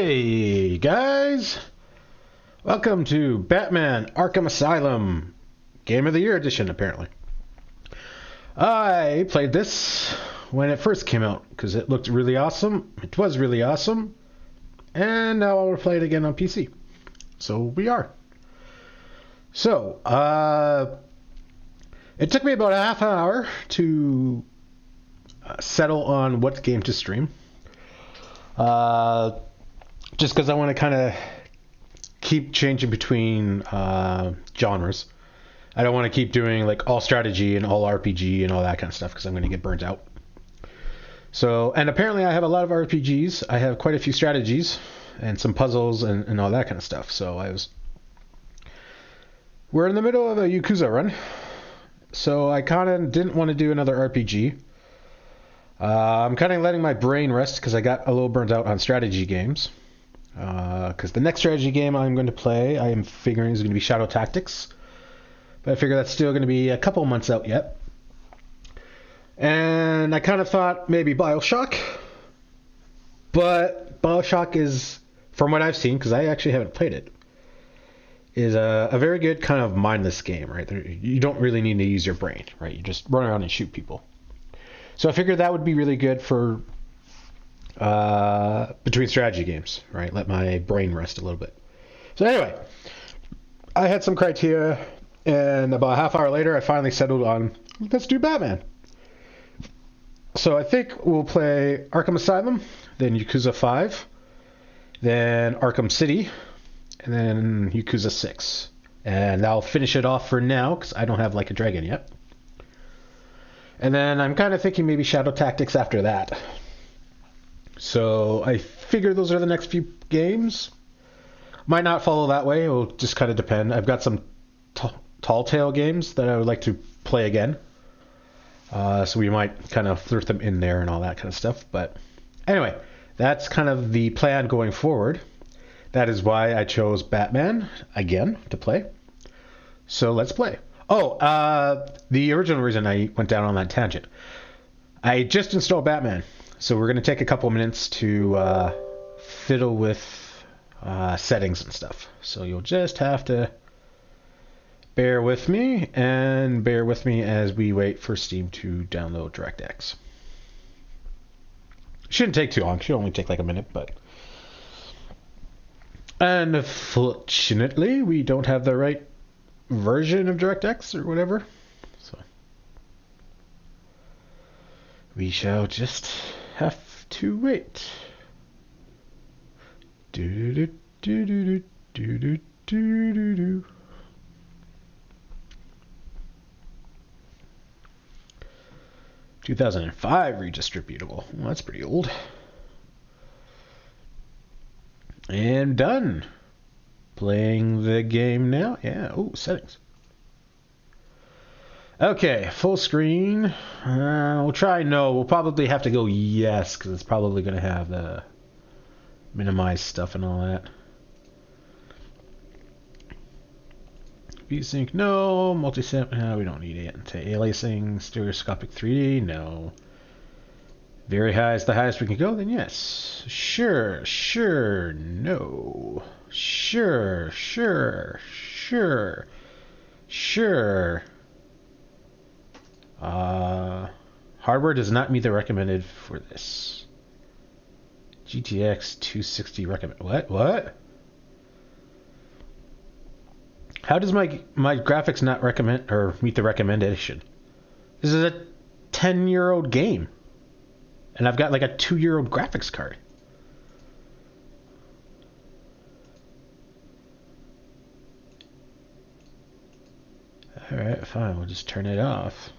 Hey guys! Welcome to Batman Arkham Asylum Game of the Year edition, apparently. I played this when it first came out because it looked really awesome. It was really awesome. And now I'll play it again on PC. So we are. So, it took me about a half an hour to settle on what game to stream. Just because I want to kind of keep changing between genres. I don't want to keep doing like all strategy and all RPG and all that kind of stuff because I'm going to get burnt out. So, and apparently I have a lot of RPGs. I have quite a few strategies and some puzzles and all that kind of stuff. So we're in the middle of a Yakuza run. So I kind of didn't want to do another RPG. I'm kind of letting my brain rest because I got a little burnt out on strategy games. Because the next strategy game I'm going to play, I am figuring is going to be Shadow Tactics. But I figure that's still going to be a couple months out yet. And I kind of thought maybe BioShock. But BioShock is, from what I've seen, because I actually haven't played it, is a very good kind of mindless game, right? You don't really need to use your brain, right? You just run around and shoot people. So I figured that would be really good for between strategy games, right? Let my brain rest a little bit. So anyway, I had some criteria, and about a half hour later, I finally settled on, let's do Batman. So I think we'll play Arkham Asylum, then Yakuza 5, then Arkham City, and then Yakuza 6. And I'll finish it off for now, because I don't have Like a Dragon yet. And then I'm kind of thinking maybe Shadow Tactics after that. So I figure those are the next few games. Might not follow that way. It will just kind of depend. I've got some Tall Tale games that I would like to play again. So we might kind of flirt them in there and all that kind of stuff. But anyway, that's kind of the plan going forward. That is why I chose Batman again to play. So let's play. Oh, the original reason I went down on that tangent. I just installed Batman. So we're going to take a couple minutes to fiddle with settings and stuff. So you'll just have to bear with me as we wait for Steam to download DirectX. Shouldn't take too long. Should only take like a minute, but unfortunately, we don't have the right version of DirectX or whatever. So we shall just have to wait. Do do do do do do do do do. 2005 redistributable. Well, that's pretty old. And done. Playing the game now. Yeah. Oh, settings. Okay, full screen. We'll try no. We'll probably have to go yes, because it's probably going to have the minimized stuff and all that. VSync, no. Multi-sync, no, we don't need it. Anti-aliasing, stereoscopic 3D, no. Very high is the highest we can go, then yes. Sure, no. Sure. Hardware does not meet the recommended for this. GTX 260 recommend. What? How does my graphics not recommend or meet the recommendation? This is a 10-year-old game. And I've got like a 2-year-old graphics card. Alright, fine. We'll just turn it off.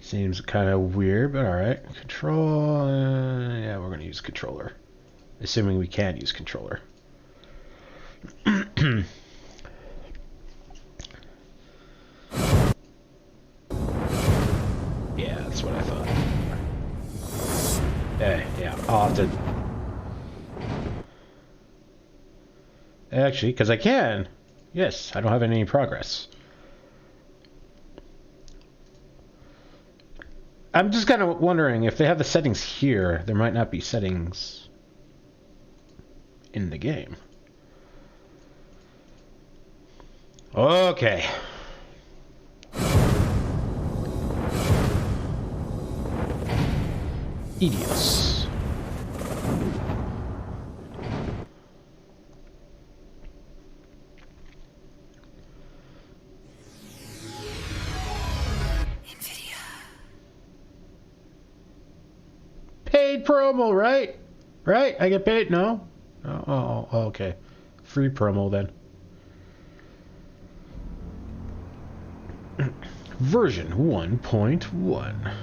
Seems kind of weird, but alright. Control. Yeah, we're going to use controller. Assuming we can use controller. Yeah, that's what I thought. Yeah, I'll have to... Actually, because I can. Yes, I don't have any progress. I'm just kind of wondering if they have the settings here, there might not be settings in the game. Okay. Idiots. Paid promo, right? Right? I get paid? No? Oh, okay. Free promo then. Version 1.1.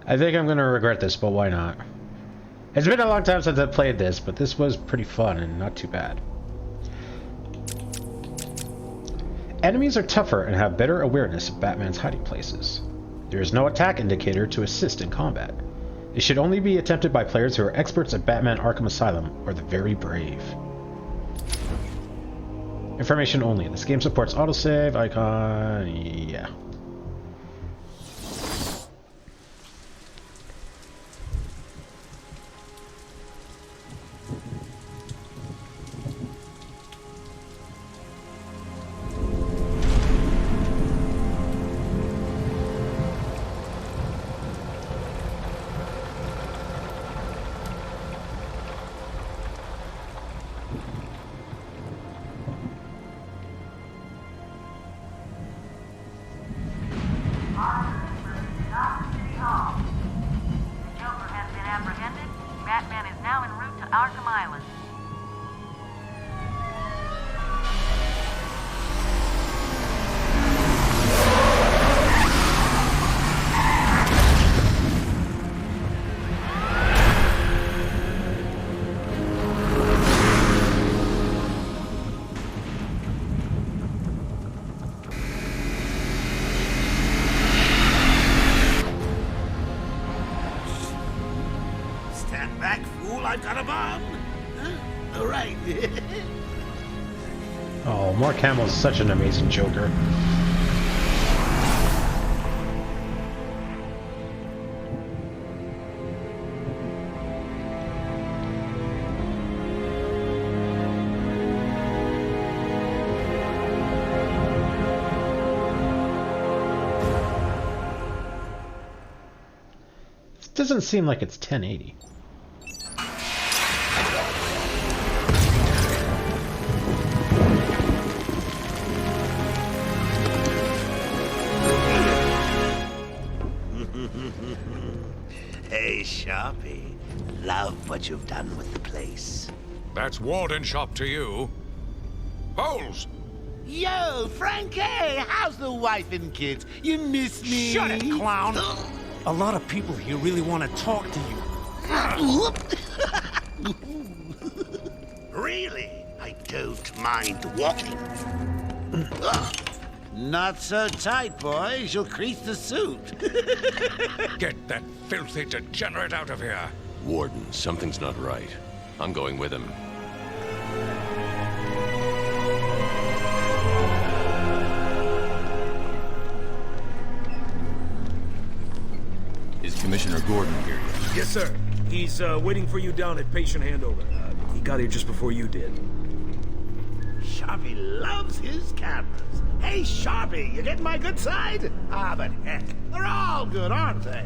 I think I'm going to regret this, but why not? It's been a long time since I've played this, but this was pretty fun and not too bad. Enemies are tougher and have better awareness of Batman's hiding places. There is no attack indicator to assist in combat. It should only be attempted by players who are experts at Batman Arkham Asylum or the very brave. Information only. This game supports autosave, icon, yeah. Oh, Mark Hamill's such an amazing Joker. This doesn't seem like it's 1080. Hey, Sharpie. Love what you've done with the place. That's Warden Shop to you. Bowles! Yo, Frankie! How's the wife and kids? You miss me? Shut it, clown! A lot of people here really want to talk to you. Really? I don't mind walking. Not so tight, boys. You'll crease the suit. Get that filthy degenerate out of here! Warden, something's not right. I'm going with him. Is Commissioner Gordon here yet? Yes, sir. He's waiting for you down at patient handover. He got here just before you did. Sharpie loves his cameras. Hey, Sharpie, you getting my good side? Ah, but heck, they're all good, aren't they?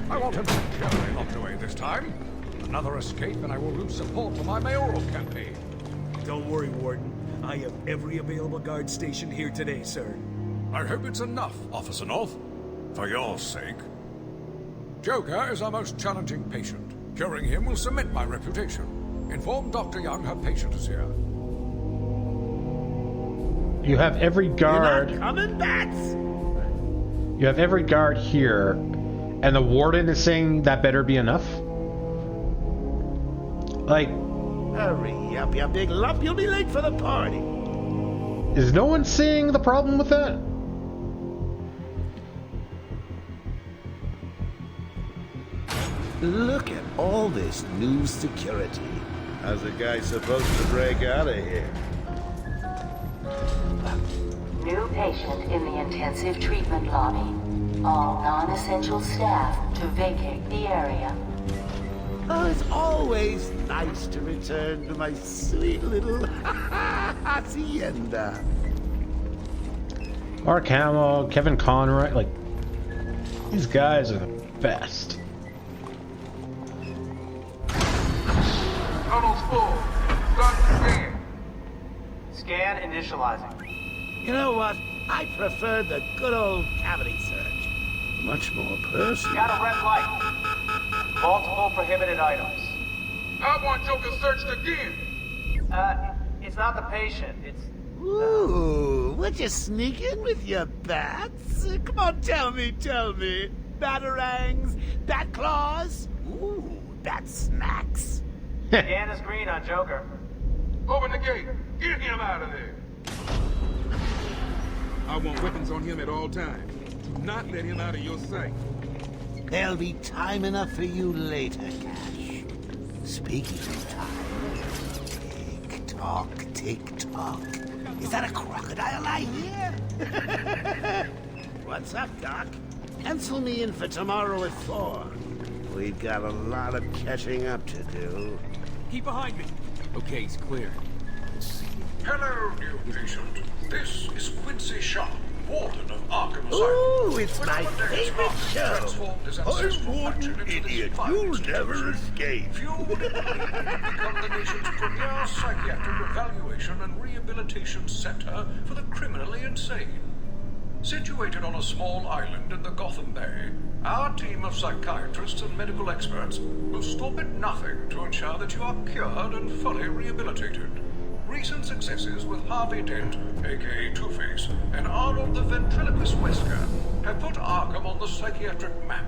I want him securely locked away this time. Another escape and I will lose support for my mayoral campaign. Don't worry, Warden. I have every available guard station here today, sir. I hope it's enough, Officer North. For your sake. Joker is our most challenging patient. Curing him will cement my reputation. Inform Dr. Young her patient is here. You have every guard. You're not coming, Bats? You have every guard here, and the warden is saying that better be enough? Like, Hurry up, you big lump. You'll be late for the party. Is no one seeing the problem with that? Look at all this new security. How's a guy supposed to break out of here? New patient in the intensive treatment lobby. All non-essential staff to vacate the area. Oh, it's always nice to return to my sweet little hacienda. Mark Hamill, Kevin Conroy, like, these guys are the best. Tunnel's full. Start the scan. Scan initializing. You know what? I prefer the good old cavity search. Much more personal. Got a red light. Multiple prohibited items. I want Joker searched again. It's not the patient. It's... Ooh, would you sneak in with your bats? Come on, tell me. Batarangs, bat claws, ooh, bat smacks. Scan is green on Joker. Open the gate. Get him out of there. I want weapons on him at all times. Do not let him out of your sight. There'll be time enough for you later, Cash. Speaking of time, tick-tock. Is that a crocodile I hear? What's up, Doc? Pencil me in for tomorrow at 4. We've got a lot of catching up to do. Keep behind me. Okay, it's clear. Hello, new patient. This is Quincy Sharp, Warden of Arkham Asylum. Ooh, it's my favorite show. I'm Warden Idiot. You'll never escape. You would become the nation's premier psychiatric evaluation and rehabilitation center for the criminally insane. Situated on a small island in the Gotham Bay, our team of psychiatrists and medical experts will stop at nothing to ensure that you are cured and fully rehabilitated. Recent successes with Harvey Dent, aka Two-Face, and Arnold the Ventriloquist Wesker have put Arkham on the psychiatric map.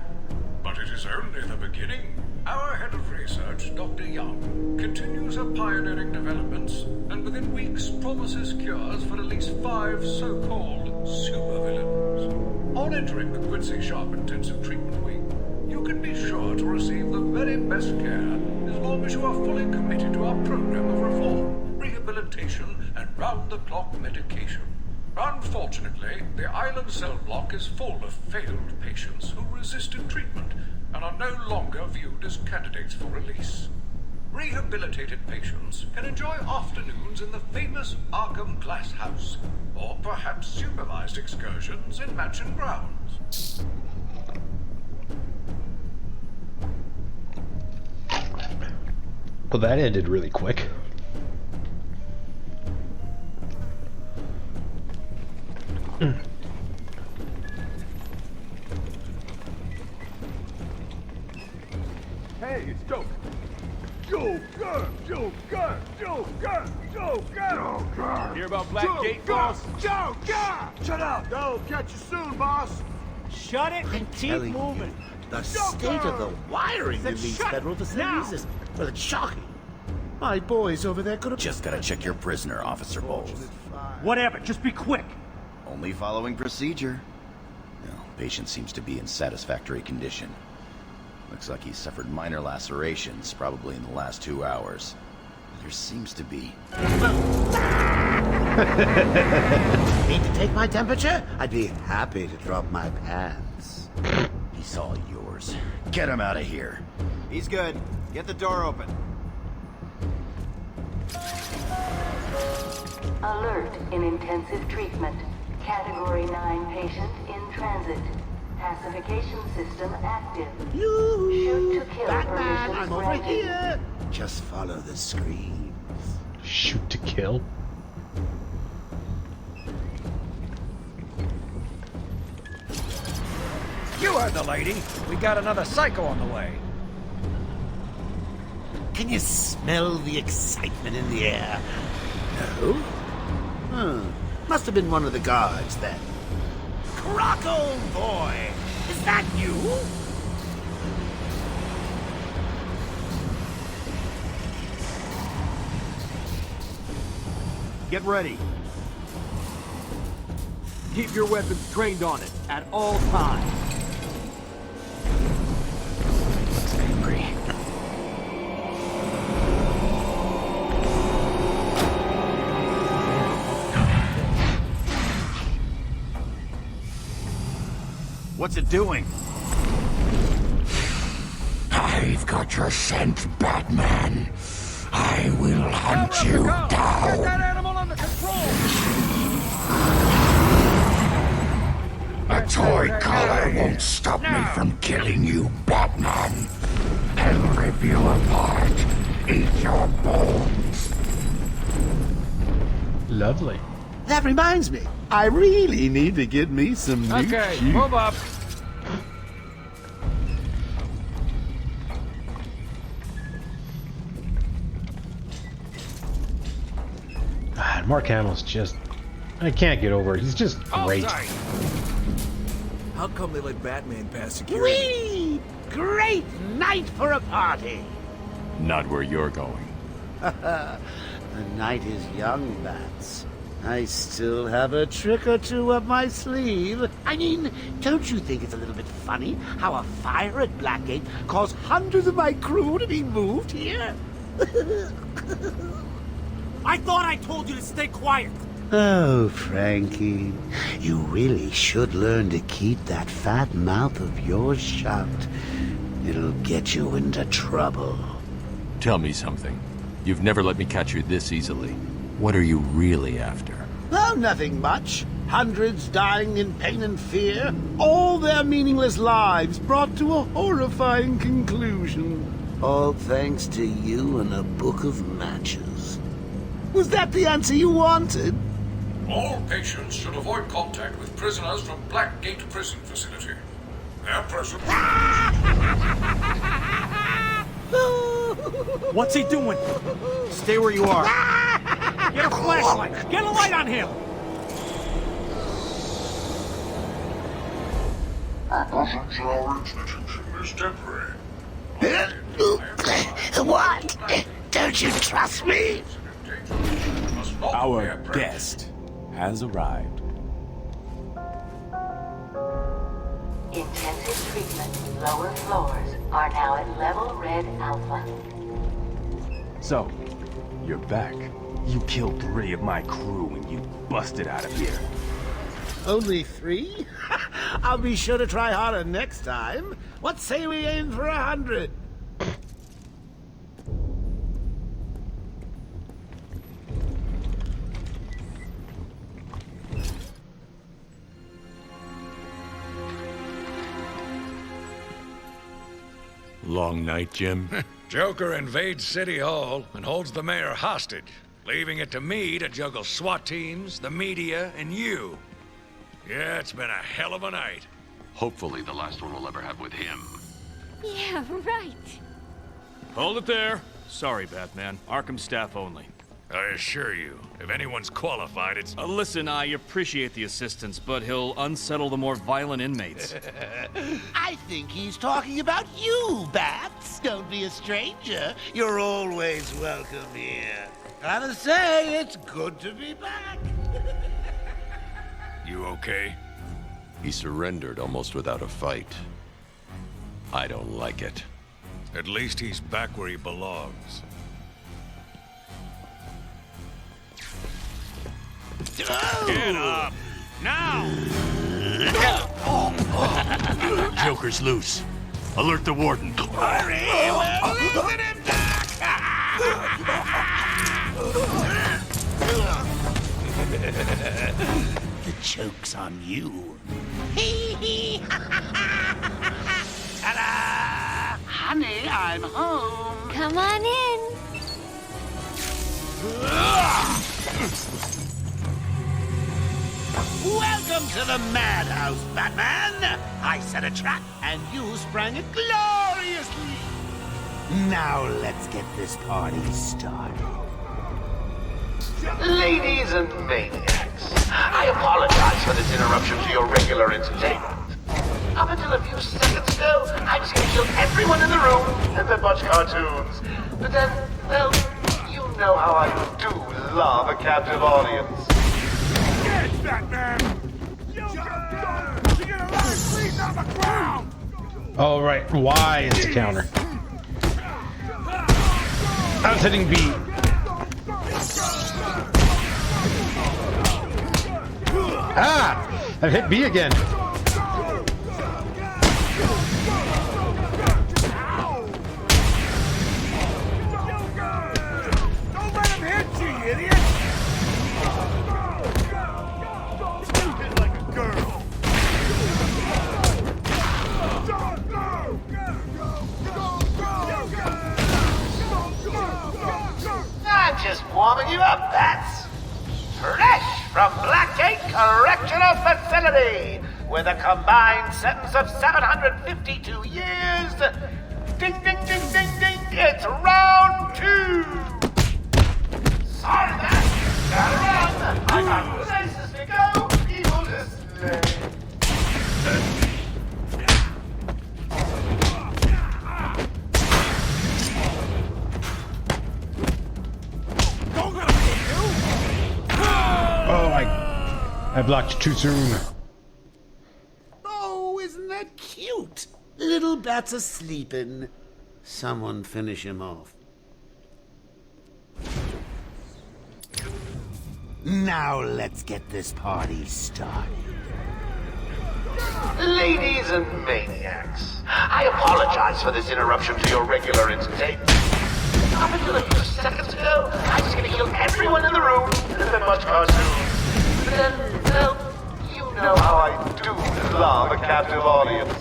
But it is only the beginning. Our head of research, Dr. Young, continues her pioneering developments, and within weeks promises cures for at least 5 so-called supervillains. On entering the Quincy Sharp Intensive Treatment Wing, you can be sure to receive the very best care as long as you are fully committed to our program of reform, rehabilitation, and round-the-clock medication. Unfortunately, the island cell block is full of failed patients who resisted treatment and are no longer viewed as candidates for release. Rehabilitated patients can enjoy afternoons in the famous Arkham Glass House, or perhaps supervised excursions in mansion grounds. Well, that ended really quick. Hey, it's Joker. Joker! Hear about Blackgate, boss? Joker! Shut up! Go, catch you soon, boss. Shut it and keep Telling moving. you, the state of the wiring in Then these shut federal facilities now. is, well, it's shocking. My boys over there could have Just gotta check your prisoner, Officer Bowles. Whatever, just be quick. Only following procedure. No, patient seems to be in satisfactory condition. Looks like he suffered minor lacerations, probably in the last 2 hours. There seems to be... Need to take my temperature? I'd be happy to drop my pants. He's all yours. Get him out of here. He's good. Get the door open. Alert in intensive treatment. Category 9 patient in transit. Pacification system active. Shoot to kill Batman, permissions I'm over granted. here. Just follow the screams. Shoot to kill. You heard the lady. We got another psycho on the way. Can you smell the excitement in the air? No? Must have been one of the guards then. Croc, old boy! Is that you? get ready. Keep your weapons trained on it at all times. Looks angry. What's it doing? I've got your scent, Batman. I will hunt you down. Get that animal under control! A toy collar won't stop me from killing you, Batman. I'll rip you apart. Eat your bones. Lovely. That reminds me, I really need to get me some new Okay, shoes. move up. God, Mark Hamill's just... I can't get over it. He's just great. How come they let Batman pass security? Great night for a party! Not where you're going. The night is young, Bats. I still have a trick or two up my sleeve. I mean, don't you think it's a little bit funny how a fire at Blackgate caused hundreds of my crew to be moved here? I thought I told you to stay quiet. Oh, Frankie, you really should learn to keep that fat mouth of yours shut. It'll get you into trouble. Tell me something. You've never let me catch you this easily. What are you really after? Oh, nothing much. Hundreds dying in pain and fear. All their meaningless lives brought to a horrifying conclusion. All thanks to you and a book of matches. Was that the answer you wanted? All patients should avoid contact with prisoners from Blackgate Prison Facility. Their presence... What's he doing? Stay where you are. Get a flashlight. Get a light on him. Our presence in our institution is temporary. What? Don't you trust me? Our guest has arrived. Intensive treatment. Lower floors are now at level red alpha. So, you're back. You killed 3 of my crew when you busted out of here. Only 3? I'll be sure to try harder next time. What say we aim for 100? Long night, Jim? Joker invades City Hall and holds the mayor hostage, leaving it to me to juggle SWAT teams, the media, and you. Yeah, it's been a hell of a night. Hopefully the last one we'll ever have with him. Yeah, right. Hold it there. Sorry, Batman. Arkham staff only. I assure you, if anyone's qualified, it's... Listen, I appreciate the assistance, but he'll unsettle the more violent inmates. I think he's talking about you, Bats. Don't be a stranger. You're always welcome here. Gotta say, it's good to be back. You okay? He surrendered almost without a fight. I don't like it. At least he's back where he belongs. Get up! Now! Joker's loose. Alert the warden. Hurry! We're losing him, The joke's on you. Ta-da! Honey, I'm home. Come on in. Welcome to the madhouse, Batman! I set a trap, and you sprang it gloriously! Now let's get this party started. Ladies and maniacs, I apologize for this interruption to your regular entertainment. Up until a few seconds ago, I was going to kill everyone in the room and then watch cartoons. But then, well, you know how I do love a captive audience. Catch that man! You get a lot of bleeding on the ground! Oh, right. Y is the counter. I was hitting B. Ah! I've hit B again. Don't let him hit you, idiot! Hit like a girl. I'm just warming you up, Bats. Fresh from Blackgate Correctional Facility, with a combined sentence of 752 years. Ding, ding, ding, ding, ding. It's round 2. Sorry, Bats. Gotta run. I got places to go, people to slay. Oh, I blocked too soon. Oh, isn't that cute? Little Bats a-sleepin'. Someone finish him off. Now let's get this party started. Ladies and maniacs, I apologize for this interruption to your regular entertainment. Up until a few seconds ago, I was going to kill everyone in the room and much cartoons. But then, well, you know how I do love a captive audience.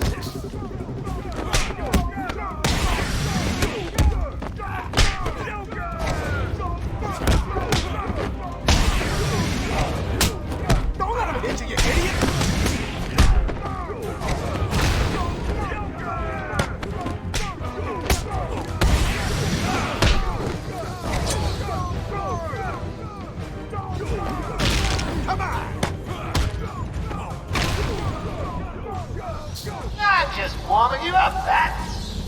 Don't let him hit you, you idiot! I'm just warming you up, Bats.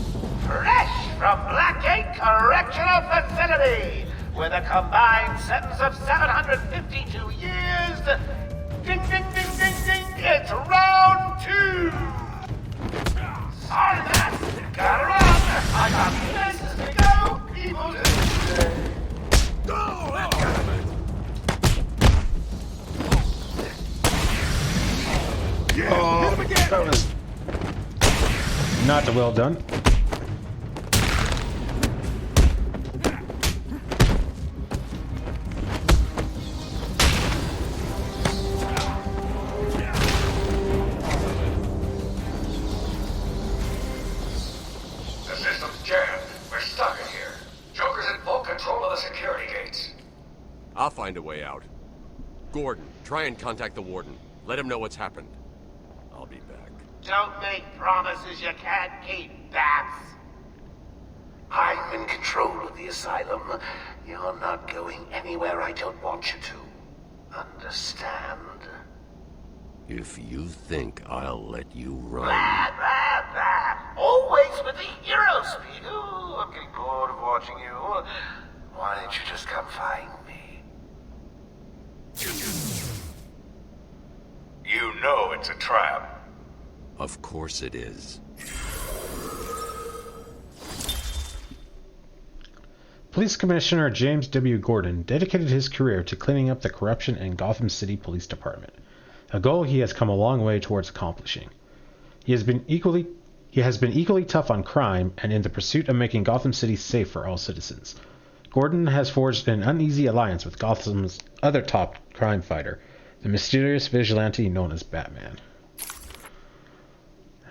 Fresh from Blackgate Correctional Facility, with a combined sentence of 752 years. Ding, ding, ding, ding, ding. It's round 2. Sorry, Bats. Gotta run. I got places to go, people to slay. Oh, that kind of it. Yeah, hit him again. That was not well done. The system's jammed. We're stuck in here. Joker's in full control of the security gates. I'll find a way out. Gordon, try and contact the warden. Let him know what's happened. I'll be back. Don't make promises you can't keep, Bats. I'm in control of the asylum. You're not going anywhere I don't want you to. Understand? If you think I'll let you run... Blah, blah, blah. Always with the hero speed. Ooh, I'm getting bored of watching you. Why don't you just come find me? You know it's a trap. Of course it is. Police Commissioner James W. Gordon dedicated his career to cleaning up the corruption in Gotham City Police Department, a goal he has come a long way towards accomplishing. He has been equally tough on crime and in the pursuit of making Gotham City safe for all citizens. Gordon has forged an uneasy alliance with Gotham's other top crime fighter, the mysterious vigilante known as Batman.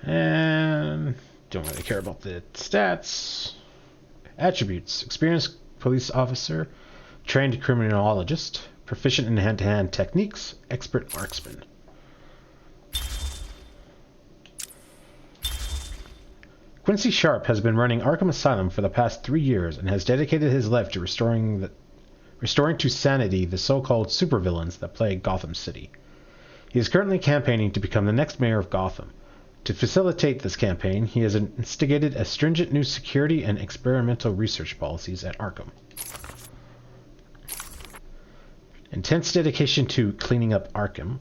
And don't really care about the stats. Attributes: experienced police officer, trained criminologist, proficient in hand-to-hand techniques, expert marksman. Quincy Sharp has been running Arkham Asylum for the past 3 years and has dedicated his life to restoring to sanity the so-called supervillains that plague Gotham City. He is currently campaigning to become the next mayor of Gotham. To facilitate this campaign, he has instigated a stringent new security and experimental research policies at Arkham. Intense dedication to cleaning up Arkham.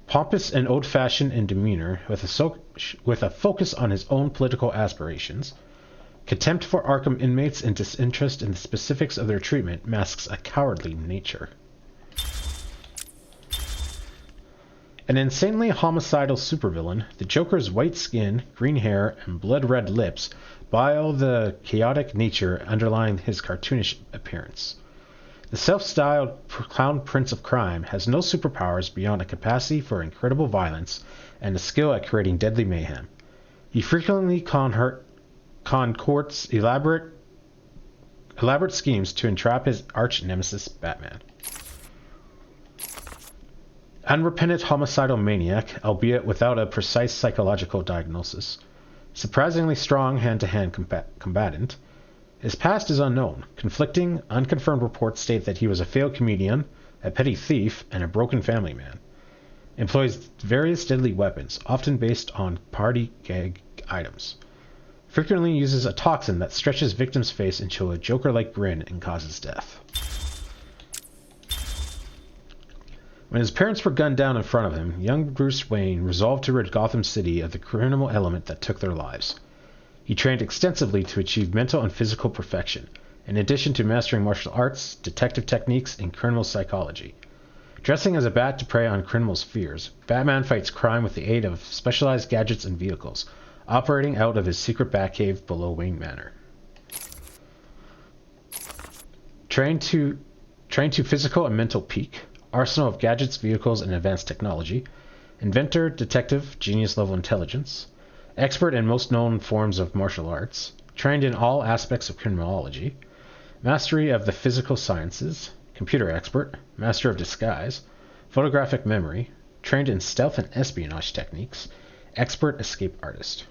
Pompous and old-fashioned in demeanor, with a focus on his own political aspirations. Contempt for Arkham inmates and disinterest in the specifics of their treatment masks a cowardly nature. An insanely homicidal supervillain, the Joker's white skin, green hair, and blood-red lips belie the chaotic nature underlying his cartoonish appearance. The self-styled clown prince of crime has no superpowers beyond a capacity for incredible violence and a skill at creating deadly mayhem. He frequently concords elaborate schemes to entrap his arch-nemesis Batman. Unrepentant homicidal maniac, albeit without a precise psychological diagnosis. Surprisingly strong hand-to-hand combatant. His past is unknown. Conflicting, unconfirmed reports state that he was a failed comedian, a petty thief, and a broken family man. Employs various deadly weapons, often based on party gag items. Frequently uses a toxin that stretches victim's face into a Joker-like grin and causes death. When his parents were gunned down in front of him, young Bruce Wayne resolved to rid Gotham City of the criminal element that took their lives. He trained extensively to achieve mental and physical perfection, in addition to mastering martial arts, detective techniques, and criminal psychology. Dressing as a bat to prey on criminals' fears, Batman fights crime with the aid of specialized gadgets and vehicles, operating out of his secret Batcave below Wayne Manor. Trained to physical and mental peak, arsenal of gadgets, vehicles, and advanced technology, inventor, detective, genius-level intelligence, expert in most known forms of martial arts, trained in all aspects of criminology, mastery of the physical sciences, computer expert, master of disguise, photographic memory, trained in stealth and espionage techniques, expert escape artist.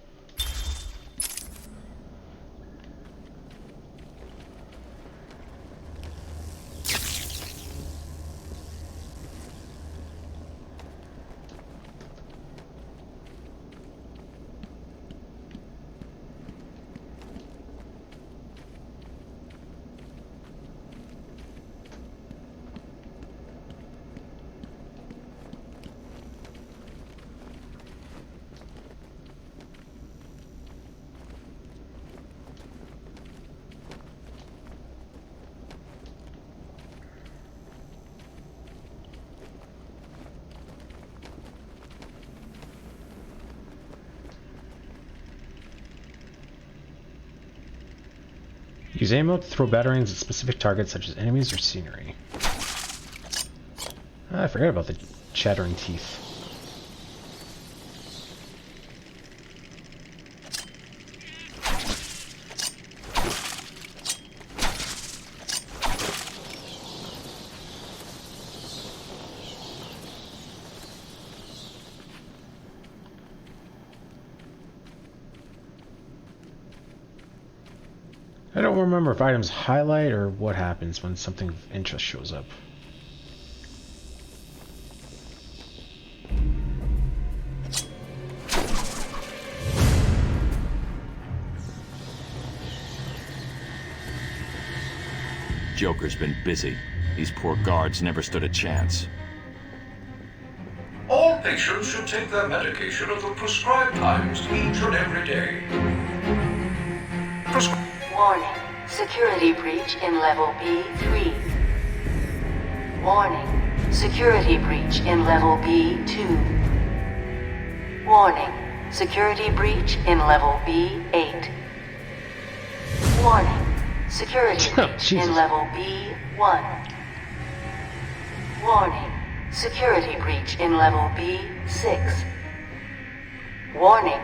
Use ammo to throw batarangs at specific targets such as enemies or scenery. I forgot about the chattering teeth. I don't remember if items highlight or what happens when something of interest shows up. Joker's been busy. These poor guards never stood a chance. All patients should take their medication at the prescribed times each and every day. Warning. Security breach in level B3. Warning. Security breach in level B2. Warning. Security breach in level B8. Warning. Security breach in level B1. Warning. Security breach in level B6. Warning.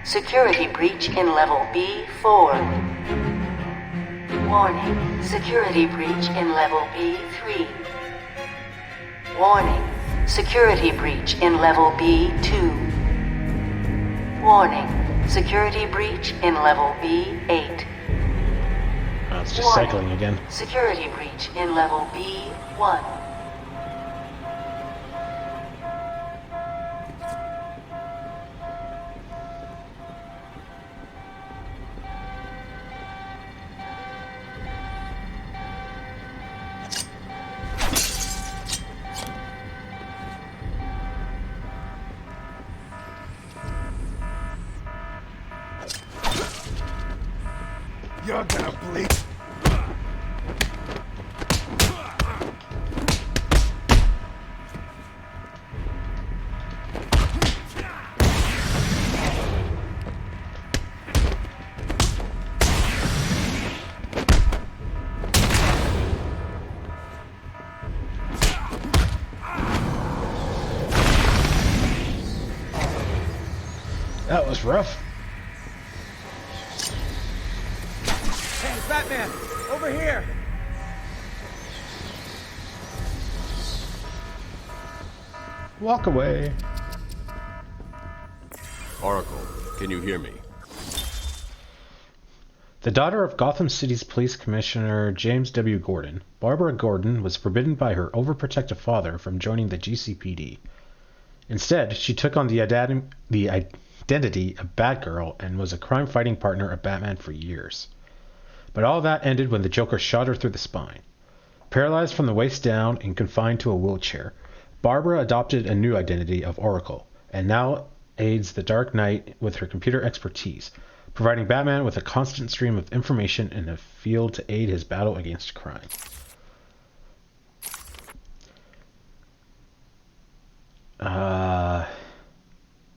Security breach in level B4. Warning. Security breach in level B3. Warning. Security breach in level B2. Warning. Security breach in level B8. Oh, it's just cycling again. Security breach in level B1. You're gonna bleed. That was rough. Hey, Batman! Over here! Walk away. Oracle, can you hear me? The daughter of Gotham City's police commissioner James W. Gordon, Barbara Gordon was forbidden by her overprotective father from joining the GCPD. Instead, she took on the identity of Batgirl and was a crime-fighting partner of Batman for years. But all that ended when the Joker shot her through the spine. Paralyzed from the waist down and confined to a wheelchair, Barbara adopted a new identity of Oracle, and now aids the Dark Knight with her computer expertise, providing Batman with a constant stream of information in a field to aid his battle against crime.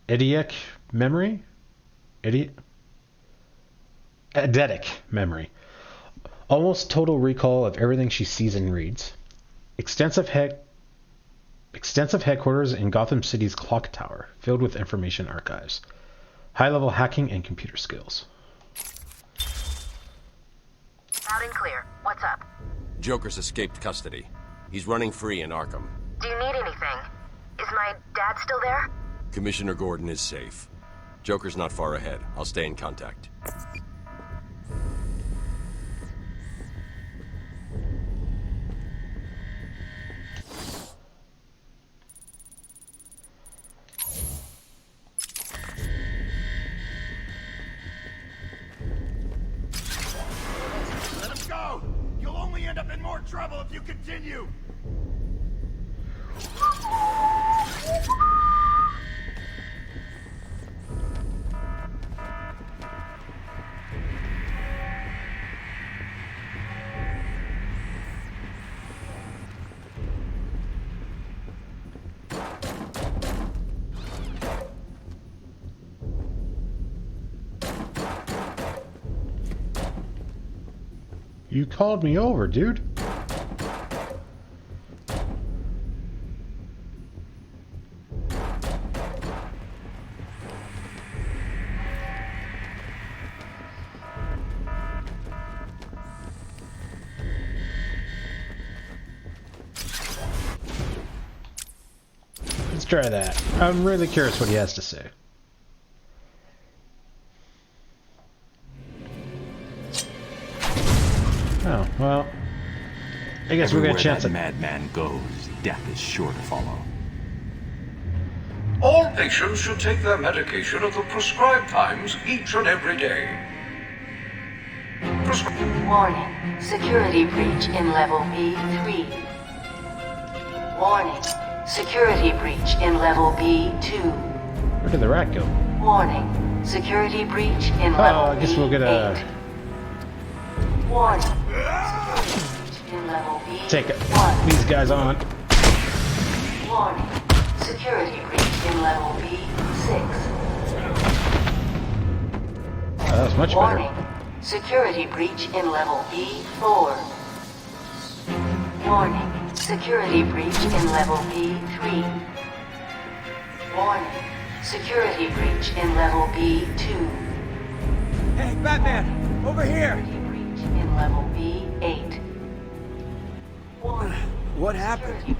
Eidetic memory? Eidetic memory. Almost total recall of everything she sees and reads. Extensive headquarters in Gotham City's clock tower, filled with information archives. High-level hacking and computer skills. Loud and clear. What's up? Joker's escaped custody. He's running free in Arkham. Do you need anything? Is my dad still there? Commissioner Gordon is safe. Joker's not far ahead. I'll stay in contact. Let him go! You'll only end up in more trouble if you continue! You called me over, dude. Let's try that. I'm really curious what he has to say. Oh, well, I guess we're gonna chance it. Madman goes, death is sure to follow. All patients should take their medication at the prescribed times each and every day. Warning. Security breach in level B3. Warning. Security breach in level B2. Where did the rat go? Warning. Security breach in level I guess we'll get a... Warning. Security breach in level B1. Take these guys on. Warning. Security breach in level B6. Oh, that was much Warning. better. Security breach in level B4. Warning. Security breach in level B3. Warning. Security breach in level B2. Hey, Batman! Over here! Security breach in level B8. Warning. What happened?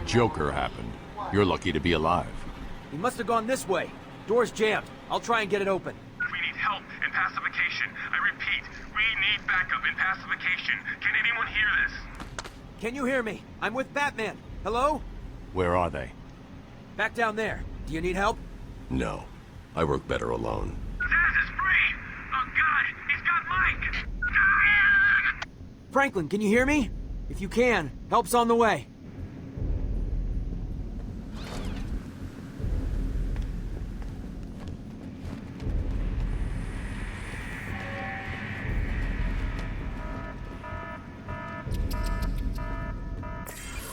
Joker happened. You're lucky to be alive. He must have gone this way. Door's jammed. I'll try and get it open. We need help and pacification. I repeat, we need backup and pacification. Can anyone hear this? Can you hear me? I'm with Batman. Hello? Where are they? Back down there. Do you need help? No. I work better alone. Zaz is free! Oh god, he's got Mike! Franklin, can you hear me? If you can, help's on the way.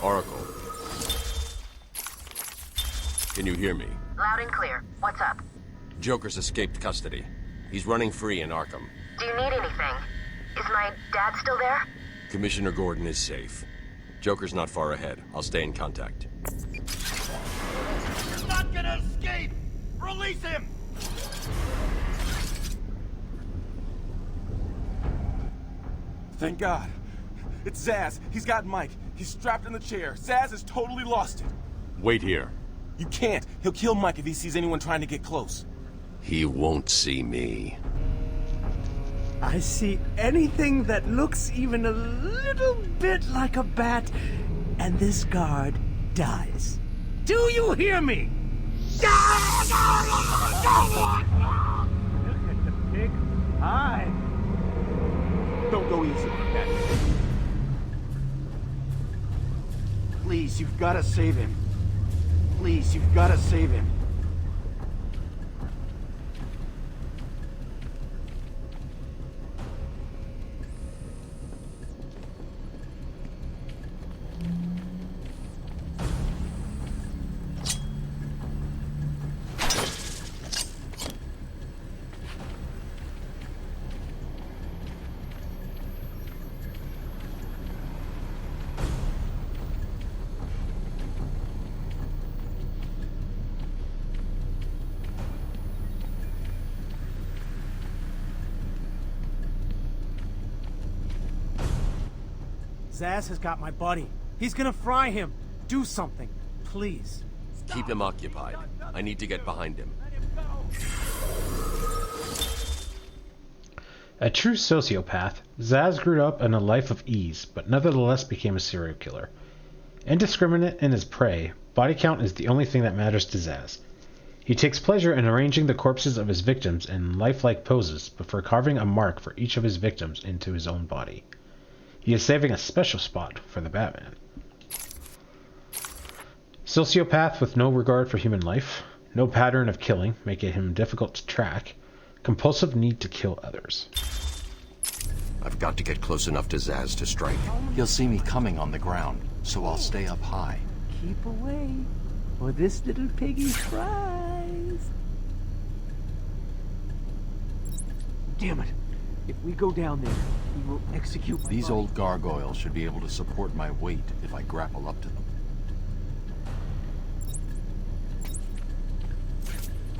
Oracle. Can you hear me? Loud and clear. What's up? Joker's escaped custody. He's running free in Arkham. Do you need anything? Is my dad still there? Commissioner Gordon is safe. Joker's not far ahead. I'll stay in contact. You're not gonna escape! Release him! Thank God. It's Zsasz. He's got Mike. He's strapped in the chair. Zsasz has totally lost it. Wait here. You can't. He'll kill Mike if he sees anyone trying to get close. He won't see me. I see anything that looks even a little bit like a bat, and this guard dies. Do you hear me? Look at the pig. Hi. Don't go easy on that. Please, you've got to save him. Please, you've got to save him. Zsasz has got my buddy. He's gonna fry him. Do something, please. Keep him occupied. I need to get behind him. A true sociopath, Zsasz grew up in a life of ease, but nevertheless became a serial killer. Indiscriminate in his prey, body count is the only thing that matters to Zsasz. He takes pleasure in arranging the corpses of his victims in lifelike poses before carving a mark for each of his victims into his own body. He is saving a special spot for the Batman. Sociopath with no regard for human life, no pattern of killing, making him difficult to track, compulsive need to kill others. I've got to get close enough to Zsasz to strike. He'll see me coming on the ground, so I'll stay up high. Keep away, or this little piggy fries. Damn it. If we go down there, he will execute my These body. old gargoyles should be able to support my weight if I grapple up to them.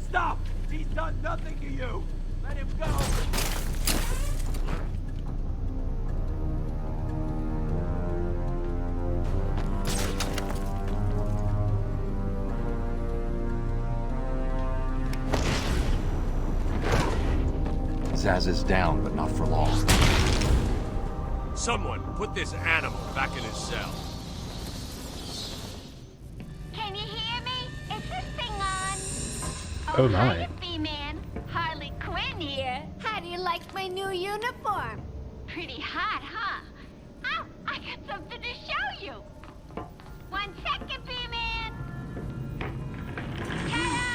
Stop! He's done nothing to you! Let him go! Zsasz is down, but not for long. Someone put this animal back in his cell. Can you hear me? Is this thing on? Oh my. Hi, B-Man. Harley Quinn here. How do you like my new uniform? Pretty hot, huh? Oh, I got something to show you. 1 second, B-Man. Ta-da!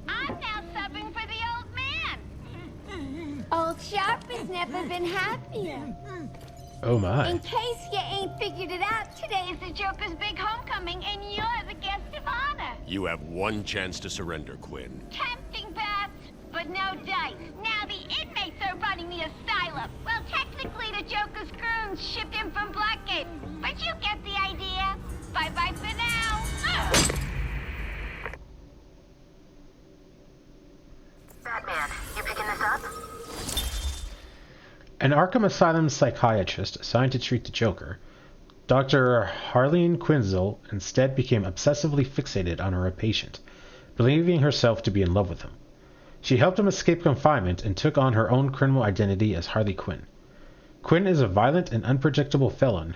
I'm now subbing for the old man. Old Sharp has never been happier. Oh my. In case you ain't figured it out, today is the Joker's big homecoming, and you're the guest of honor. You have one chance to surrender, Quinn. Tempting, Bats, but no dice. Now the inmates are running the asylum. Well, technically the Joker's goons shipped in from Blackgate, but you get the idea. Bye-bye for now. Batman, you picking this up? An Arkham Asylum psychiatrist assigned to treat the Joker, Dr. Harleen Quinzel instead became obsessively fixated on her patient, believing herself to be in love with him. She helped him escape confinement and took on her own criminal identity as Harley Quinn. Quinn is a violent and unpredictable felon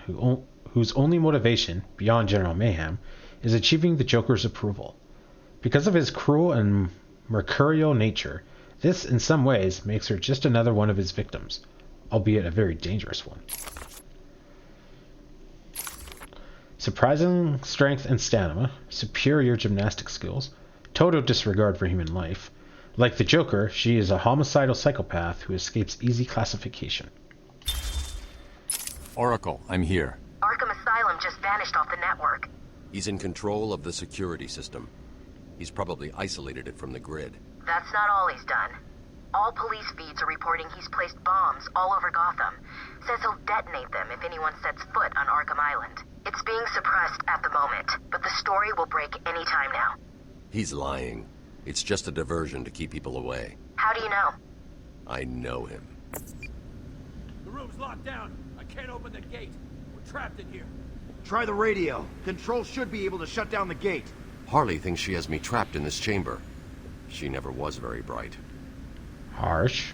whose only motivation, beyond general mayhem, is achieving the Joker's approval. Because of his cruel and mercurial nature, this in some ways makes her just another one of his victims, albeit a very dangerous one. Surprising strength and stamina, superior gymnastic skills, total disregard for human life. Like the Joker, she is a homicidal psychopath who escapes easy classification. Oracle, I'm here. Arkham Asylum just vanished off the network. He's in control of the security system. He's probably isolated it from the grid. That's not all he's done. All police feeds are reporting he's placed bombs all over Gotham. Says he'll detonate them if anyone sets foot on Arkham Island. It's being suppressed at the moment, but the story will break any time now. He's lying. It's just a diversion to keep people away. How do you know? I know him. The room's locked down. I can't open the gate. We're trapped in here. Try the radio. Control should be able to shut down the gate. Harley thinks she has me trapped in this chamber. She never was very bright. Harsh.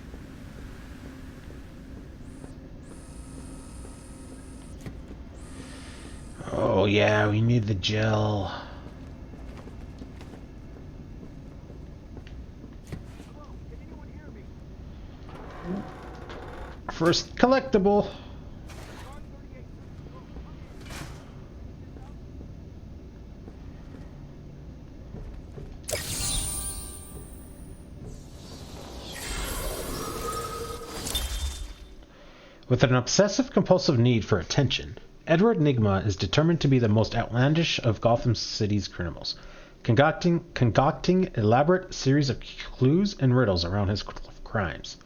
Oh yeah, we need the gel. First collectible. With an obsessive-compulsive need for attention, Edward Nygma is determined to be the most outlandish of Gotham City's criminals, concocting elaborate series of clues and riddles around his crimes.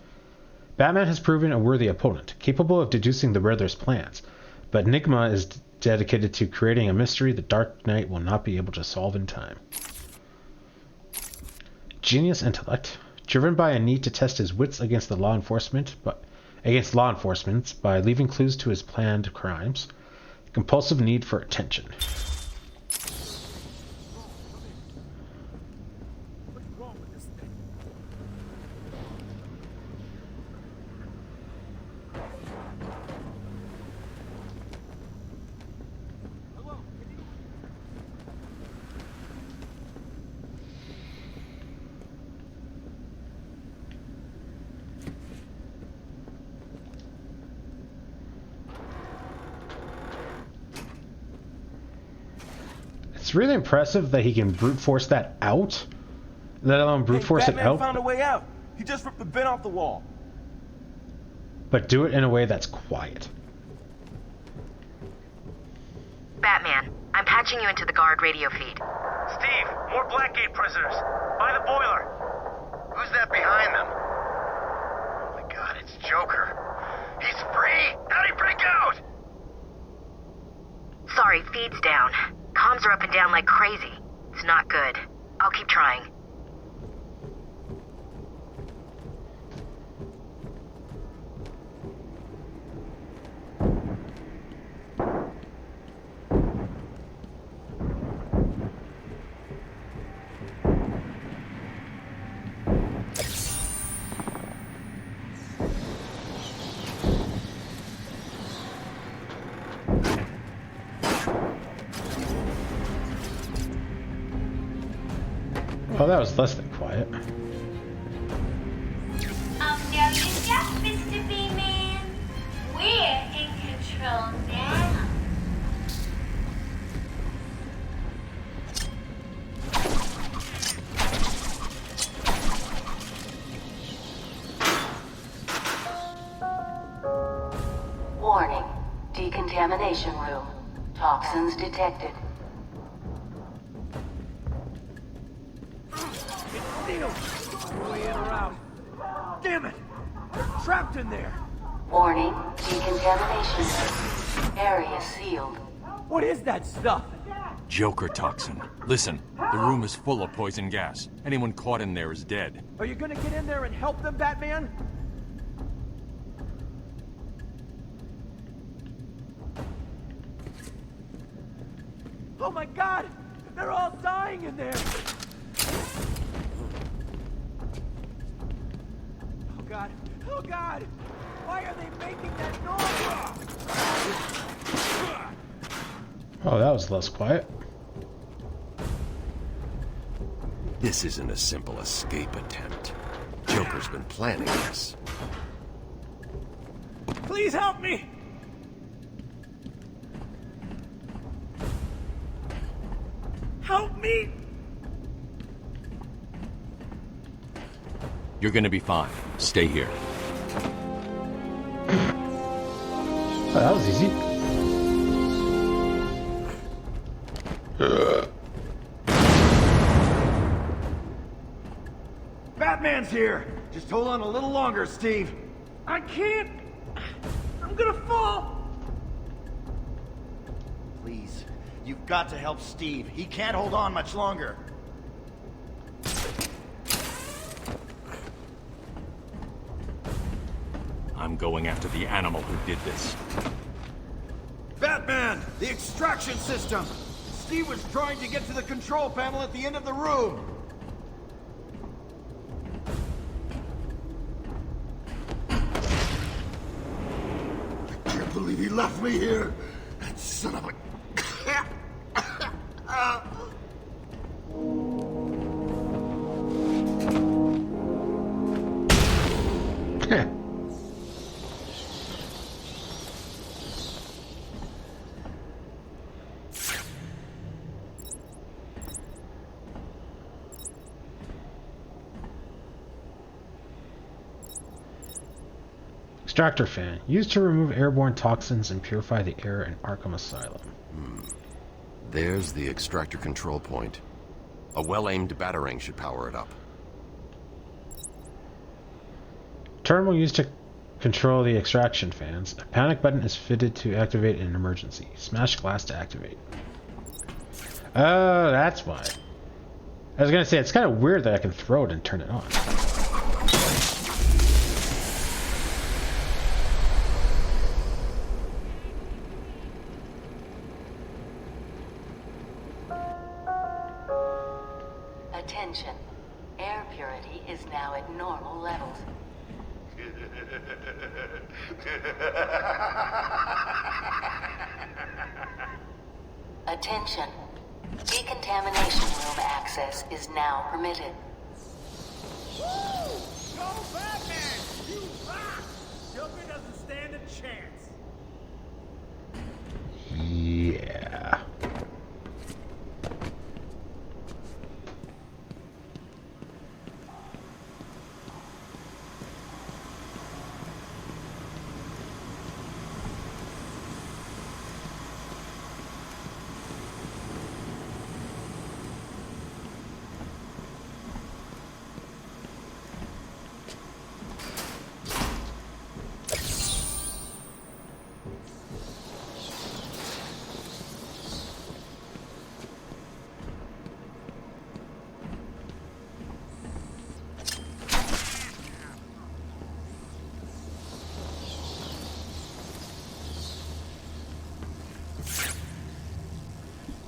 Batman has proven a worthy opponent, capable of deducing the Riddler's plans, but Nygma is dedicated to creating a mystery the Dark Knight will not be able to solve in time. Genius intellect, driven by a need to test his wits against law enforcement by leaving clues to his planned crimes. Compulsive need for attention. It's really impressive that he can brute force that out, let alone brute force it out. Found a way out. He just ripped the vent off the wall. But do it in a way that's quiet. Batman, I'm patching you into the guard radio feed. Steve, more Blackgate prisoners. By the boiler. Who's that behind them? Oh my god, it's Joker. He's free! How'd he break out? Sorry, feed's down. Comms are up and down like crazy. It's not good. I'll keep trying. Oh, that was less than quiet. No, you just, Mr. B-Man. We're in control now. Warning. Decontamination room. Toxins detected. Way in or out. Damn it! We're trapped in there. Warning. Decontamination. Area sealed. What is that stuff? Joker toxin. Listen, the room is full of poison gas. Anyone caught in there is dead. Are you gonna get in there and help them, Batman? Oh my god! They're all dying in there! Oh god! Oh god! Why are they making that noise? Oh, that was less quiet. This isn't a simple escape attempt. Joker's been planning this. Please help me! Help me! You're gonna be fine. Stay here. Oh, that was easy. Batman's here! Just hold on a little longer, Steve. I can't. I'm gonna fall. Please, you've got to help Steve. He can't hold on much longer. I'm going after the animal who did this. Batman! The extraction system! Steve was trying to get to the control panel at the end of the room! I can't believe he left me here! That son of a... Extractor fan. Used to remove airborne toxins and purify the air in Arkham Asylum. There's the extractor control point. A well-aimed batarang should power it up. Terminal used to control the extraction fans. A panic button is fitted to activate in an emergency. Smash glass to activate. Oh, that's why. I was gonna say, it's kind of weird that I can throw it and turn it on. Attention. Air purity is now at normal levels. Attention. Decontamination room access is now permitted. Woo! Go Batman! You rock! Joker doesn't stand a chance. Yeah.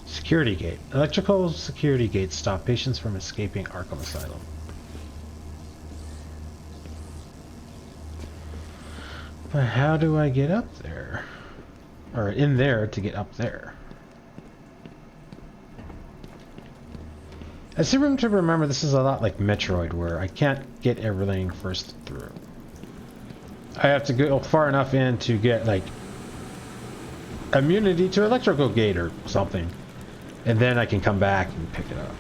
Security gate. Electrical security gates stop patients from escaping Arkham Asylum. But how do I get up there? Or in there to get up there? I seem to remember this is a lot like Metroid, where I can't get everything first through. I have to go far enough in to get, like, immunity to electrical gate or something. And then I can come back and pick it up.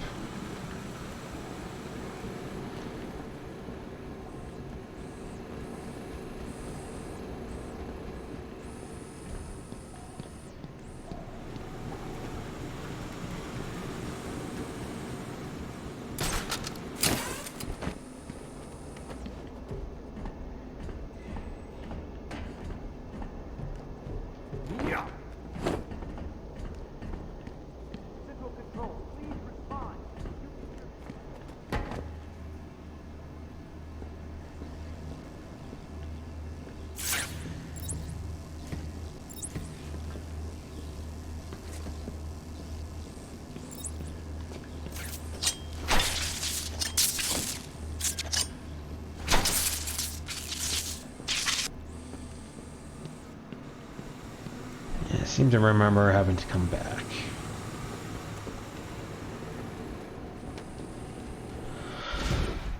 I seem to remember having to come back.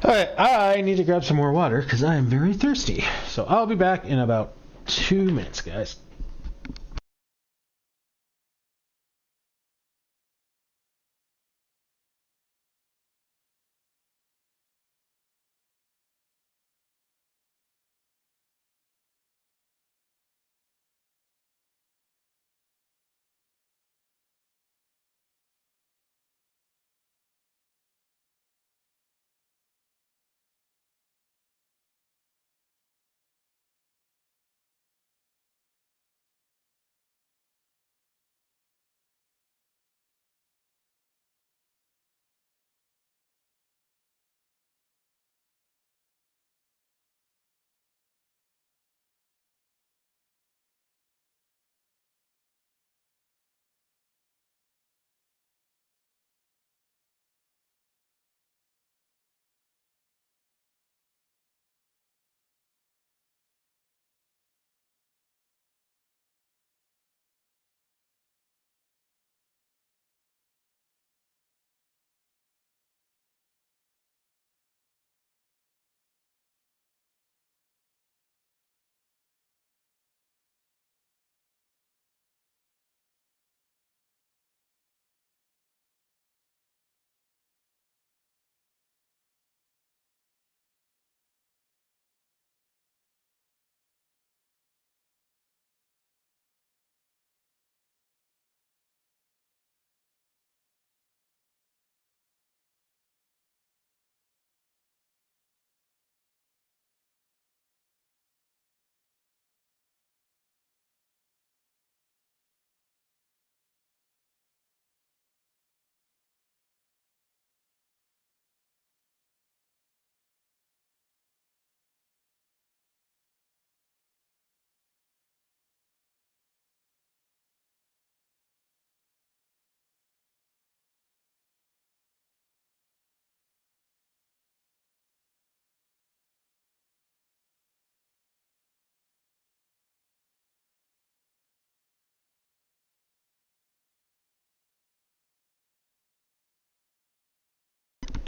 Alright, I need to grab some more water because I am very thirsty. So I'll be back in about 2 minutes, guys.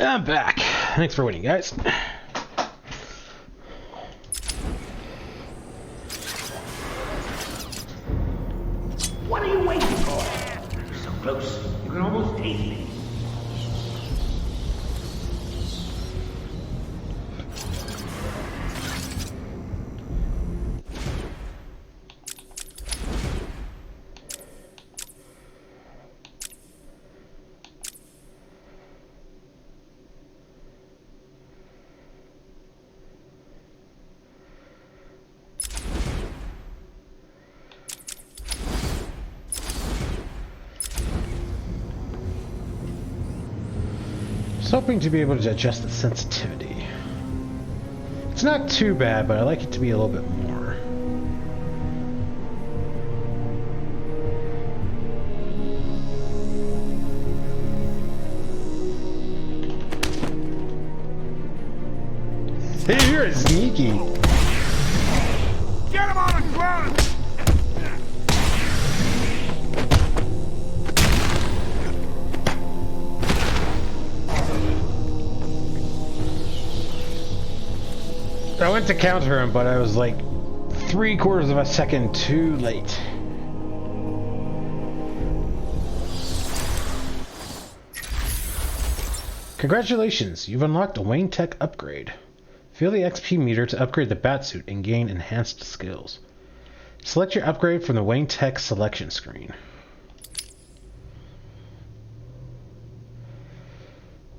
I'm back. Thanks for waiting, guys. What are you waiting for? You're so close, you can almost taste me. I was hoping to be able to adjust the sensitivity. It's not too bad, but I like it to be a little bit more. Hey, you're sneaky. Get him on the ground! I went to counter him, but I was like 3/4 of a second too late. Congratulations, you've unlocked a Wayne Tech upgrade. Fill the XP meter to upgrade the Batsuit and gain enhanced skills. Select your upgrade from the Wayne Tech selection screen.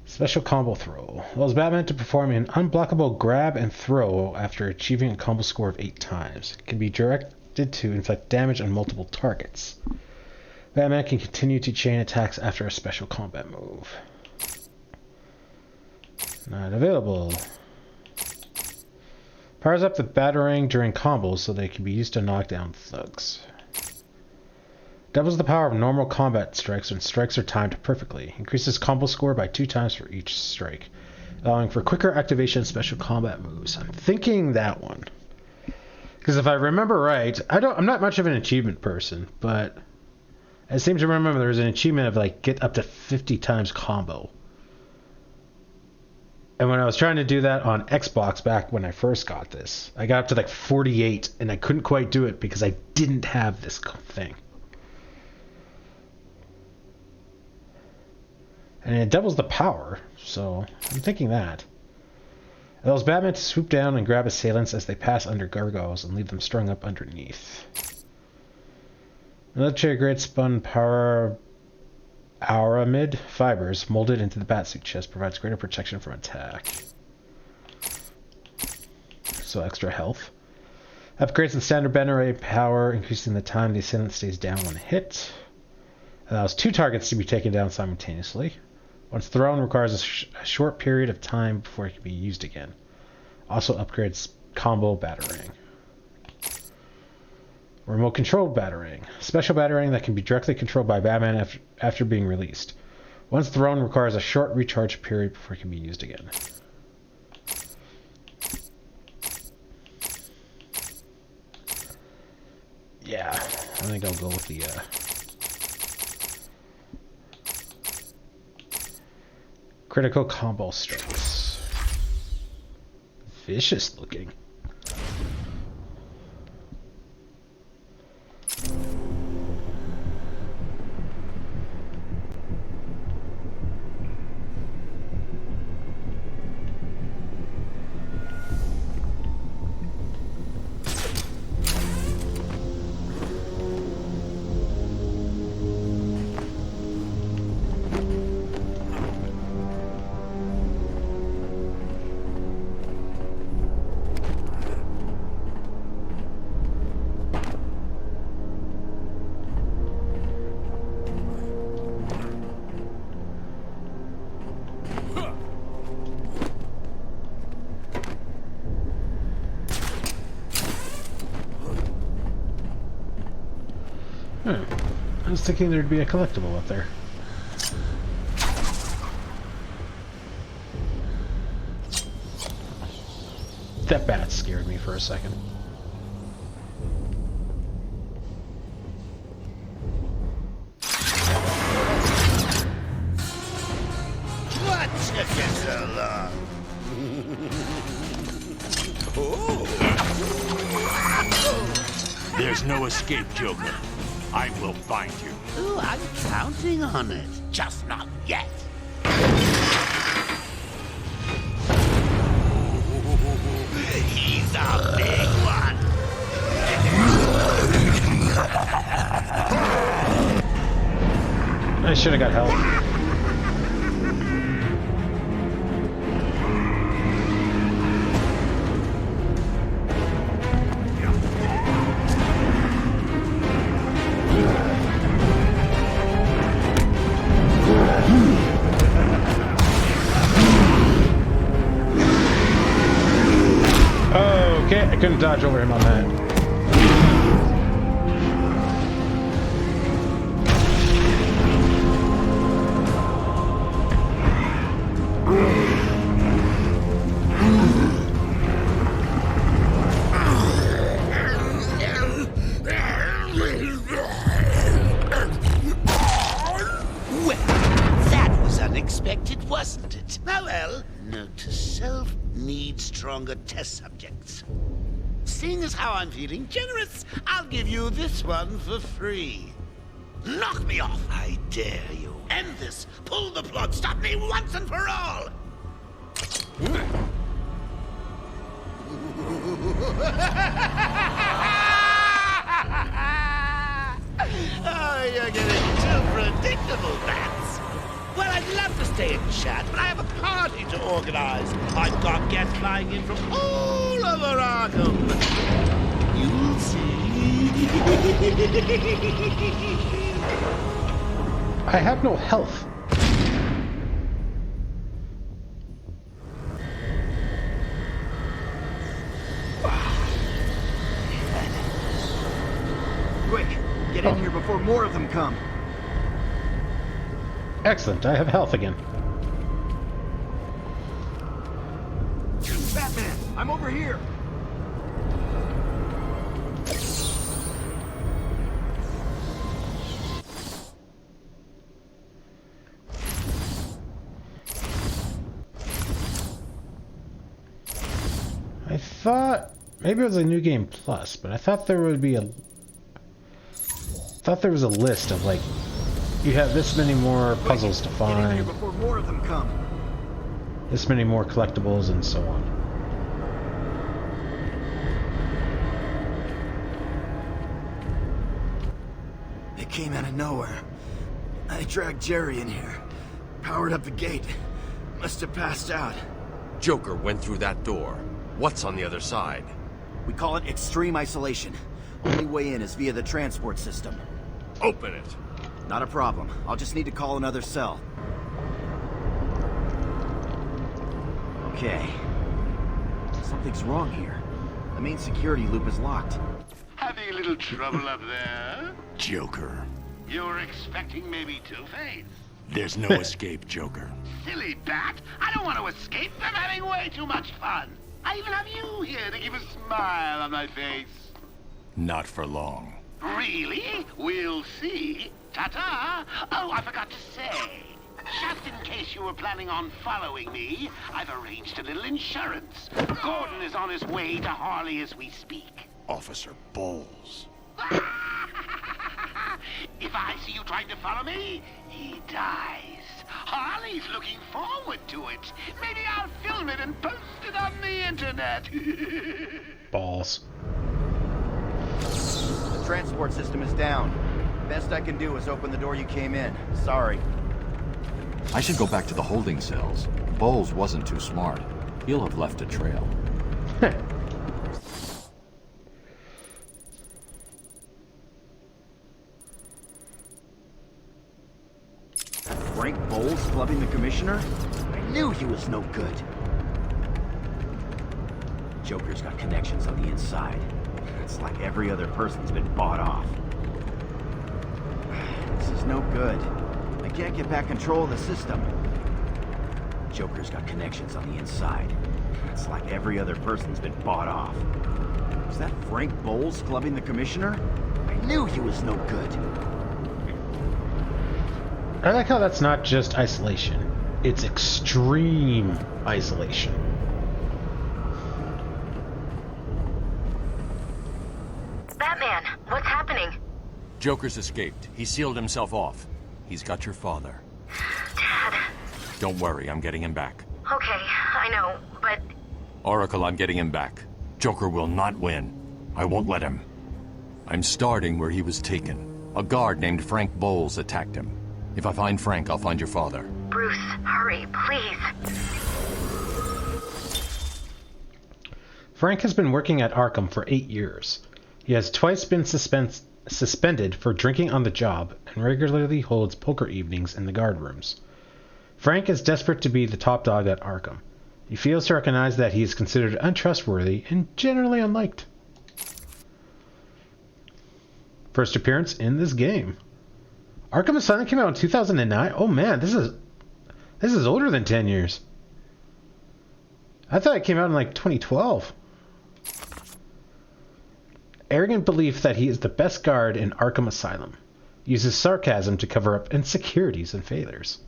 Special combo throw. Allows Batman to perform an unblockable grab and throw after achieving a combo score of 8 times. It can be directed to inflict damage on multiple targets. Batman can continue to chain attacks after a special combat move. Not available. Powers up the Batarang during combos so they can be used to knock down thugs. Doubles the power of normal combat strikes when strikes are timed perfectly. Increases combo score by 2 times for each strike, allowing for quicker activation of special combat moves. I'm thinking that one. Because if I remember right, I'm not much of an achievement person, but I seem to remember there's an achievement of like get up to 50 times combo. And when I was trying to do that on Xbox back when I first got this, I got up to like 48 and I couldn't quite do it because I didn't have this thing. And it doubles the power, so I'm thinking that. It allows Batman to swoop down and grab assailants as they pass under gargoyles and leave them strung up underneath. Military grade spun power Aramid fibers molded into the Batsuit chest provides greater protection from attack. So extra health. Upgrades the standard Batarang power, increasing the time the assailant stays down when hit. Allows 2 targets to be taken down simultaneously. Once thrown, requires a short period of time before it can be used again. Also upgrades combo Batarang. Remote controlled Batarang. Special Batarang that can be directly controlled by Batman after being released. Once thrown, requires a short recharge period before it can be used again. Yeah, I think I'll go with the critical combo strikes. Vicious looking. I was thinking there'd be a collectible up there. That bat scared me for a second. What chickens? There's no escape, Joker. I will find you. Oh, I'm counting on it. Just not yet. He's a big one. I should have got help. Okay, I couldn't dodge over him on that. Well, that was unexpected, wasn't it? Oh well, note to self, need stronger test subjects. Seeing as how I'm feeling generous, I'll give you this one for free. Knock me off, I dare you. End this. Pull the plug. Stop me once and for all. Oh, you're getting too predictable, Bats. Well, I'd love to stay and chat, but I have a party to organize. I've got guests flying in from all over Arkham. You'll see. I have no health. Quick, get in here before more of them come. Excellent, I have health again. Batman, I'm over here. I thought maybe it was a new game plus, but I thought there would be there was a list of like you have this many more puzzles to find. Get in here before more of them come. This many more collectibles and so on. It came out of nowhere. I dragged Jerry in here. Powered up the gate. Must have passed out. Joker went through that door. What's on the other side? We call it extreme isolation. Only way in is via the transport system. Open it. Not a problem. I'll just need to call another cell. Okay. Something's wrong here. The main security loop is locked. Having a little trouble up there? Joker. You were expecting maybe Two-Face? There's no escape, Joker. Silly bat! I don't want to escape. I'm having way too much fun. I even have you here to keep a smile on my face. Not for long. Really? We'll see. Ta-ta! Oh, I forgot to say. Just in case you were planning on following me, I've arranged a little insurance. Gordon is on his way to Harley as we speak. Officer Bowles. If I see you trying to follow me, he dies. Harley's looking forward to it. Maybe I'll film it and post it on the internet. Balls. The transport system is down. Best I can do is open the door you came in. Sorry. I should go back to the holding cells. Bowles wasn't too smart. He'll have left a trail. Frank Bowles clubbing the commissioner? I knew he was no good. Joker's got connections on the inside. It's like every other person's been bought off. This is no good. I can't get back control of the system. Joker's got connections on the inside. It's like every other person's been bought off. Is that Frank Bowles clubbing the commissioner? I knew he was no good. I like how that's not just isolation. It's extreme isolation. Batman, Joker's escaped. He sealed himself off. He's got your father. Dad. Don't worry, I'm getting him back. Okay, I know, but... Oracle, I'm getting him back. Joker will not win. I won't let him. I'm starting where he was taken. A guard named Frank Bowles attacked him. If I find Frank, I'll find your father. Bruce, hurry, please. Frank has been working at Arkham for 8 years. He has twice been suspended for drinking on the job and regularly holds poker evenings in the guard rooms. Frank is desperate to be the top dog at Arkham. He fails to recognize that he is considered untrustworthy and generally unliked. First appearance in this game. Arkham Asylum came out in 2009. Oh man, this is older than 10 years. I thought it came out in like 2012. Arrogant belief that he is the best guard in Arkham Asylum. Uses sarcasm to cover up insecurities and failures.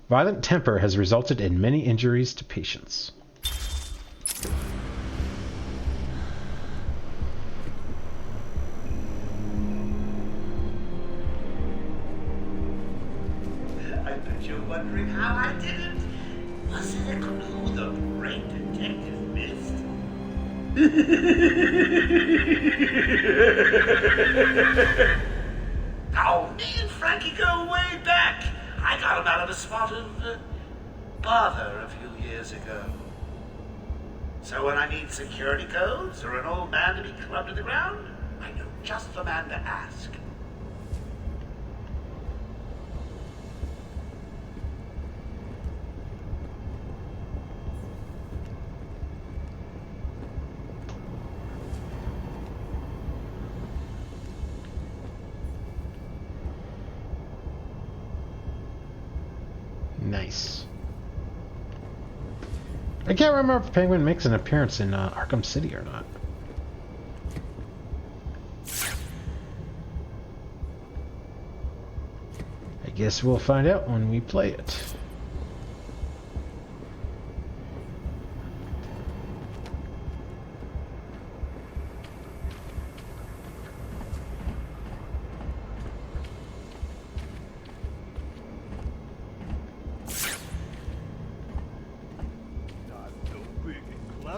Violent temper has resulted in many injuries to patients. I bet you're wondering how I did it. Was it a clue the great detective missed? Oh, me and Frankie go way back. I got him out of a spot of bother a few years ago. So when I need security codes or an old man to be clubbed to the ground, I know just the man to ask. Nice. I can't remember if Penguin makes an appearance in Arkham City or not. I guess we'll find out when we play it.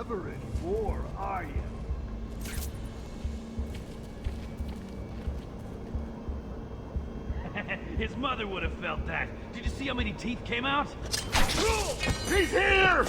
Anymore, are you? His mother would have felt that. Did you see how many teeth came out? He's here!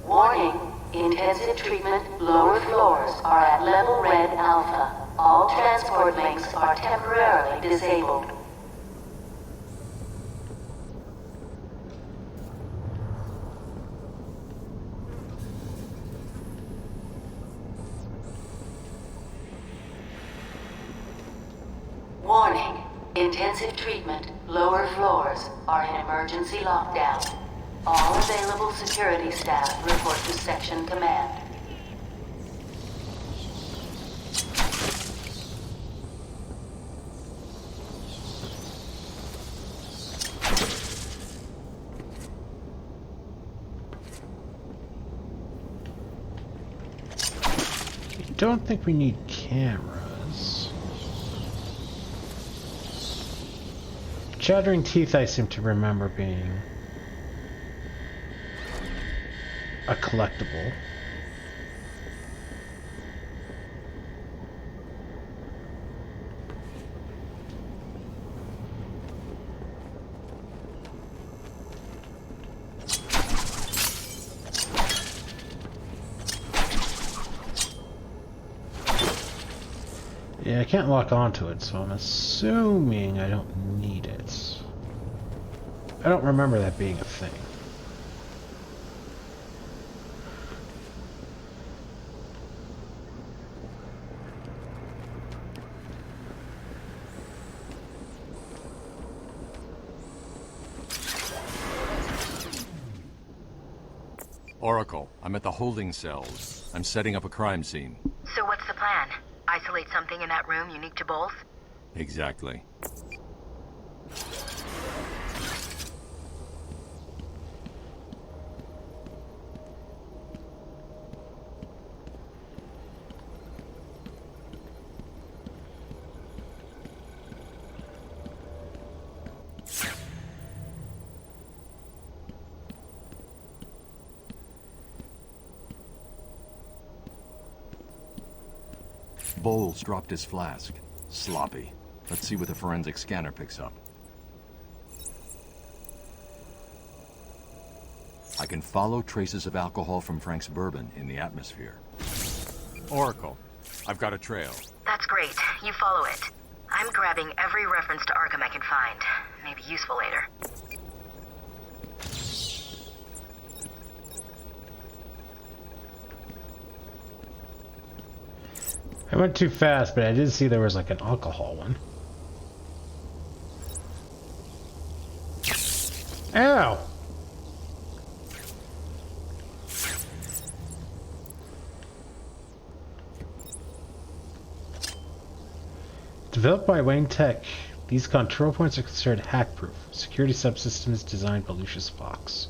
Warning. Intensive treatment lower floors are at level red alpha. All transport links are temporarily disabled. Warning. Intensive treatment lower floors are in emergency lockdown. All available security staff report to Section Command. I don't think we need cameras. Chattering teeth I seem to remember being a collectible. Yeah, I can't lock onto it, so I'm assuming I don't need it. I don't remember that being a thing. Oracle, I'm at the holding cells. I'm setting up a crime scene. So what's the plan? Isolate something in that room unique to Bowles? Exactly. Bowles dropped his flask. Sloppy. Let's see what the forensic scanner picks up. I can follow traces of alcohol from Frank's bourbon in the atmosphere. Oracle, I've got a trail. That's great. You follow it. I'm grabbing every reference to Arkham I can find. Maybe useful later. I went too fast, but I did see there was like an alcohol one. Ow! Developed by Wayne Tech, these control points are considered hack-proof. Security subsystems designed by Lucius Fox.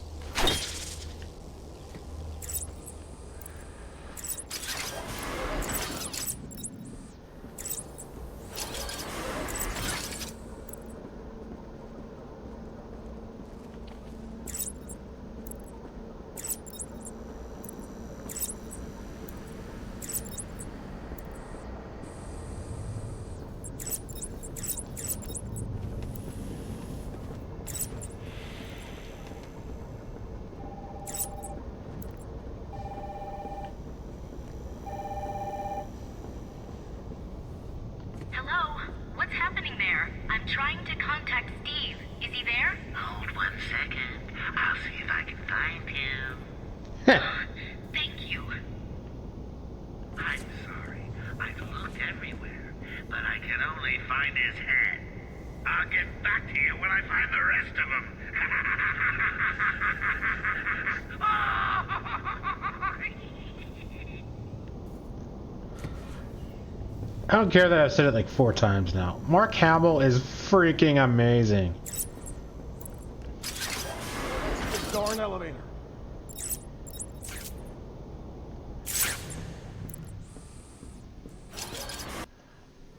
I don't care that I've said it like 4 times now. Mark Hamill is freaking amazing. This darn elevator.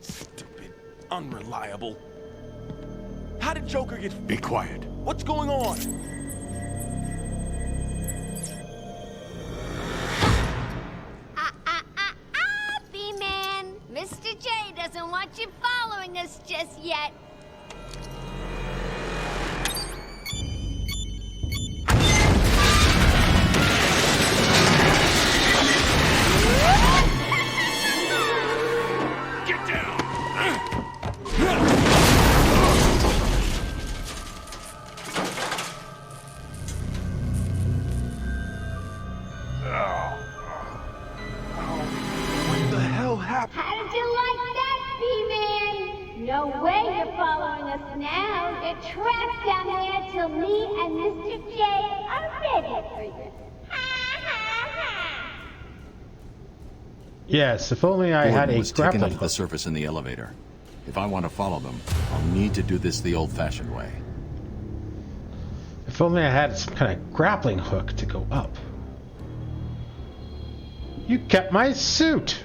Stupid, unreliable. How did Joker get... Be quiet. What's going on? Mr. J doesn't want you following us just yet. Get down! What the hell happened? How did you like that, B-Man? No way you're following us now. You're trapped down there till me and Mr. J are ready for you. Yes, if only I had a was taken grappling up to the hook. surface in the elevator. If I want to follow them, I'll need to do this the old-fashioned way. If only I had some kind of grappling hook to go up. You kept my suit!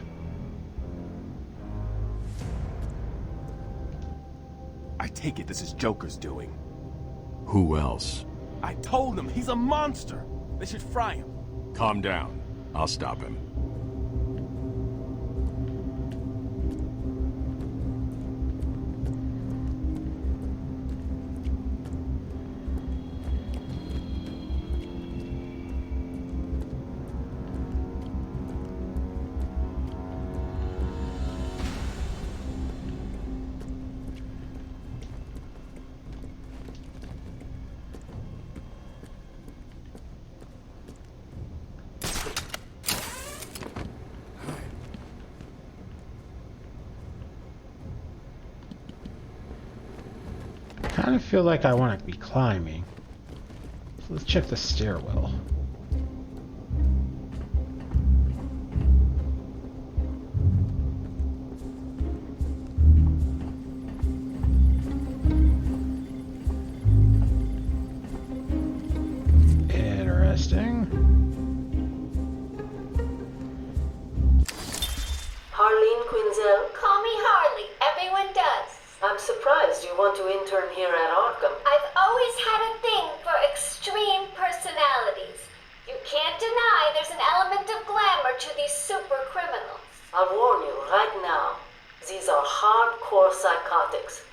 I take it this is Joker's doing. Who else? I told them he's a monster. They should fry him. Calm down. I'll stop him. I kind of feel like I want to be climbing. So let's check the stairwell. Zell? Call me Harley. Everyone does. I'm surprised you want to intern here at Arkham. I've always had a thing for extreme personalities. You can't deny there's an element of glamour to these super criminals. I'll warn you right now. These are hardcore psychotics.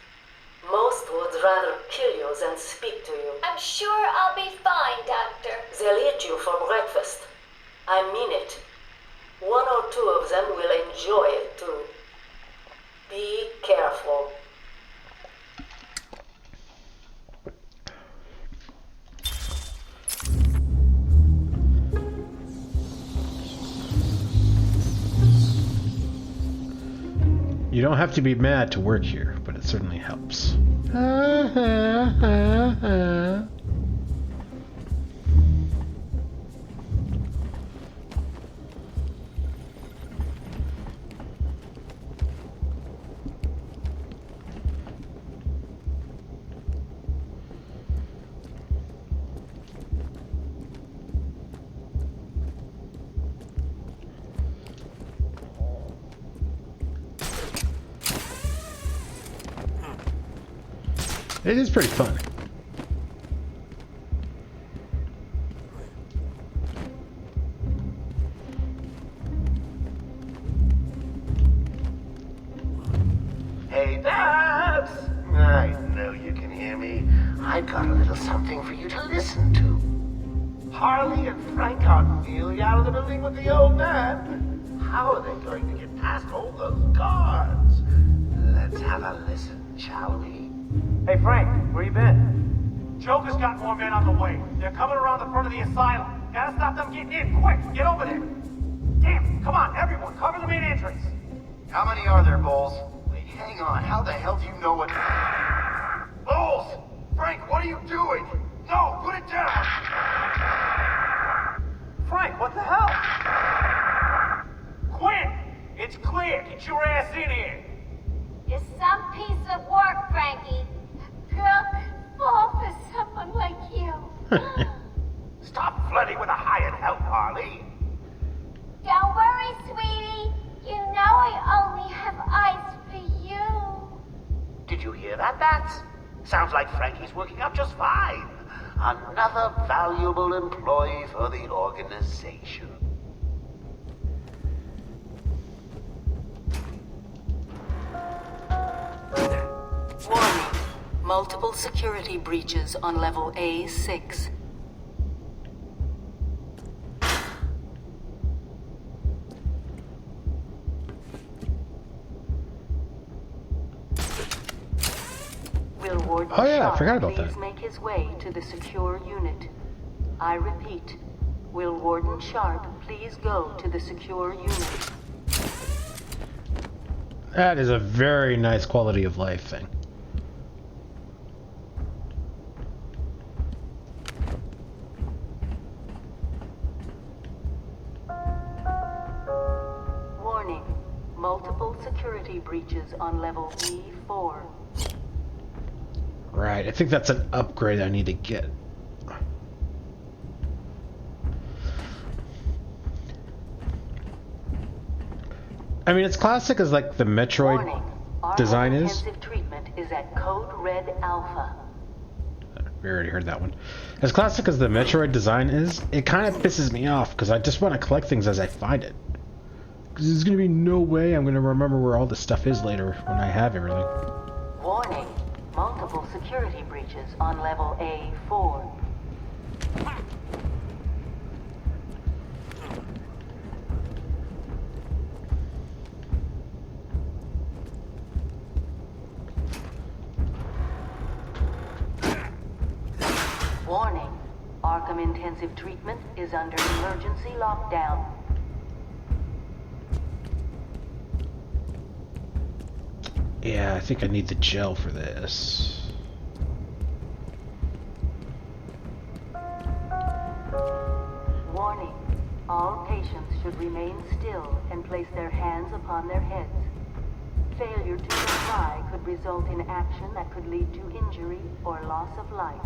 Most would rather kill you than speak to you. I'm sure I'll be fine, Doctor. They'll eat you for breakfast. I mean it. 1 or 2 of them will enjoy it too. Be careful. You don't have to be mad to work here, but it certainly helps. It is pretty fun. Hey, Babs! I know you can hear me. I've got a little something for you to listen to. Harley and Frank are nearly out of the building with the old man. How are they going to get past all those guards? Let's have a listen, shall we? Hey, Frank, where you been? Joker's got more men on the way. They're coming around the front of the asylum. Gotta stop them getting in, quick! Get over there! Damn, come on, everyone, cover the main entrance! How many are there, Bowles? Wait, hang on, how the hell do you know what... Bowles! Frank, what are you doing? No, put it down! Frank, what the hell? Quinn! It's clear, get your ass in here! You're some piece of work, Frankie. A girl could fall for someone like you. Stop flirting with a hired help, Harley. Don't worry, sweetie. You know I only have eyes for you. Did you hear that, Bats? Sounds like Frankie's working out just fine. Another valuable employee for the organization. Warning. Multiple security breaches on level A6. Will Warden Oh yeah, I Sharp forgot about please that. make his way to the secure unit? I repeat, will Warden Sharp please go to the secure unit? That is a very nice quality of life thing. Warning. Multiple security breaches on level E4. Right, I think that's an upgrade I need to get. I mean, it's classic as like the Metroid Warning. design is. Intensive treatment is at Code Red Alpha. We already heard that one. As classic as the Metroid design is, it kind of pisses me off because I just want to collect things as I find it. Because there's going to be no way I'm going to remember where all this stuff is later when I have everything. Warning. Multiple security breaches on level A4. Warning. Arkham Intensive Treatment is under emergency lockdown. Yeah, I think I need the gel for this. Warning. All patients should remain still and place their hands upon their heads. Failure to comply could result in action that could lead to injury or loss of life.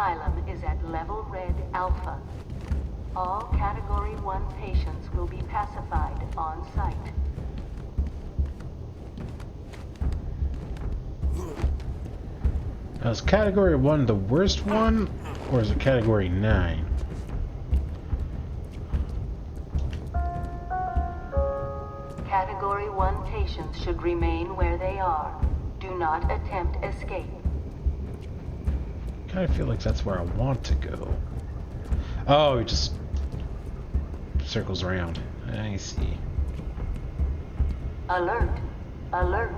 Asylum is at level red alpha. All Category 1 patients will be pacified on site. Now, is Category 1 the worst one, or is it Category 9? Category 1 patients should remain where they are. Do not attempt escape. I kind of feel like that's where I want to go. Oh, it just circles around. I see. Alert! Alert!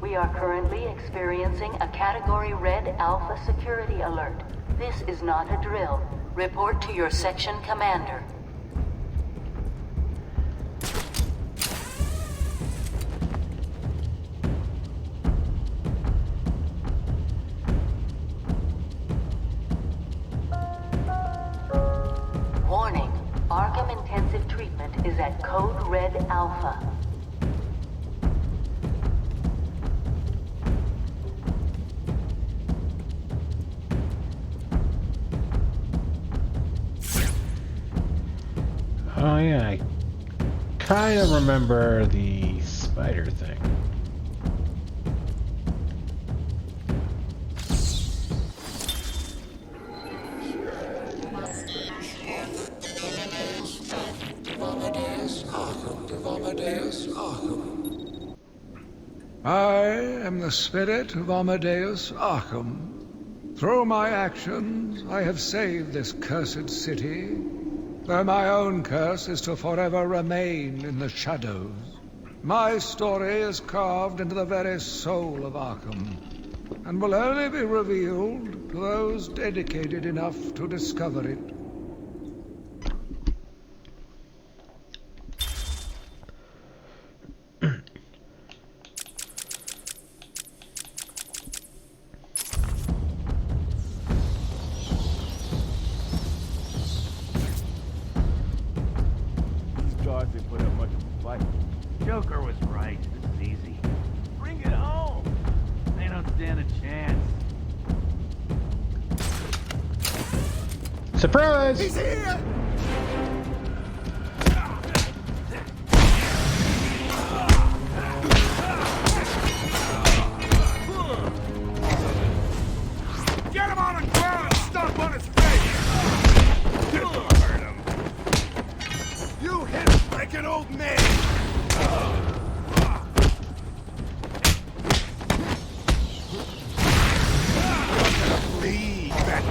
We are currently experiencing a Category Red Alpha security alert. This is not a drill. Report to your section commander. Warning. Arkham Intensive Treatment is at Code Red Alpha. Oh yeah, I kind of remember the spider thing. I am the spirit of Amadeus Arkham. Through my actions, I have saved this cursed city, though my own curse is to forever remain in the shadows. My story is carved into the very soul of Arkham, and will only be revealed to those dedicated enough to discover it. Didn't put up much of a fight. Joker was right. This is easy. Bring it home. They don't stand a chance. Surprise! He's here! Get him on the ground and stomp on his face! Hurt him. You hit him like an old man! Bleed back.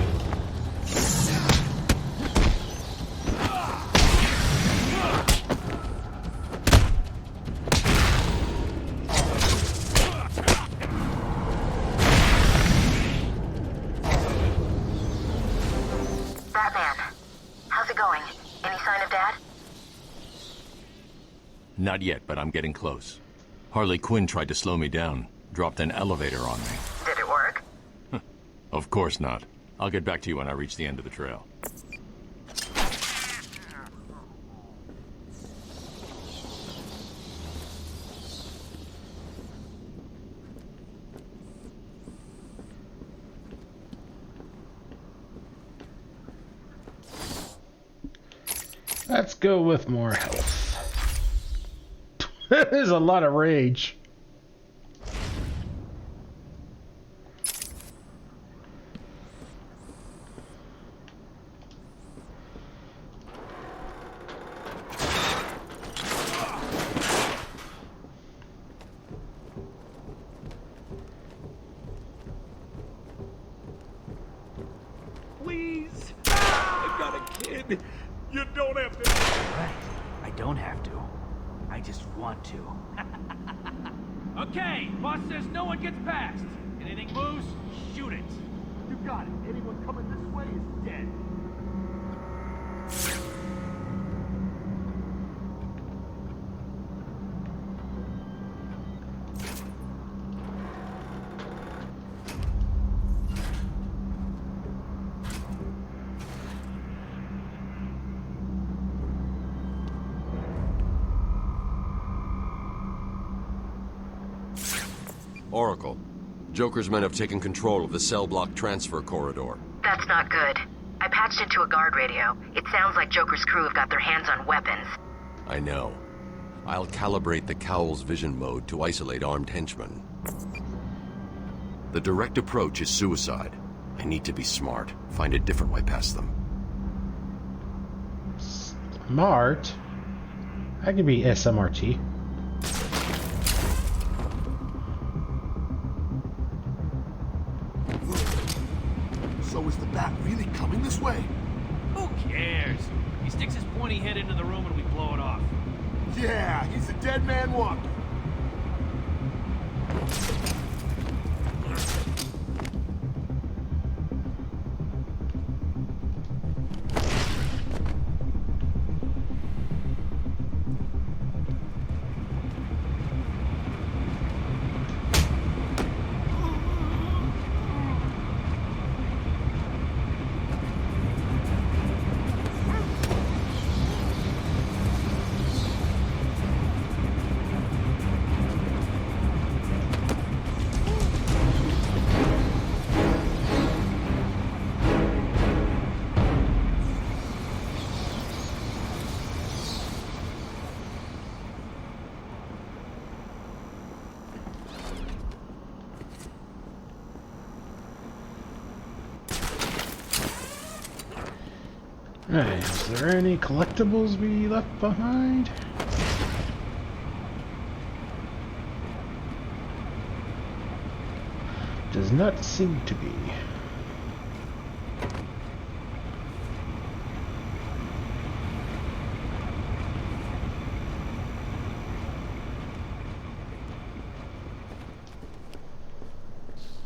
Batman, how's it going? Any sign of Dad? Not yet, but I'm getting close. Harley Quinn tried to slow me down, dropped an elevator on me. Did it work? Of course not. I'll get back to you when I reach the end of the trail. Let's go with more health. There's a lot of rage. Please. I got a kid. You don't have to. Right. I don't have to. I just want to. Okay, boss says no one gets past. Anything moves, shoot it. You got it. Anyone coming this way is dead. Oracle, Joker's men have taken control of the cell block transfer corridor. That's not good. I patched into a guard radio. It sounds like Joker's crew have got their hands on weapons. I know. I'll calibrate the Cowl's vision mode to isolate armed henchmen. The direct approach is suicide. I need to be smart. Find a different way past them. Smart? I could be SMRT. So is the bat really coming this way? Who cares? He sticks his pointy head into the room and we blow it off. Yeah, he's a dead man walking. Alright, is there any collectibles we left behind? Does not seem to be.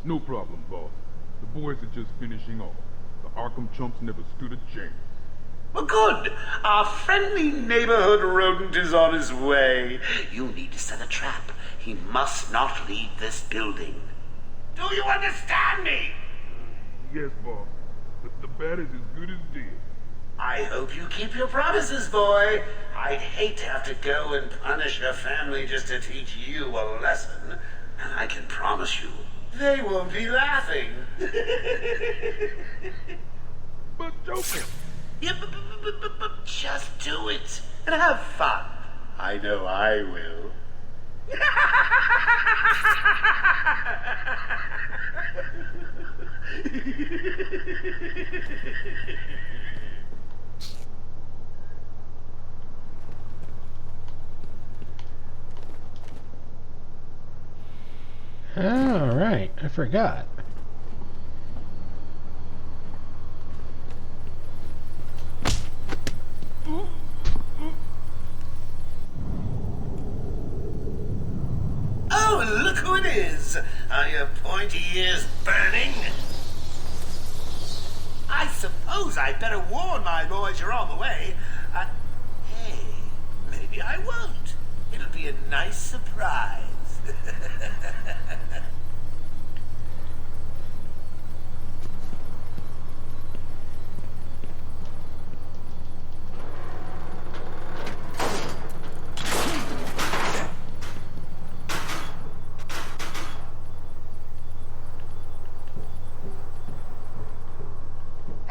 No problem, boss. The boys are just finishing off. The Arkham chumps never stood a chance. Well, good. Our friendly neighborhood rodent is on his way. You need to set a trap. He must not leave this building. Do you understand me? Yes, boss. The bat is as good as dead. I hope you keep your promises, boy. I'd hate to have to go and punish your family just to teach you a lesson. And I can promise you, they won't be laughing. But Joker... Yeah, but just do it and have fun. I know I will. All right, I forgot. Oh, look who it is! Are your pointy ears burning? I suppose I'd better warn my boys you're on the way. Hey, maybe I won't. It'll be a nice surprise.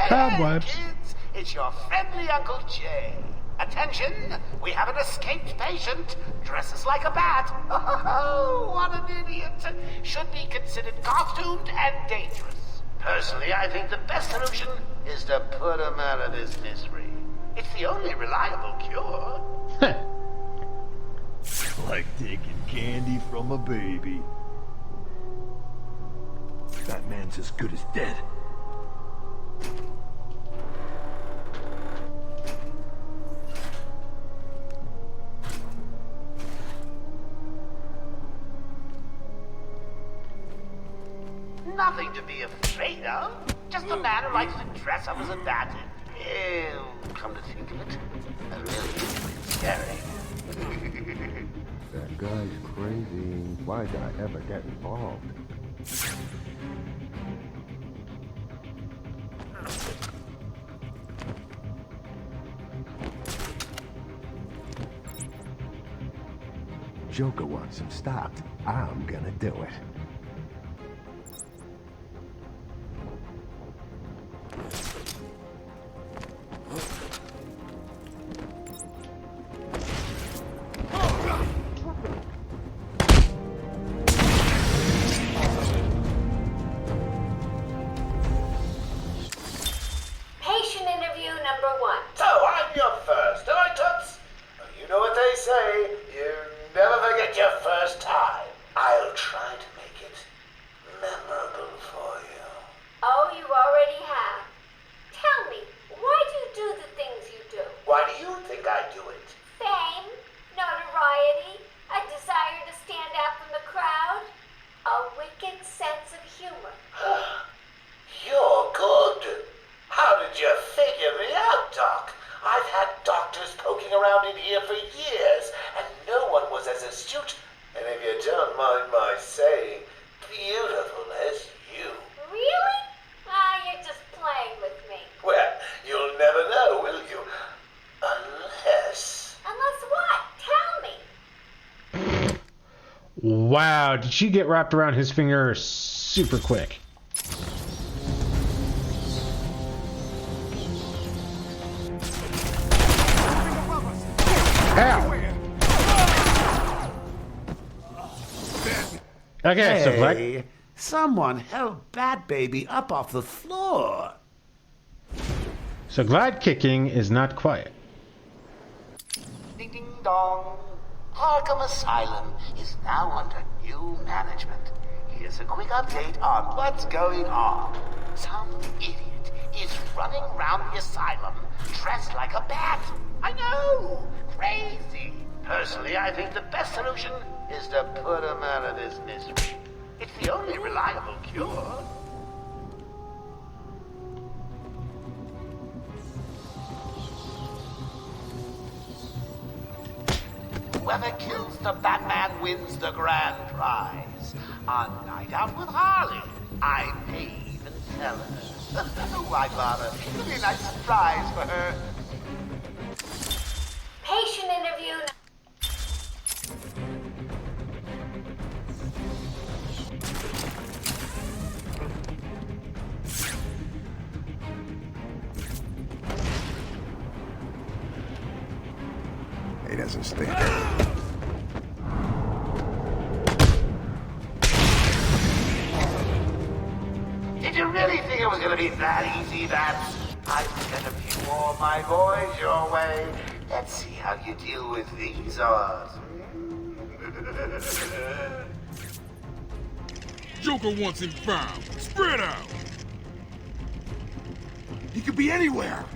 Cobwebs. Kids, it's your friendly Uncle Jay. Attention, we have an escaped patient. Dresses like a bat. Oh, what an idiot. Should be considered costumed and dangerous. Personally, I think the best solution is to put him out of his misery. It's the only reliable cure. Like taking candy from a baby. That man's as good as dead. Nothing to be afraid of. Just a man who likes to dress up as a bat. Come to think of it, that really is pretty scary. That guy's crazy. Why did I ever get involved? Joker wants him stopped. I'm gonna do it. worry. You never forget your first time. I'll try to make it memorable for you. Oh, you already have. Tell me, why do you do the things you do? Why do you think I do it? Fame, notoriety, a desire to stand out from the crowd, a wicked sense of humor. You're good. How did you figure me out, Doc? I've had doctors poking around in here for years, and no one was as astute, and if you don't mind my saying, beautiful as you. Really? You're just playing with me. Well, you'll never know, will you? Unless... Unless what? Tell me. Wow, did she get wrapped around his finger super quick? Ow! Okay, so Glad... Someone held Bat Baby up off the floor. So glad kicking is not quiet. Ding ding dong. Arkham Asylum is now under new management. Here's a quick update on what's going on. Some idiot is running around the asylum dressed like a bat. I know! Crazy! Personally, I think the best solution is to put him out of his misery. It's the only reliable cure. Whoever kills the Batman wins the grand prize. A night out with Harley. I may even tell her. Why bother? It'll be a nice surprise for her. Patient interview. He doesn't stink. Did you really think it was going to be that easy, Bats? I've sent a few more of my boys your way. Let's see how you deal with these odds. Joker wants him found. Spread out. He could be anywhere.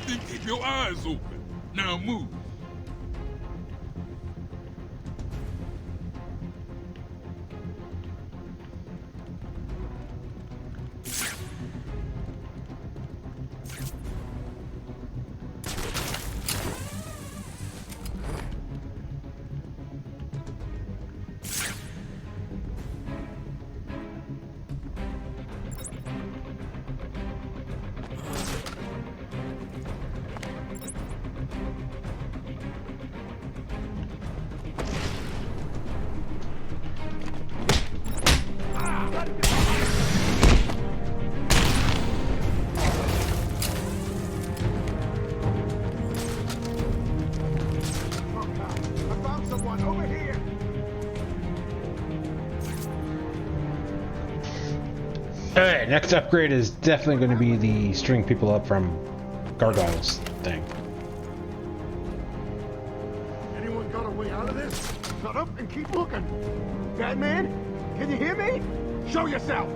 Then keep your eyes open. Now move. Alright, next upgrade is definitely going to be the string people up from Gargoyles thing. Anyone got a way out of this? Shut up and keep looking. Batman, can you hear me? Show yourself!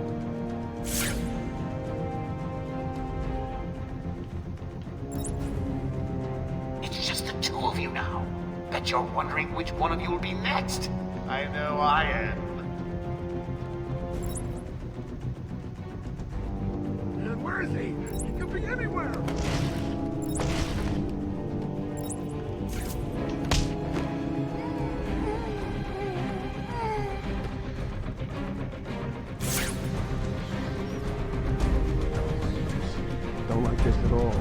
It's just the two of you now. Bet you're wondering which one of you will be next. I know I am. And where is he? He could be anywhere. Don't like this at all.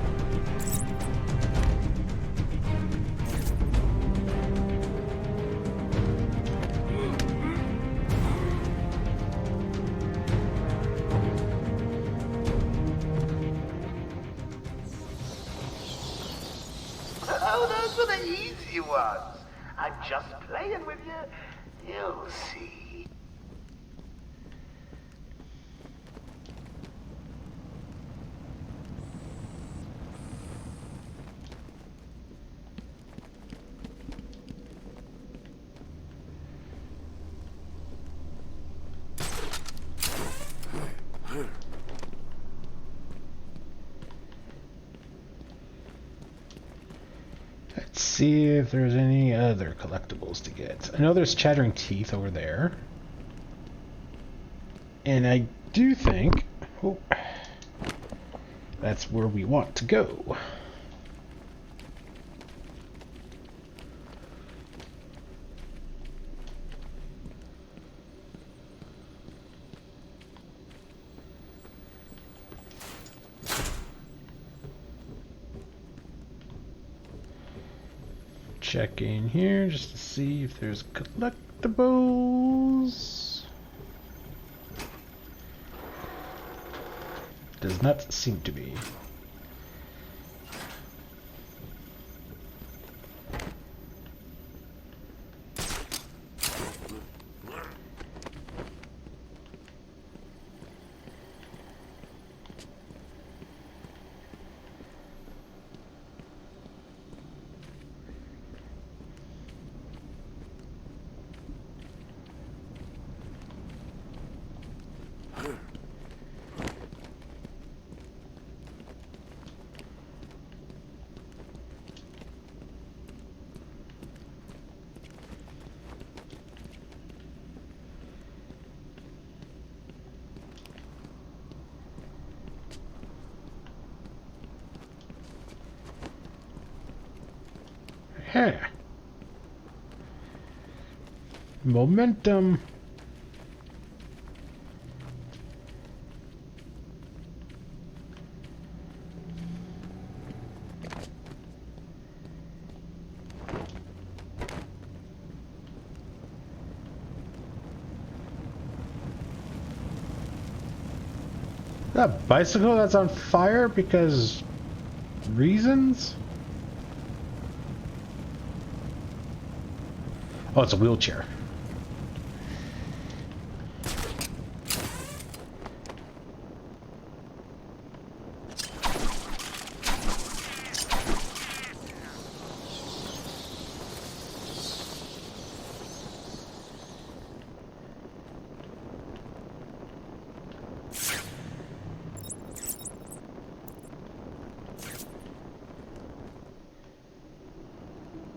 Oh, those were the easy ones. I'm just playing with you. You'll see. see if there's any other collectibles to get. I know there's chattering teeth over there. And I do think... Oh, that's where we want to go. Check in here just to see if there's collectibles. Does not seem to be. Huh. Momentum. That bicycle that's on fire because reasons? Oh, it's a wheelchair.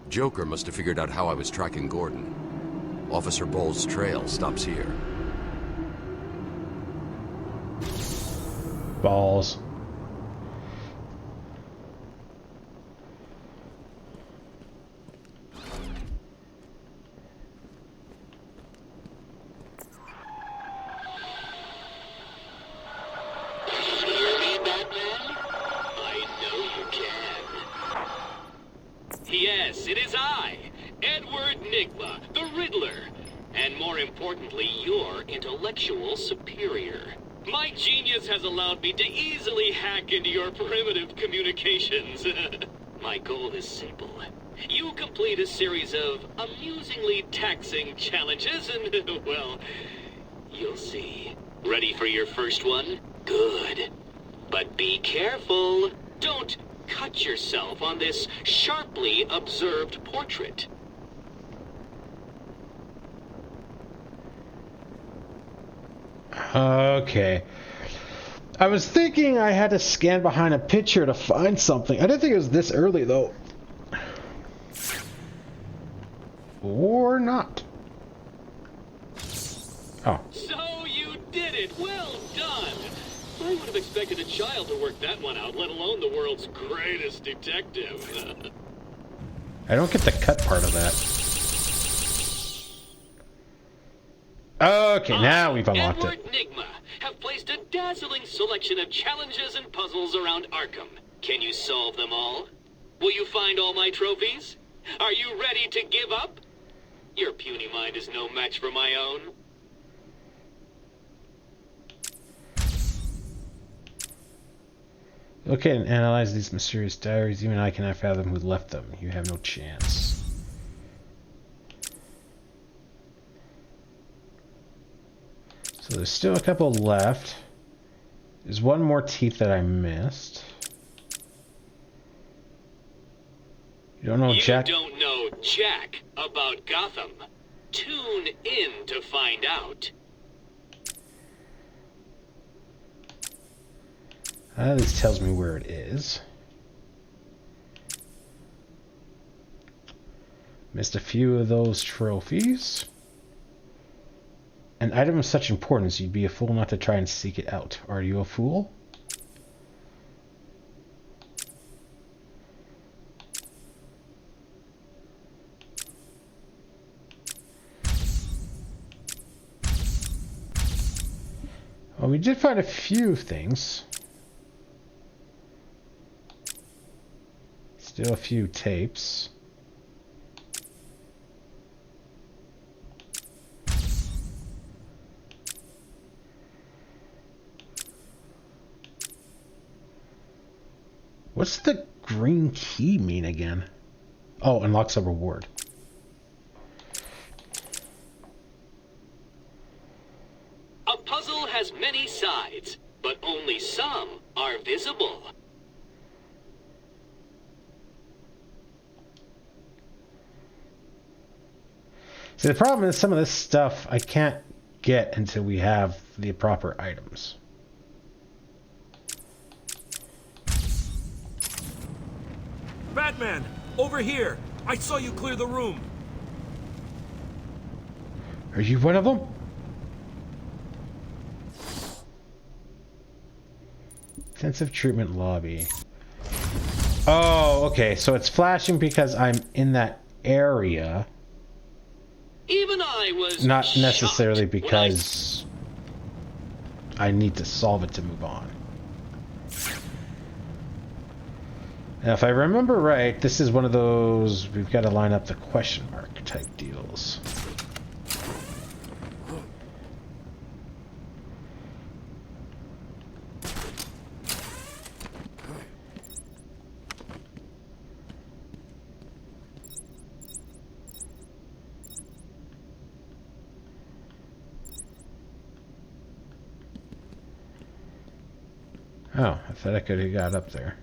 Joker must have figured out how I was tracking Gordon. Officer Bowles' trail stops here. Balls. Yes, it is I, Edward Nigma, the Riddler, and more importantly, your intellectual superior. My genius has allowed me to easily hack into your primitive communications. My goal is simple. You complete a series of amusingly taxing challenges and, well, you'll see. Ready for your first one? Good. But be careful. Don't cut yourself on this sharply observed portrait. Okay. I was thinking I had to scan behind a picture to find something. I didn't think it was this early, though. Or not. Oh. So you did it! Well done! I would have expected a child to work that one out, let alone the world's greatest detective. I don't get the cut part of that. Okay, now we've unlocked Edward it. Nigma have placed a dazzling selection of challenges and puzzles around Arkham. Can you solve them all? Will you find all my trophies? Are you ready to give up? Your puny mind is no match for my own. Look at and analyze these mysterious diaries. Even I cannot fathom who left them. You have no chance. So there's still a couple left. There's one more teeth that I missed. You don't know Jack? You don't know Jack about Gotham. Tune in to find out. This tells me where it is. Missed a few of those trophies. An item of such importance, you'd be a fool not to try and seek it out. Are you a fool? Well, we did find a few things. Still a few tapes. What's the green key mean again? Oh, unlocks a reward. A puzzle has many sides, but only some are visible. See, the problem is some of this stuff I can't get until we have the proper items. Batman, over here. I saw you clear the room. Are you one of them? Intensive treatment lobby. Oh, okay. So it's flashing because I'm in that area. Even I was not necessarily because I need to solve it to move on. Now, if I remember right, this is one of those we've got to line up the question mark type deals. Oh, I thought I could have got up there.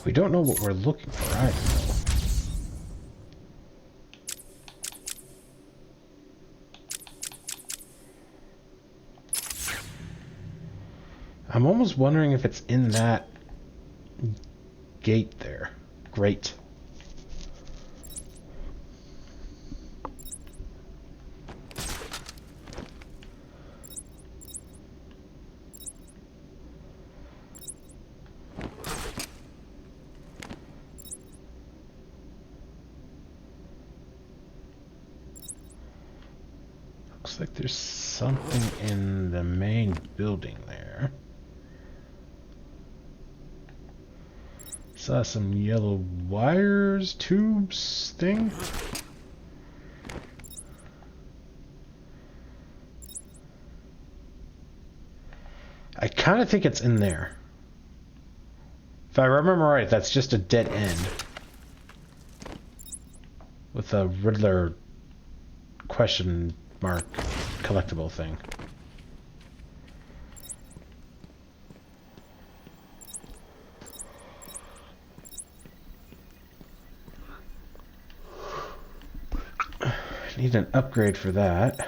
We don't know what we're looking for either, though. I'm almost wondering if it's in that gate there. Great. Looks like there's something in the main building there. Saw some yellow wires, tubes thing. I kind of think it's in there. If I remember right, that's just a dead end. With a Riddler question mark collectible thing. Need an upgrade for that.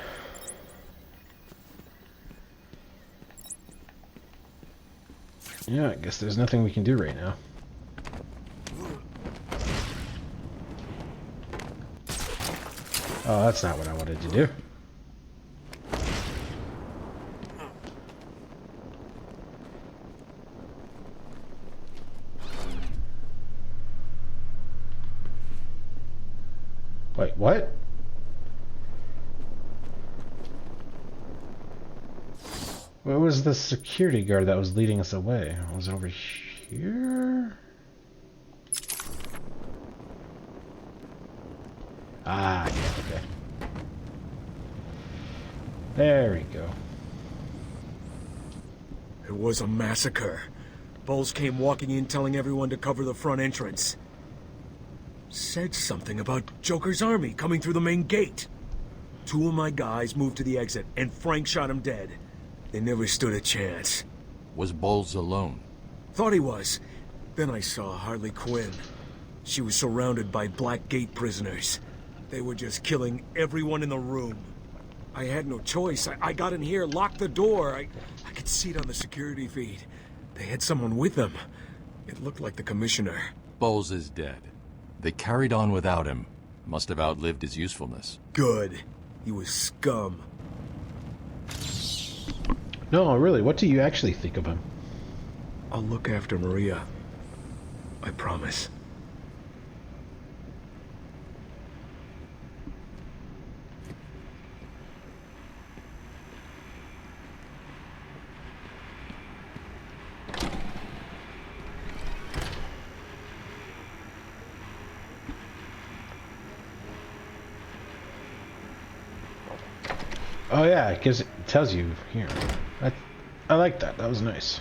Yeah, I guess there's nothing we can do right now. Oh, that's not what I wanted to do. Wait, what? Where was the security guard that was leading us away? Was it over here? Ah, yeah, okay. There we go. It was a massacre. Bowles came walking in telling everyone to cover the front entrance. Said something about Joker's army coming through the main gate. 2 of my guys moved to the exit, and Frank shot him dead. They never stood a chance. Was Bowles alone? Thought he was. Then I saw Harley Quinn. She was surrounded by Black Gate prisoners. They were just killing everyone in the room. I had no choice. I got in here, locked the door. I could see it on the security feed. They had someone with them. It looked like the commissioner. Bowles is dead. They carried on without him. Must have outlived his usefulness. Good. He was scum. No, really, what do you actually think of him? I'll look after Maria. I promise. Oh yeah, because it tells you here. I like that. That was nice.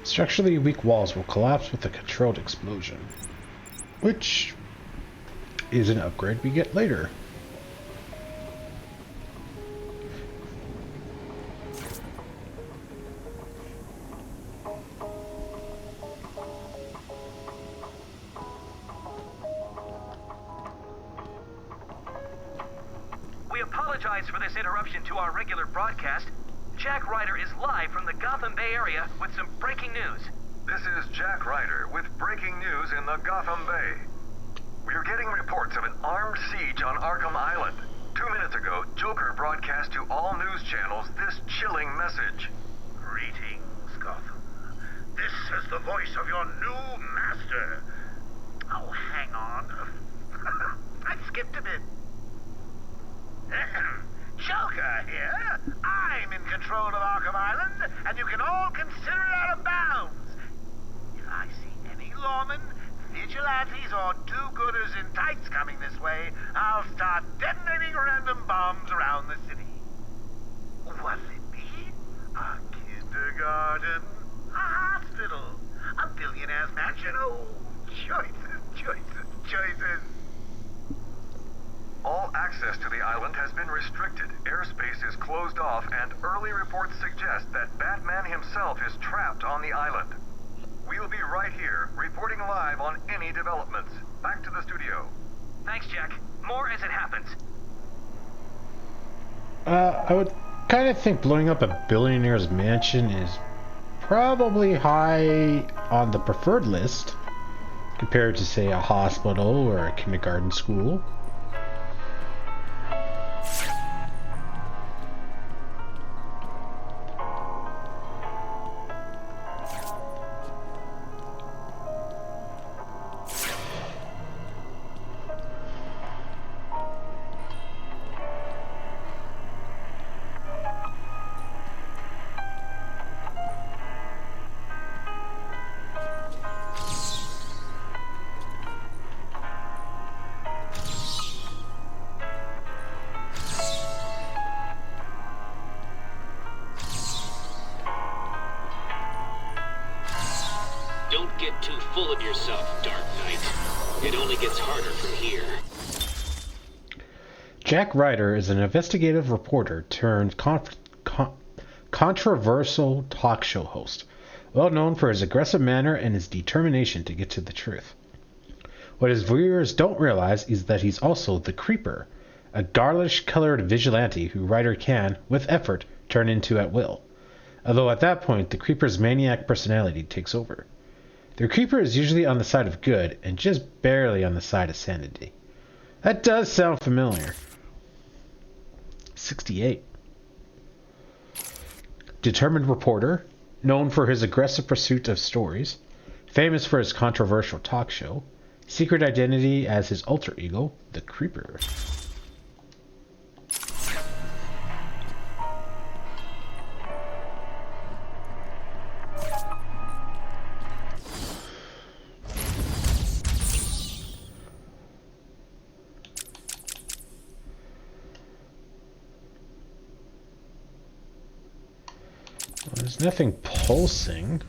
Structurally weak walls will collapse with a controlled explosion, which is an upgrade we get later. We apologize for this interruption to our regular broadcast. Jack Ryder is live from the Gotham Bay area with some breaking news. This is Jack Ryder with breaking news in the Gotham Bay. We are getting reports of an armed siege on Arkham Island. 2 minutes ago, Joker broadcast to all news channels this chilling message. Greetings, Gotham. This is the voice of your new master. Oh, hang on. I skipped a bit. Joker here. I'm in control of Arkham Island, and you can all consider it out of bounds. If I see any lawmen, vigilantes, or do-gooders in tights coming this way, I'll start detonating random bombs around the city. What'll it be? A kindergarten? A hospital? A billionaire's mansion? Oh, choices, choices, choices. All access to the island has been restricted. Airspace is closed off, and early reports suggest that Batman himself is trapped on the island. We'll be right here, reporting live on any developments. Back to the studio. Thanks, Jack. More as it happens. I would kind of think blowing up a billionaire's mansion is probably high on the preferred list compared to, say, a hospital or a kindergarten school. Don't get too full of yourself, Dark Knight. It only gets harder from here. Jack Ryder is an investigative reporter turned controversial talk show host, well known for his aggressive manner and his determination to get to the truth. What his viewers don't realize is that he's also the Creeper, a garlish-colored vigilante who Ryder can, with effort, turn into at will. Although at that point, the Creeper's maniac personality takes over. The Creeper is usually on the side of good and just barely on the side of sanity. That does sound familiar. 68. Determined reporter, known for his aggressive pursuit of stories, famous for his controversial talk show, secret identity as his alter ego, the Creeper. There's nothing pulsing.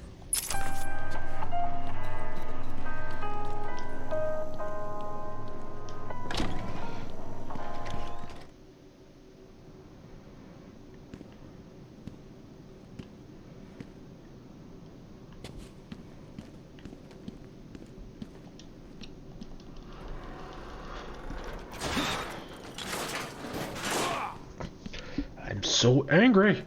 so angry.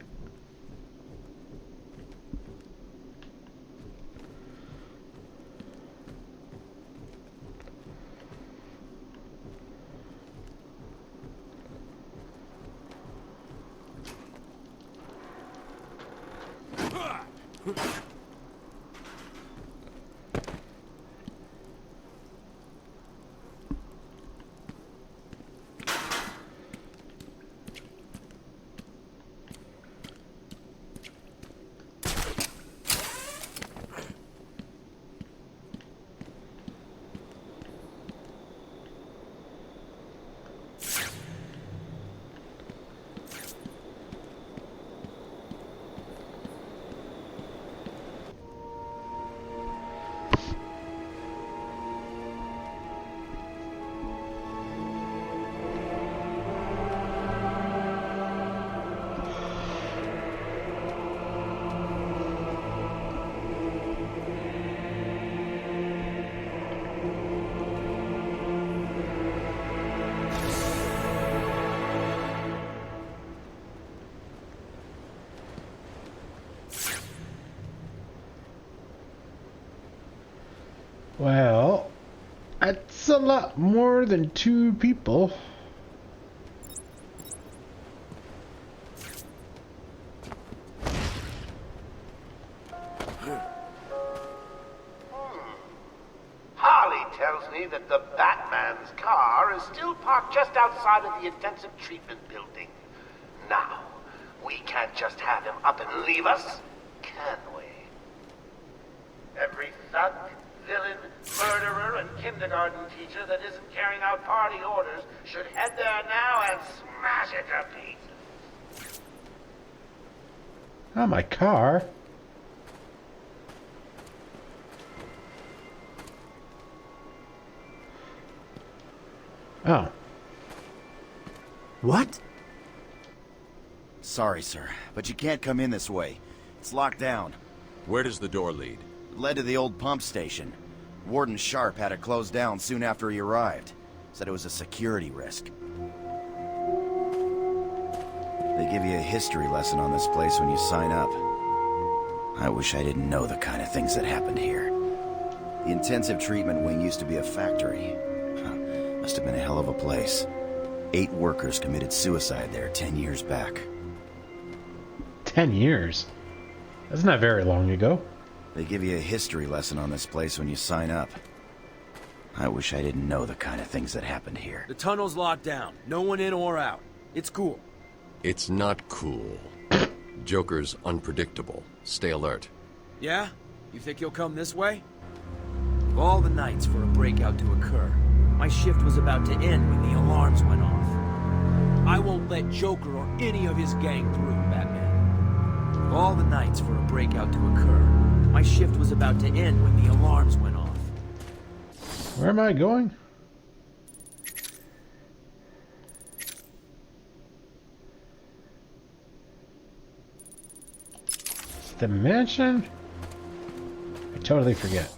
Well, that's a lot more than 2 people. Harley tells me that the Batman's car is still parked just outside of the intensive treatment building. Now, we can't just have him up and leave us, can we? Every thug, villain, murderer, and kindergarten teacher that isn't carrying out party orders should head there now and smash it to pieces. Not my car. Oh. What? Sorry, sir, but you can't come in this way. It's locked down. Where does the door lead? It led to the old pump station. Warden Sharp had it closed down soon after he arrived. Said it was a security risk. They give you a history lesson on this place when you sign up. I wish I didn't know the kind of things that happened here. The intensive treatment wing used to be a factory. Must have been a hell of a place. 8 workers committed suicide there 10 years back. 10 years? That's not very long ago. They give you a history lesson on this place when you sign up. I wish I didn't know the kind of things that happened here. The tunnel's locked down. No one in or out. It's cool. It's not cool. Joker's unpredictable. Stay alert. Yeah? You think he'll come this way? Of all the nights for a breakout to occur, my shift was about to end when the alarms went off. I won't let Joker or any of his gang through, Batman. Of all the nights for a breakout to occur, my shift was about to end when the alarms went off. Where am I going? It's the mansion? I totally forget.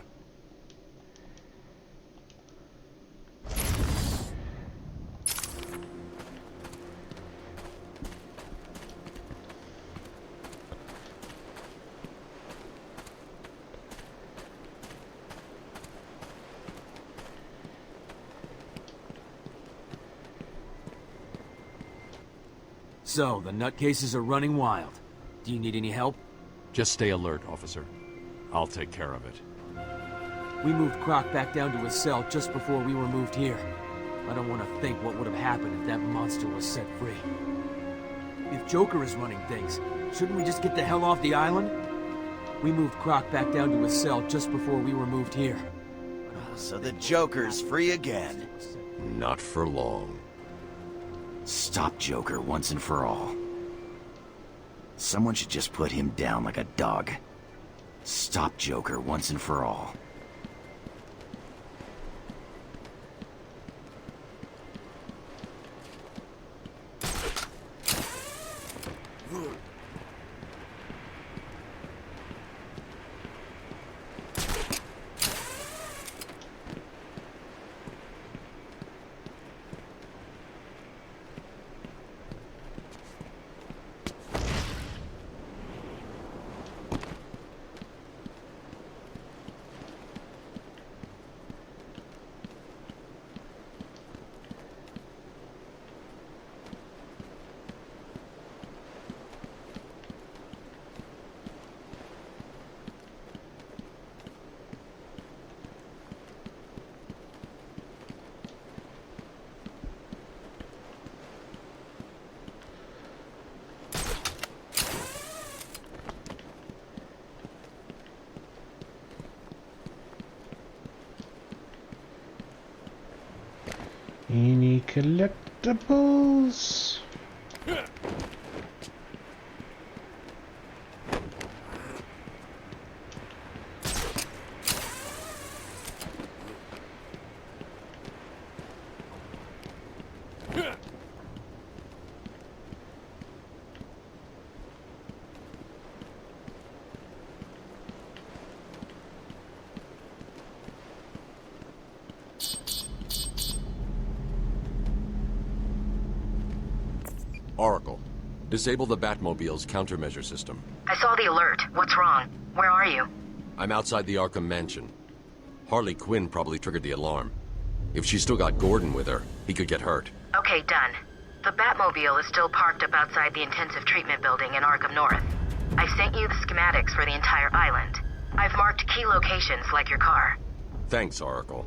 So, the nutcases are running wild. Do you need any help? Just stay alert, officer. I'll take care of it. We moved Croc back down to his cell just before we were moved here. I don't want to think what would have happened if that monster was set free. If Joker is running things, shouldn't we just get the hell off the island? We moved Croc back down to his cell just before we were moved here. So the Joker's free again. Not for long. Stop Joker once and for all. Someone should just put him down like a dog. Stop Joker once and for all. Any collectibles? Oracle, disable the Batmobile's countermeasure system. I saw the alert. What's wrong? Where are you? I'm outside the Arkham Mansion. Harley Quinn probably triggered the alarm. If she's still got Gordon with her, he could get hurt. Okay, done. The Batmobile is still parked up outside the intensive treatment building in Arkham North. I sent you the schematics for the entire island. I've marked key locations like your car. Thanks, Oracle.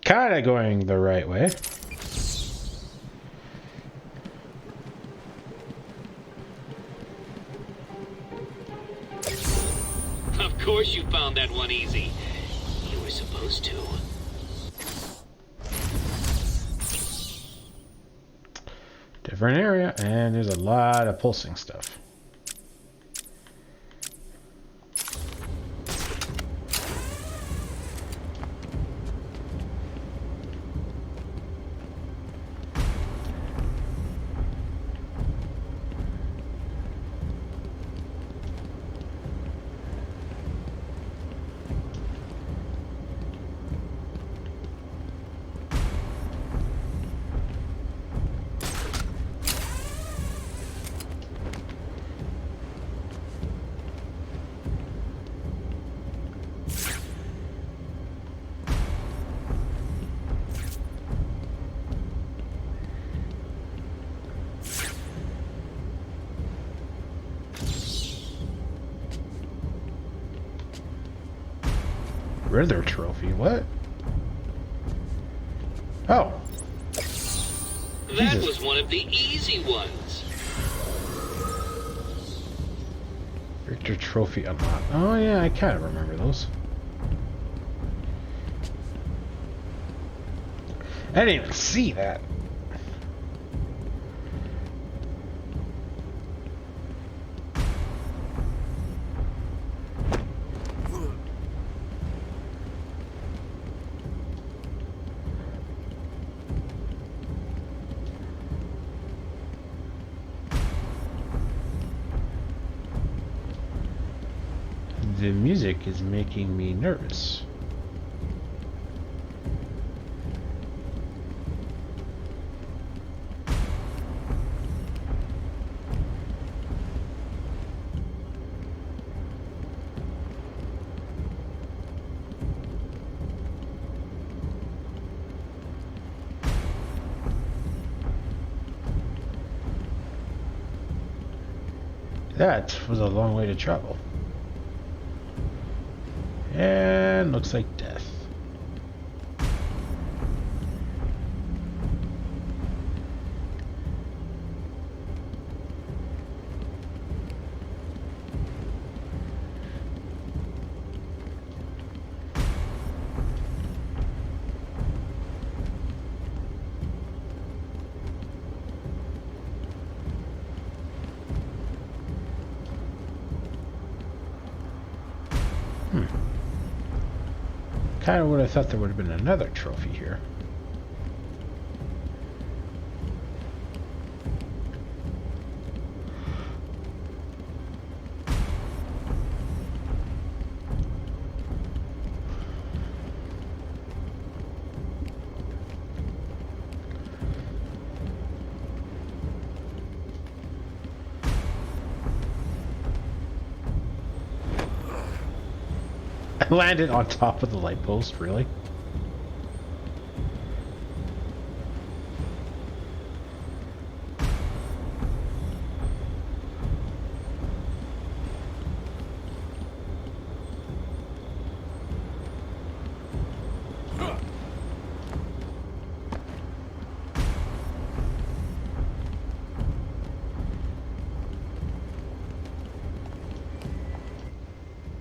Kinda going the right way. Of course you found that one easy. You were supposed to. Different area, and there's a lot of pulsing stuff. Riddler trophy, what? Oh. That Jesus. was one of the easy ones. Victor trophy unlocked. Oh yeah, I kind of remember those. I didn't even see that. The music is making me nervous. That was a long way to travel. And looks like death. Kind of would have thought there would have been another trophy here. landed on top of the light post, really?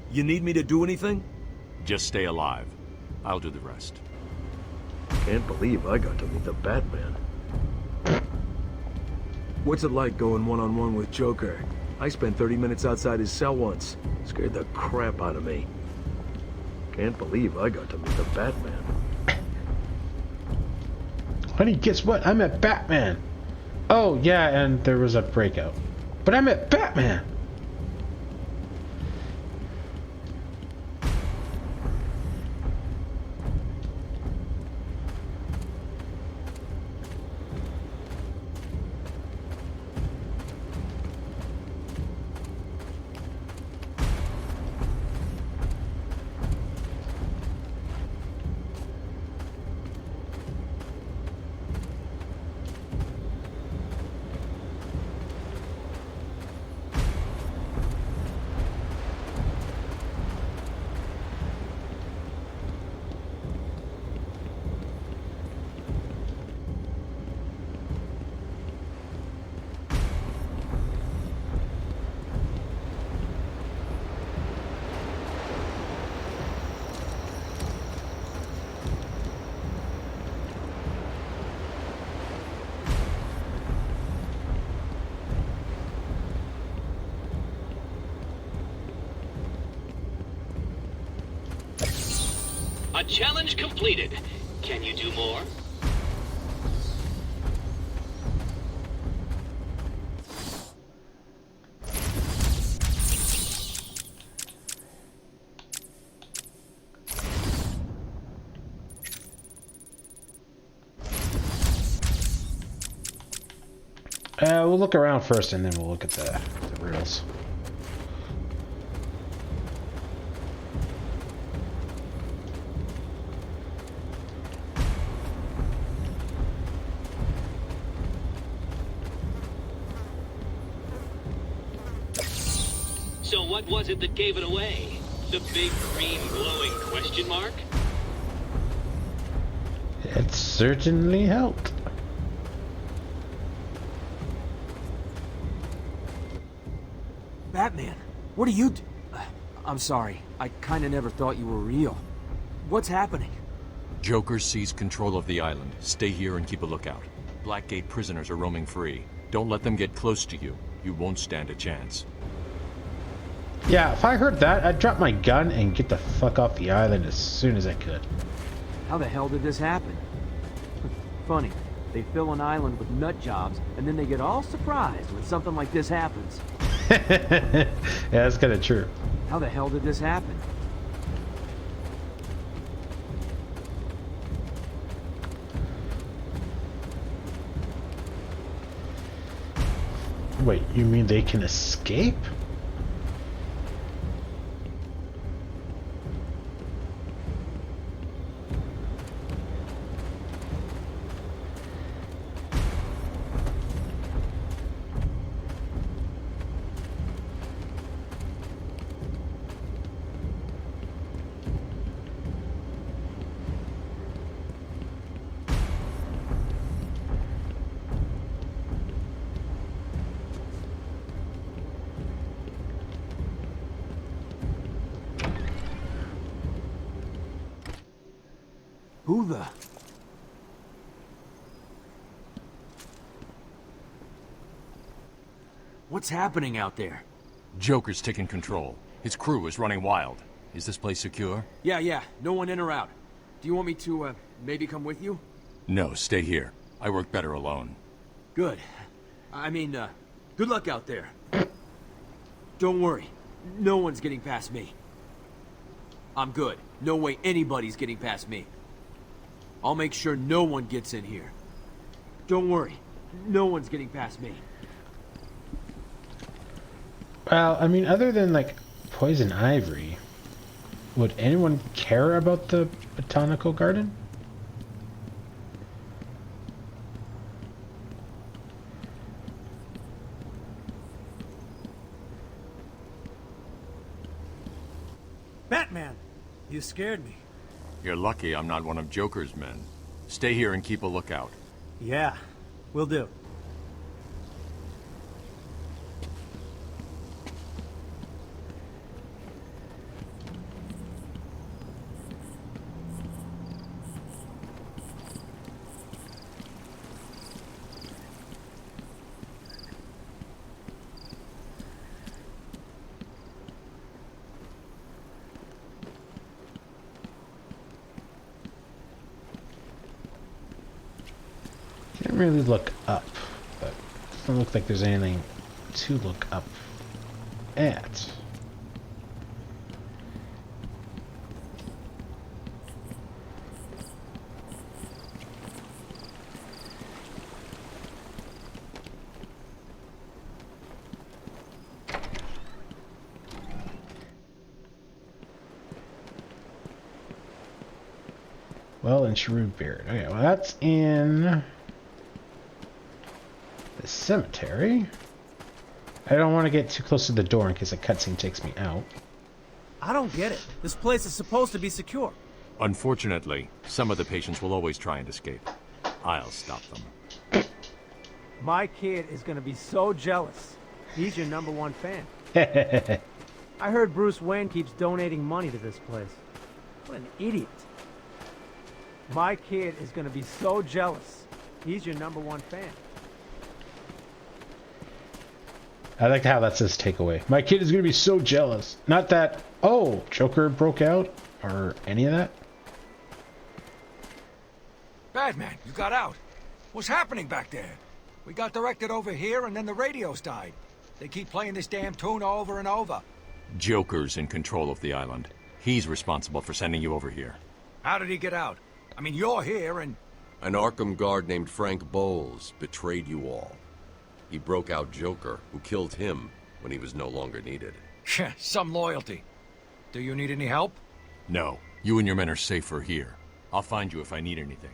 You need me to do anything? Just stay alive. I'll do the rest. Can't believe I got to meet the Batman. What's it like going one-on-one with Joker? I spent 30 minutes outside his cell once. Scared the crap out of me. Can't believe I got to meet the Batman. Honey, guess what? I met Batman. Oh, yeah, and there was a breakout. But I met Batman. A challenge completed. Can you do more? We'll look around first, and then we'll look at the rails. So what was it that gave it away? The big green glowing question mark? It certainly helped. Batman, what are you I'm sorry. I kinda never thought you were real. What's happening? Joker seized control of the island. Stay here and keep a lookout. Blackgate prisoners are roaming free. Don't let them get close to you. You won't stand a chance. Yeah, if I heard that, I'd drop my gun and get the fuck off the island as soon as I could. How the hell did this happen? Funny. They fill an island with nut jobs, and then they get all surprised when something like this happens. Yeah, that's kind of true. How the hell did this happen? Wait, you mean they can escape? Who the... What's happening out there? Joker's taking control. His crew is running wild. Is this place secure? Yeah. No one in or out. Do you want me to, maybe come with you? No, stay here. I work better alone. Good. I mean, good luck out there. Don't worry. No one's getting past me. I'm good. No way anybody's getting past me. I'll make sure no one gets in here. Don't worry. No one's getting past me. Well, I mean, other than, like, poison ivory... Would anyone care about the botanical garden? Batman! You scared me. You're lucky I'm not one of Joker's men. Stay here and keep a lookout. Yeah, will do. Can't really look up, but it doesn't look like there's anything to look up at. Well, and Shrewdbeard. Okay, well that's in the cemetery. I don't want to get too close to the door in case a cutscene takes me out. I don't get it. This place is supposed to be secure. Unfortunately, some of the patients will always try and escape. I'll stop them. My kid is gonna be so jealous. He's your #1 fan. I heard Bruce Wayne keeps donating money to this place. What an idiot. My kid is gonna be so jealous. He's your #1 fan. I like how that says takeaway. My kid is going to be so jealous. Not that, oh, Joker broke out, or any of that. Batman, you got out. What's happening back there? We got directed over here and then the radios died. They keep playing this damn tune over and over. Joker's in control of the island. He's responsible for sending you over here. How did he get out? I mean, you're here and... An Arkham guard named Frank Bowles betrayed you all. He broke out Joker, who killed him when he was no longer needed. Some loyalty. Do you need any help? No. You and your men are safer here. I'll find you if I need anything.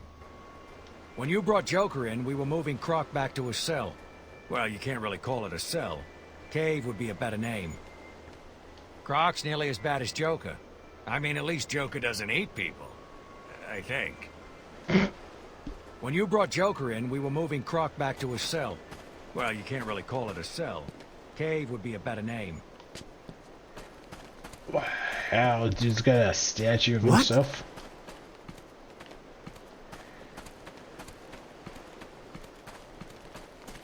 When you brought Joker in, we were moving Croc back to his cell. Well, you can't really call it a cell. Cave would be a better name. Croc's nearly as bad as Joker. I mean, at least Joker doesn't eat people. I think. When you brought Joker in, we were moving Croc back to his cell. Well, you can't really call it a cell. Cave would be a better name. Wow, dude's got a statue of himself.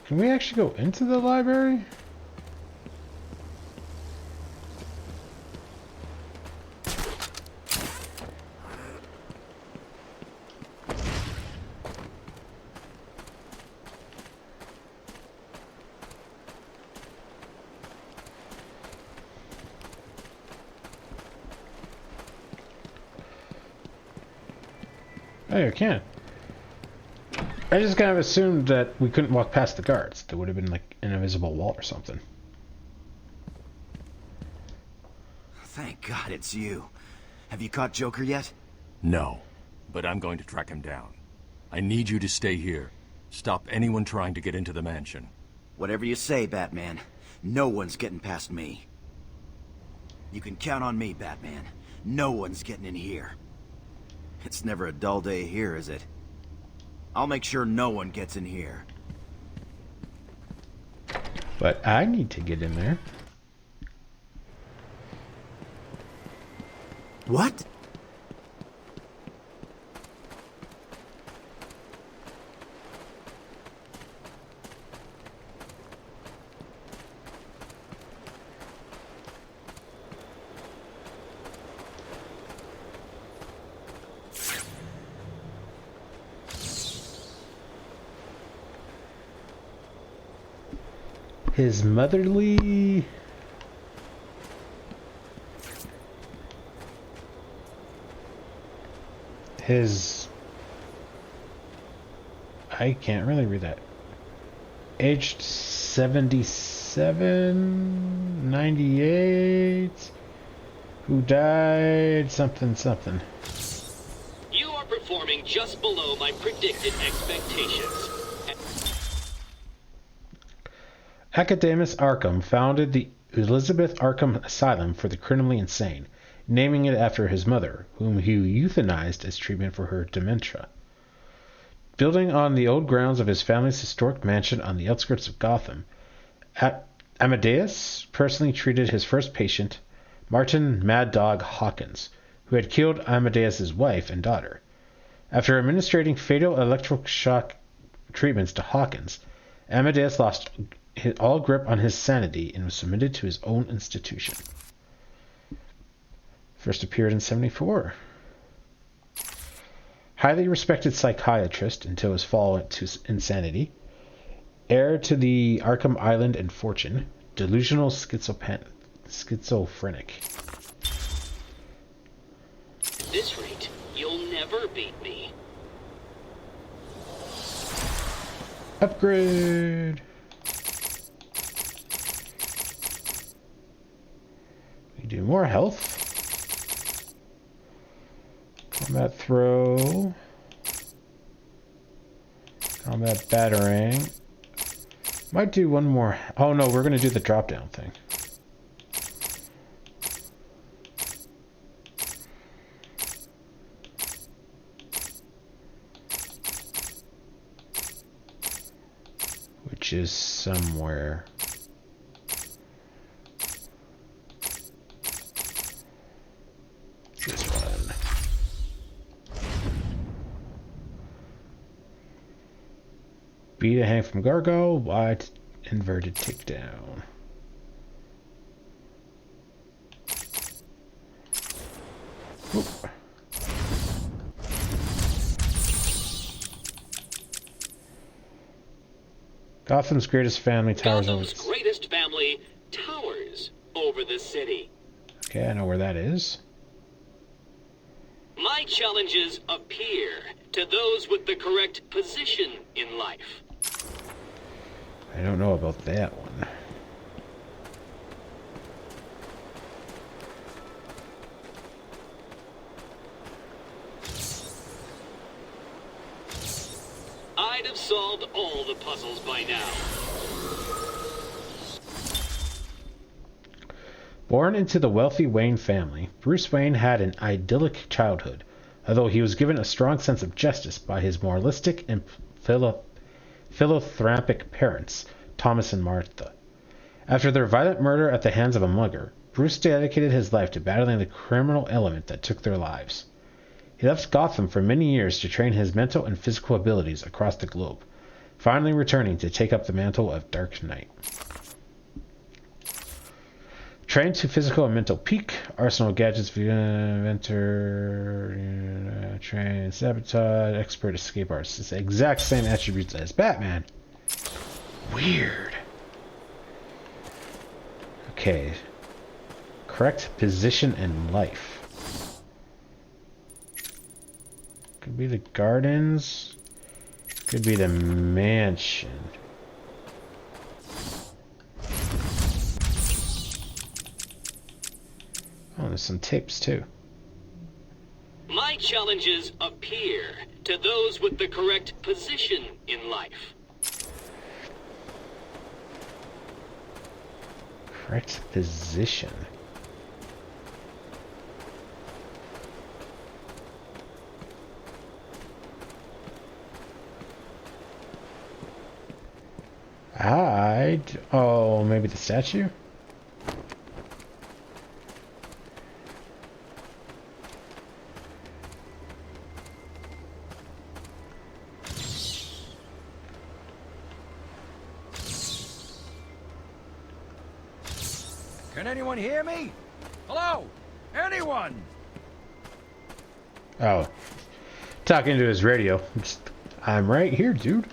Can we actually go into the library? Oh, you can. I just kind of assumed that we couldn't walk past the guards. There would have been like an invisible wall or something. Thank God it's you. Have you caught Joker yet? No, but I'm going to track him down. I need you to stay here. Stop anyone trying to get into the mansion. Whatever you say, Batman. No one's getting past me. You can count on me, Batman. No one's getting in here. It's never a dull day here, is it? I'll make sure no one gets in here. But I need to get in there. What? His motherly... His... I can't really read that. Aged 77, 98, Who died? Something, something. You are performing just below my predicted expectations. Academus Arkham founded the Elizabeth Arkham Asylum for the Criminally Insane, naming it after his mother, whom he euthanized as treatment for her dementia. Building on the old grounds of his family's historic mansion on the outskirts of Gotham, Amadeus personally treated his first patient, Martin Mad Dog Hawkins, who had killed Amadeus's wife and daughter. After administering fatal electrical shock treatments to Hawkins, Amadeus lost all grip on his sanity and was submitted to his own institution. First appeared in 1974. Highly respected psychiatrist until his fall to insanity, heir to the Arkham Island and fortune, delusional schizophrenic. At this rate, you'll never beat me. Upgrade! We do more health. Combat throw. Combat battering. Might do one more. Oh no, we're going to do the drop down thing. Which is somewhere. This one. B to hang from Gargoyle, Y to inverted takedown. Oop. Gotham's greatest family towers over. Gotham's greatest family towers over the city. Okay, I know where that is. My challenges appear to those with the correct position in life. I don't know about that one. I'd have solved all the puzzles by now. Born into the wealthy Wayne family, Bruce Wayne had an idyllic childhood, although he was given a strong sense of justice by his moralistic and philanthropic parents, Thomas and Martha. After their violent murder at the hands of a mugger, Bruce dedicated his life to battling the criminal element that took their lives. He left Gotham for many years to train his mental and physical abilities across the globe, finally returning to take up the mantle of Dark Knight. Trained to physical and mental peak, arsenal gadgets, inventor, train, sabotage, expert escape artist. It's the exact same attributes as Batman. Weird. Okay. Correct position in life. Could be the gardens. Could be the mansion. Oh, there's some tapes too. My challenges appear to those with the correct position in life. Correct position. Oh, maybe the statue? Can anyone hear me? Hello? Anyone? Oh. Talking to his radio. I'm right here, dude.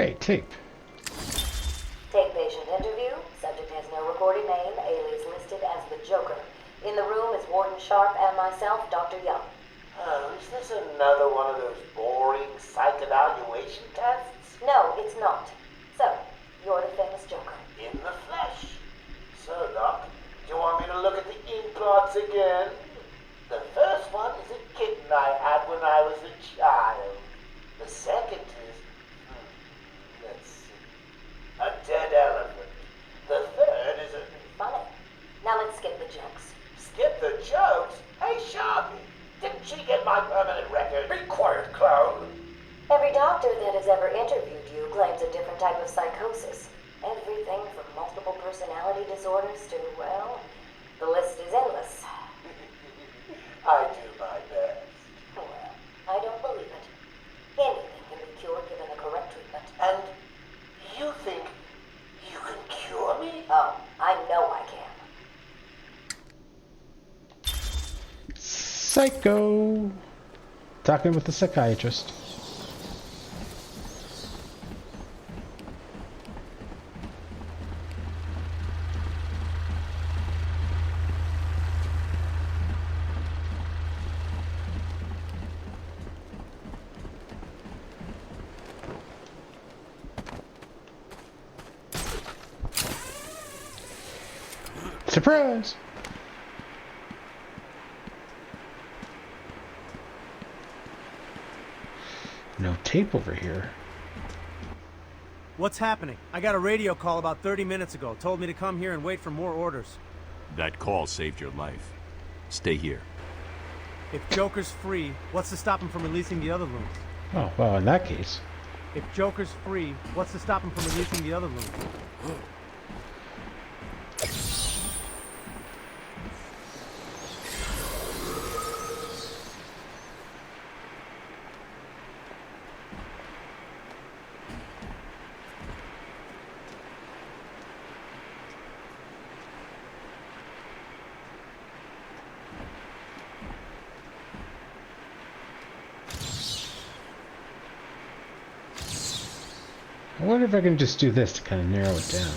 Hey, tape. Take patient interview. Subject has no recorded name. Alias listed as the Joker. In the room is Warden Sharp and myself, Dr. Young. Oh, is this another one of those boring psych evaluation tests? No, it's not. So, you're the famous Joker. In the flesh. So, Doc, do you want me to look at the ink blots again? The first one is a kitten I had when I was a child. The second is, let's see, a dead elephant. The third is a... Funny. Now let's skip the jokes. Skip the jokes? Hey, Sharpie, didn't she get my permanent record? Be quiet, clown. Every doctor that has ever interviewed you claims a different type of psychosis. Everything from multiple personality disorders to, well, the list is endless. I do my best. Well, I don't believe it. Anything can be cured given the correct treatment. And you think you can cure me? Oh, I know I can. Psycho. Talking with the psychiatrist. Surprise! No tape over here. What's happening? I got a radio call about 30 minutes ago. Told me to come here and wait for more orders. That call saved your life. Stay here. If Joker's free, what's to stop him from releasing the other loons? Oh, well, in that case. If Joker's free, what's to stop him from releasing the other loons? I wonder if I can just do this to kind of narrow it down.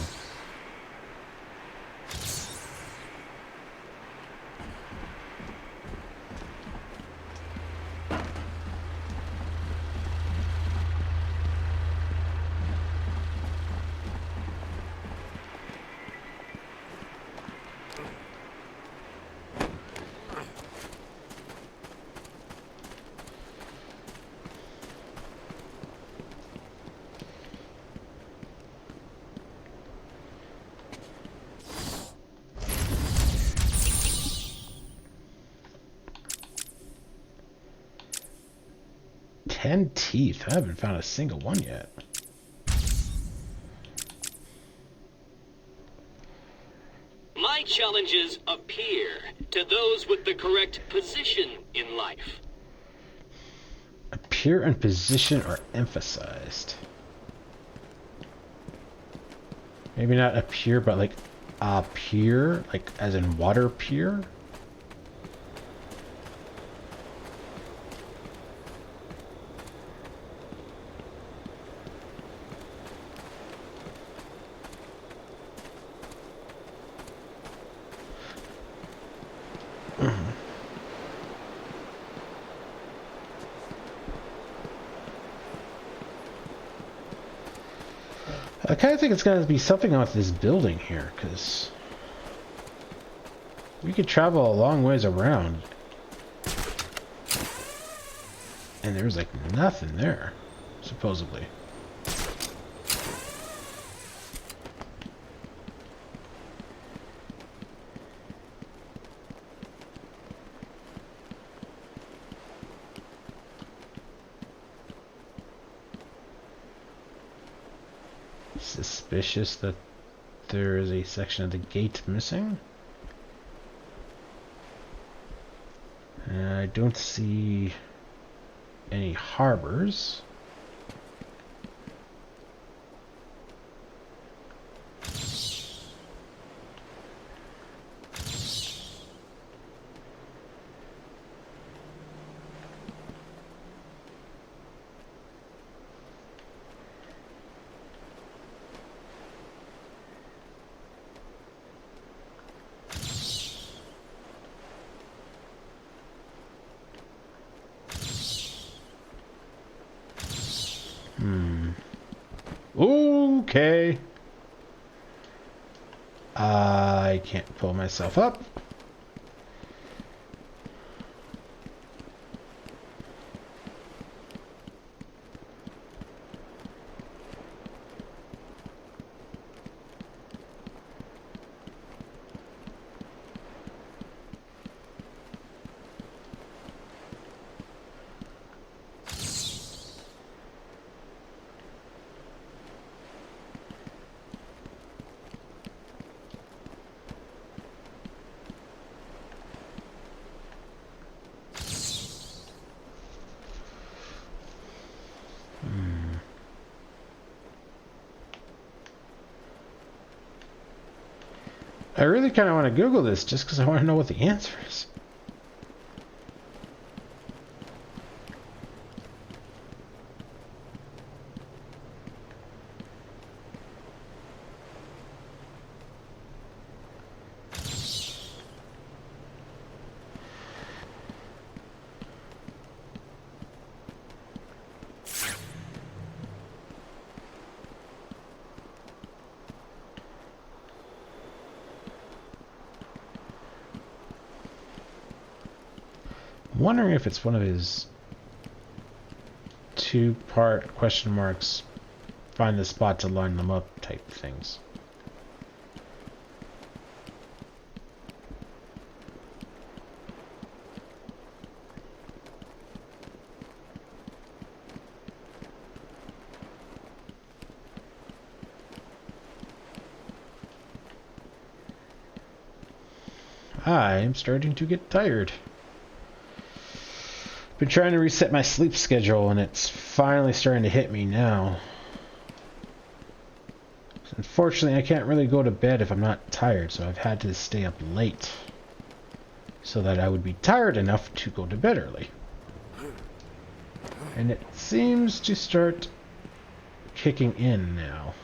Teeth. I haven't found a single one yet. My challenges appear to those with the correct position in life. Appear and position are emphasized. Maybe not appear, but like appear, like as in water peer. I kind of think it's going to be something off this building here, because we could travel a long ways around. And there's like nothing there, supposedly. Suspicious that there is a section of the gate missing. I don't see any harbors. Okay. I can't pull myself up. I really kind of want to Google this just because I want to know what the answer is. I'm wondering if it's one of his two-part question marks, find the spot to line them up type things. I'm starting to get tired. Been trying to reset my sleep schedule and it's finally starting to hit me now. Unfortunately, I can't really go to bed if I'm not tired, so I've had to stay up late so that I would be tired enough to go to bed early. And it seems to start kicking in now.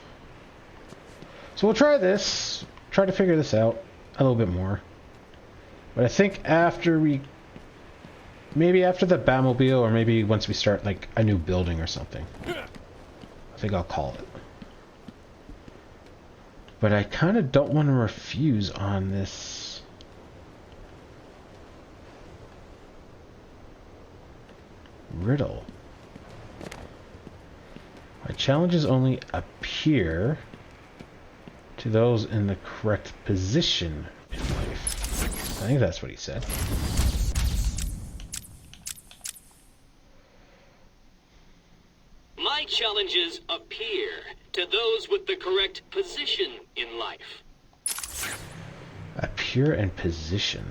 So we'll try this, try to figure this out a little bit more. But I think after we... maybe after the Batmobile, or maybe once we start like a new building or something. I think I'll call it. But I kind of don't want to refuse on this. Riddle. My challenges only appear to those in the correct position in life. I think that's what he said. My challenges appear to those with the correct position in life. Appear and position.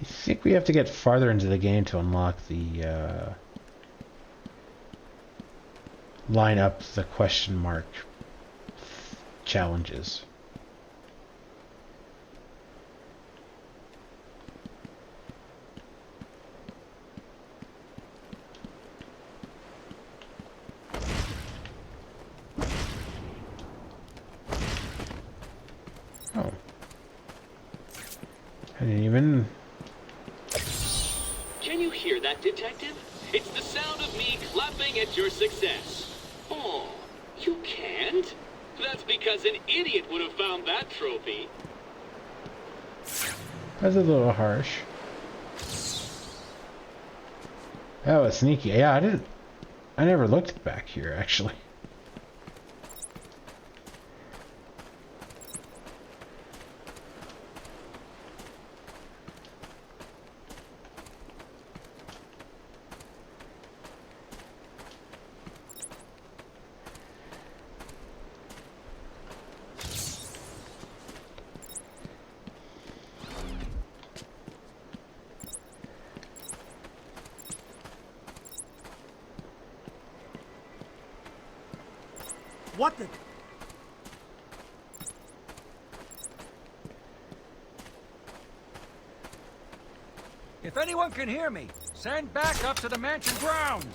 I think we have to get farther into the game to unlock the line up the question mark challenges. Oh. I didn't even... Can you hear that, Detective? It's the sound of me clapping at your success. Oh, you can't? That's because an idiot would have found that trophy. That's a little harsh. That was sneaky. Yeah, I never looked back here, actually. What the... If anyone can hear me, send backup to the mansion grounds.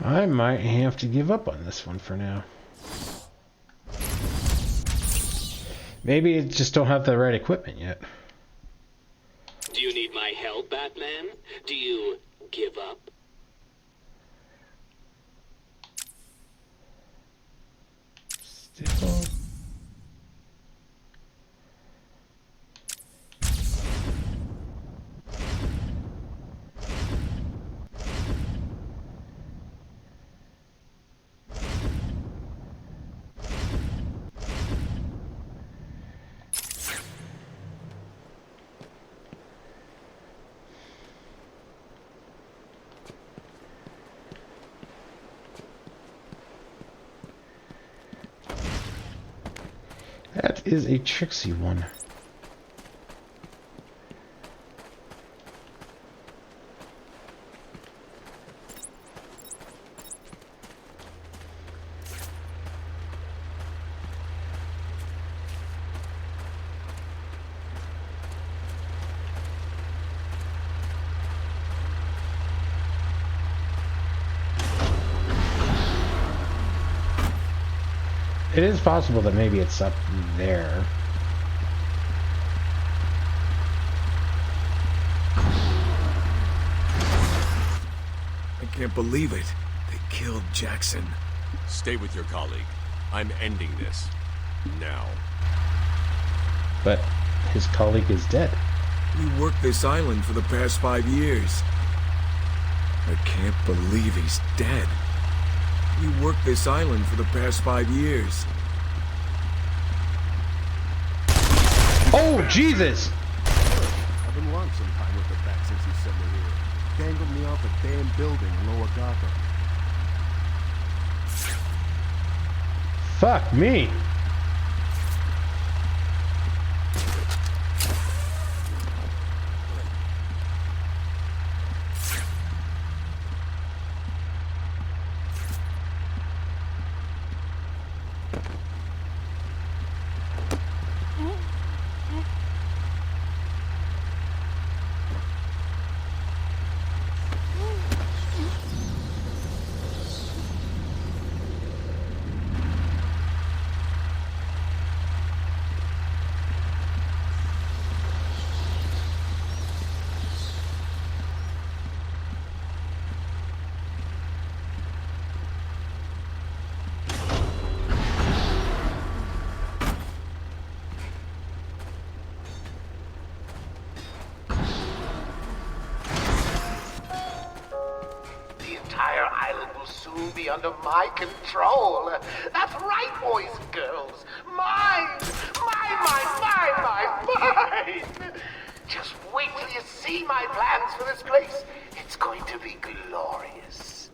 I might have to give up on this one for now. Maybe I just don't have the right equipment yet. Do you need my help, Batman? Do you give up? Still. That is a tricksy one. It is possible that maybe it's up there. I can't believe it. They killed Jackson. Stay with your colleague. I'm ending this. Now. But his colleague is dead. He worked this island for the past 5 years. I can't believe he's dead. He worked this island for the past 5 years. Oh, Jesus! I've been wanting some time with the bat since he sent me here. Dangled me off a damn building in Lower Gotham. Fuck me. Be under my control. That's right, boys and girls. Mine! Mine! Just wait till you see my plans for this place. It's going to be glorious.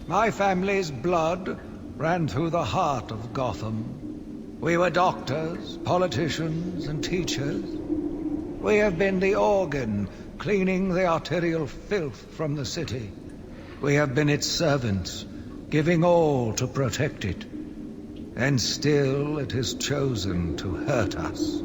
My family's blood ran through the heart of Gotham. We were doctors, politicians, and teachers. We have been the organ cleaning the arterial filth from the city. We have been its servants, giving all to protect it. And still it has chosen to hurt us.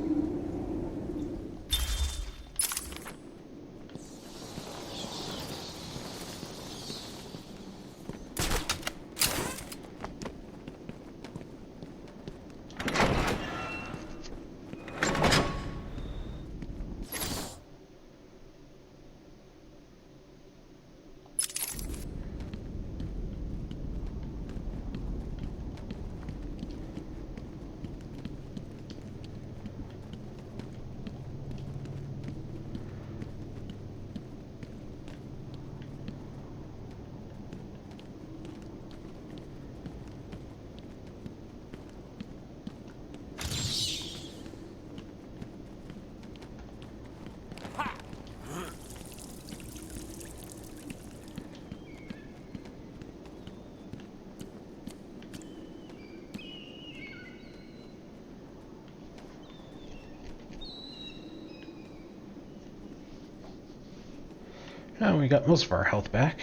Oh, we got most of our health back.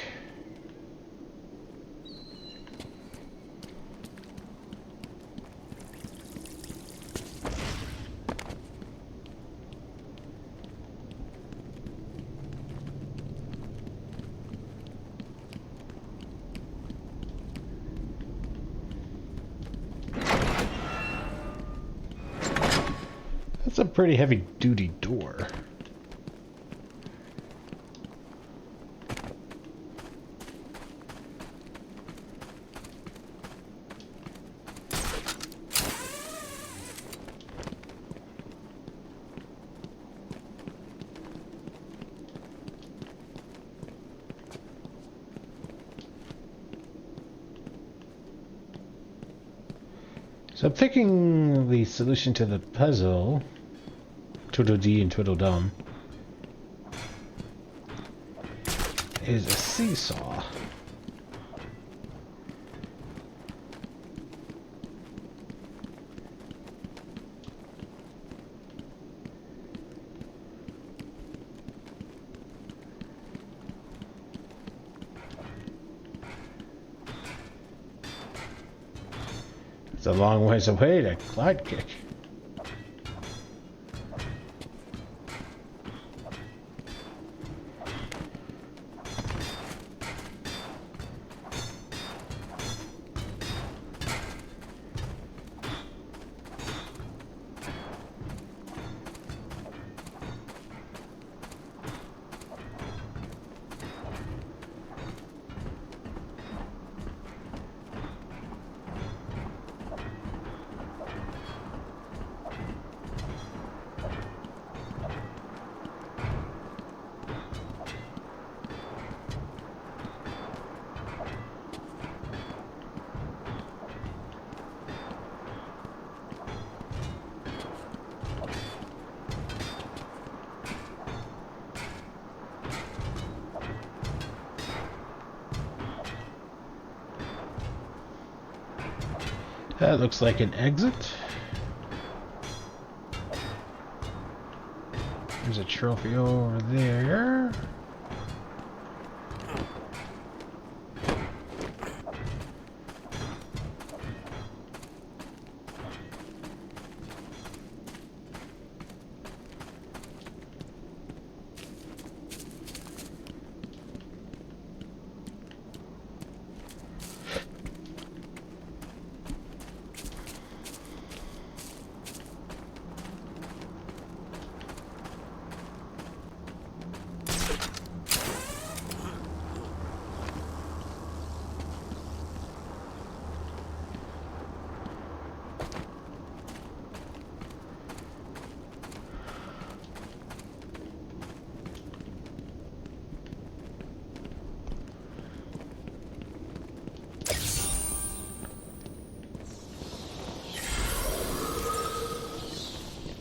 That's a pretty heavy-duty door. So I'm thinking the solution to the puzzle, Twiddle-dee and Twiddle-dum, is a seesaw. It's a long ways away to glide kick. That looks like an exit. There's a trophy over there.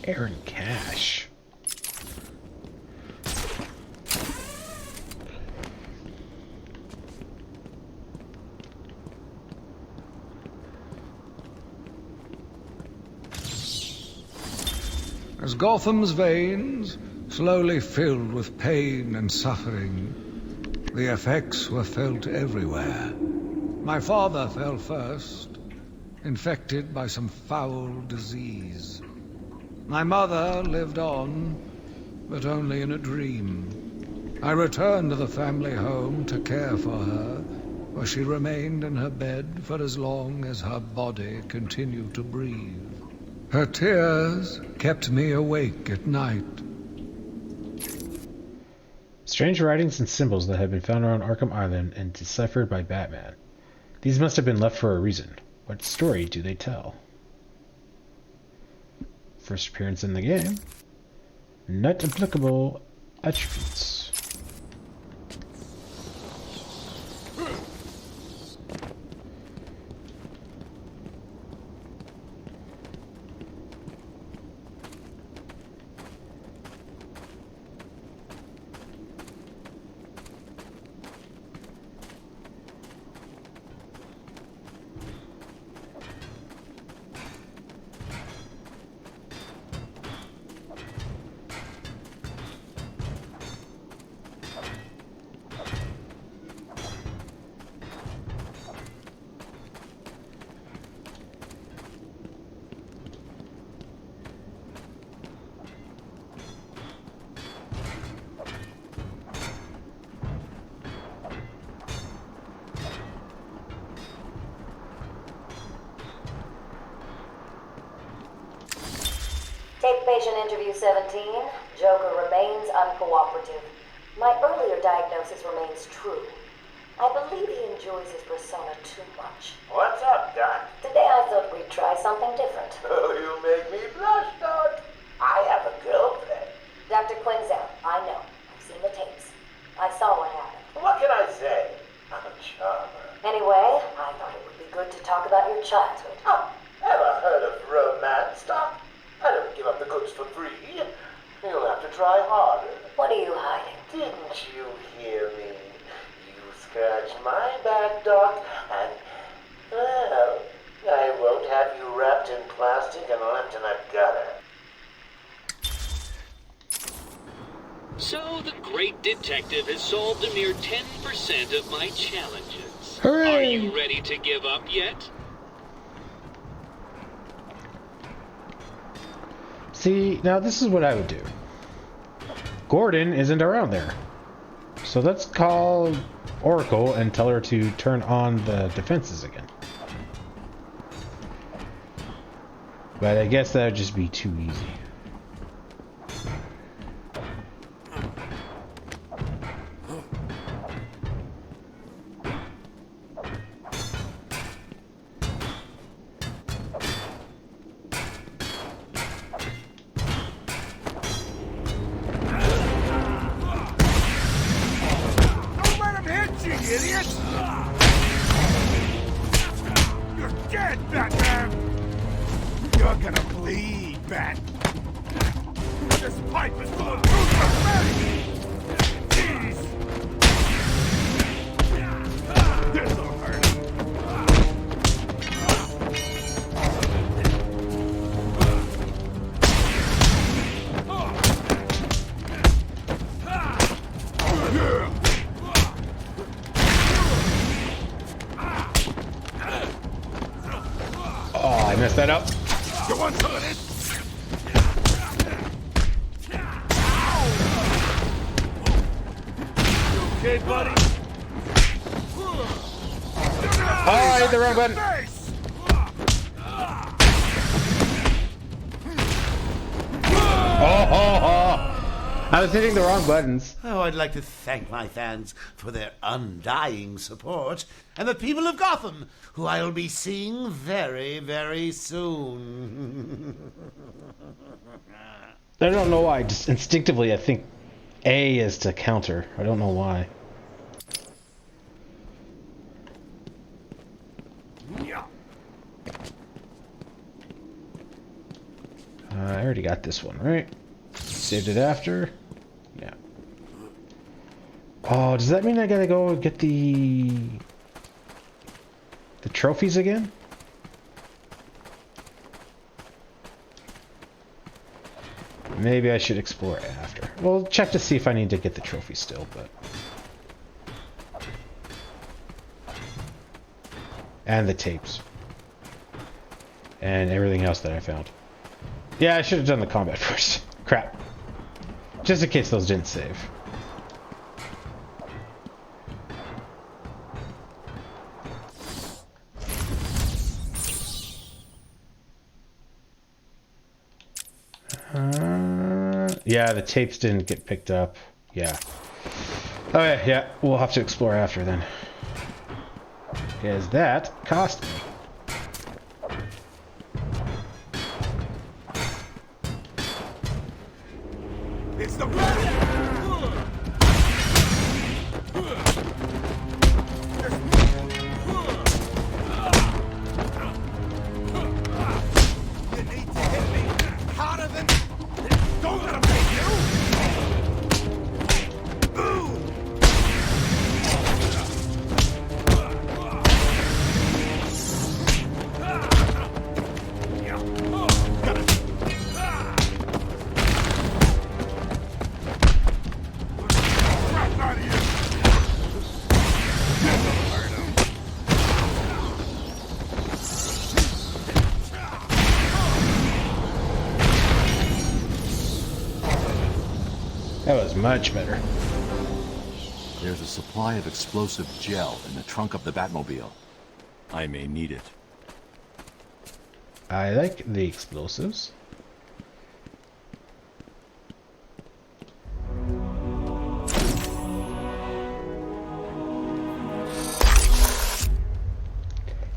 Aaron Cash. As Gotham's veins slowly filled with pain and suffering, the effects were felt everywhere. My father fell first, infected by some foul disease. My mother lived on, but only in a dream. I returned to the family home to care for her, where she remained in her bed for as long as her body continued to breathe. Her tears kept me awake at night. Strange writings and symbols that have been found around Arkham Island and deciphered by Batman. These must have been left for a reason. What story do they tell? First appearance in the game. Not applicable attributes. Case patient interview 17. Joker remains uncooperative. My earlier diagnosis remains true. I believe he enjoys his persona too much. What's up, Doc? Today I thought we'd try something different. Oh, you make me blush, Doc. I have a girlfriend. Dr. Quinzel, I know. I've seen the tapes. I saw what happened. What can I say? I'm a charmer. Anyway, I thought it would be good to talk about your childhood. Oh, ever heard of romance, Doc? I don't give up the goods for free. You'll have to try harder. What are you hiding? Didn't you hear me? You scratch my back, Doc, and, well, I won't have you wrapped in plastic and left in a gutter. So the great detective has solved a mere 10% of my challenges. Hooray! Are you ready to give up yet? See, now this is what I would do. Gordon isn't around there. So let's call Oracle and tell her to turn on the defenses again. But I guess that would just be too easy. Idiot! You're dead, Batman! You're gonna bleed, Bat! This pipe is full of truth already! Jeez! This'll hurt! Oh, I messed that up. You want some of this? You okay, buddy? Oh, I hit the wrong button. Oh. I was hitting the wrong buttons. Oh, I'd like to thank my fans for their undying support, and the people of Gotham, who I'll be seeing very, very soon. I don't know why. Just instinctively, I think A is to counter. I don't know why. I already got this one, right? Saved it after. Yeah. Oh, does that mean I gotta go get the trophies again? Maybe I should explore after. Well, check to see if I need to get the trophy still, but... And the tapes. And everything else that I found. Yeah, I should have done the combat first. Crap. Just in case those didn't save. Yeah, the tapes didn't get picked up. Yeah. Okay, yeah, we'll have to explore after then. Because that cost me. It's the plan! You need to hit me harder than... Don't let him hit you! That was much better. There's a supply of explosive gel in the trunk of the Batmobile. I may need it. I like the explosives.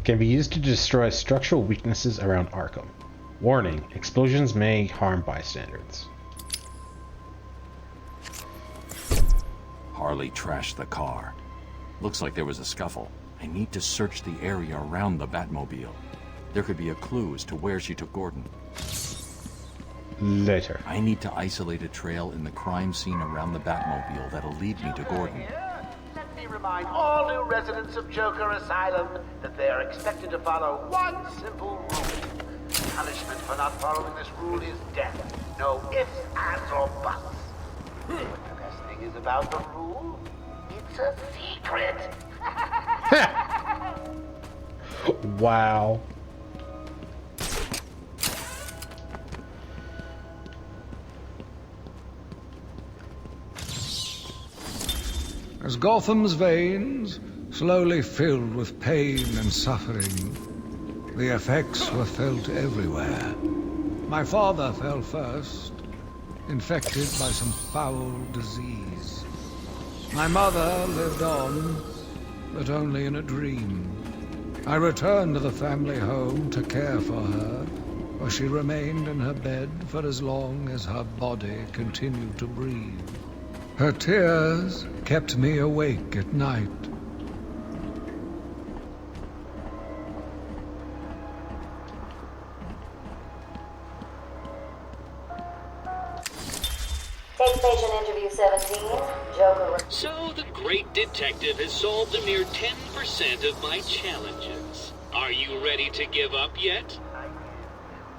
Can be used to destroy structural weaknesses around Arkham. Warning, explosions may harm bystanders. Harley trashed the car. Looks like there was a scuffle. I need to search the area around the Batmobile. There could be a clue as to where she took Gordon. Later. I need to isolate a trail in the crime scene around the Batmobile that'll lead me to Gordon. Let me remind all new residents of Joker Asylum that they are expected to follow one simple rule. Punishment for not following this rule is death. No ifs, ands, or buts. But the best thing is about the rule, it's a secret. Wow. As Gotham's veins slowly filled with pain and suffering, the effects were felt everywhere. My father fell first, infected by some foul disease. My mother lived on, but only in a dream. I returned to the family home to care for her, where she remained in her bed for as long as her body continued to breathe. Her tears kept me awake at night. Take patient interview 17. Joker. So the great detective has solved a mere 10% of my challenges. Are you ready to give up yet?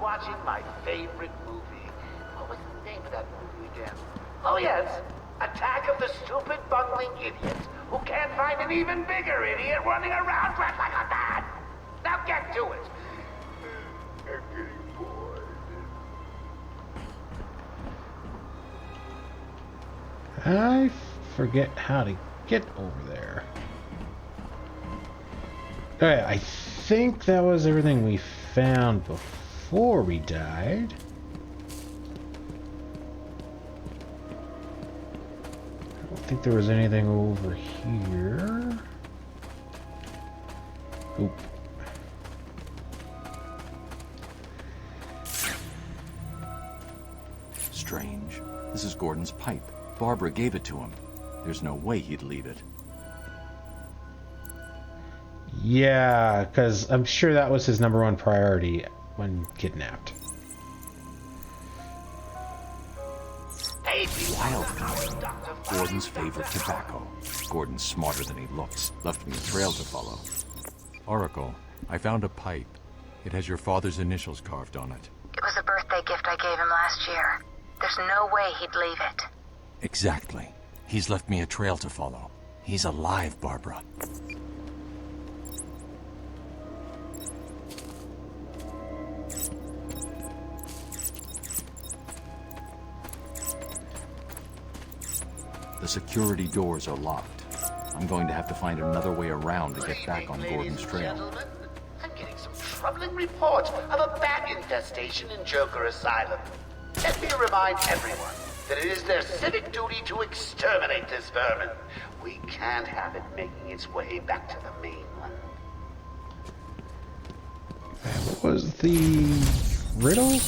Watching my favorite movie. What was the name of that movie again? Oh yes, Attack of the Stupid Bungling Idiots who can't find an even bigger idiot running around dressed like a man. Now get to it. I'm getting bored. I forget how to get over there. Alright, I think that was everything we found before we died. I don't think there was anything over here. Oop. Strange. This is Gordon's pipe. Barbara gave it to him. There's no way he'd leave it. Yeah, because I'm sure that was his #1 priority when kidnapped. Wildflower. Gordon's favorite tobacco. Gordon's smarter than he looks. Left me a trail to follow. Oracle, I found a pipe. It has your father's initials carved on it. It was a birthday gift I gave him last year. There's no way he'd leave it. Exactly. He's left me a trail to follow. He's alive, Barbara. The security doors are locked. I'm going to have to find another way around to get back on Gordon's trail. I'm getting some troubling reports of a bat infestation in Joker Asylum. Let me remind everyone that it is their civic duty to exterminate this vermin. We can't have it making its way back to the mainland. What was the riddle?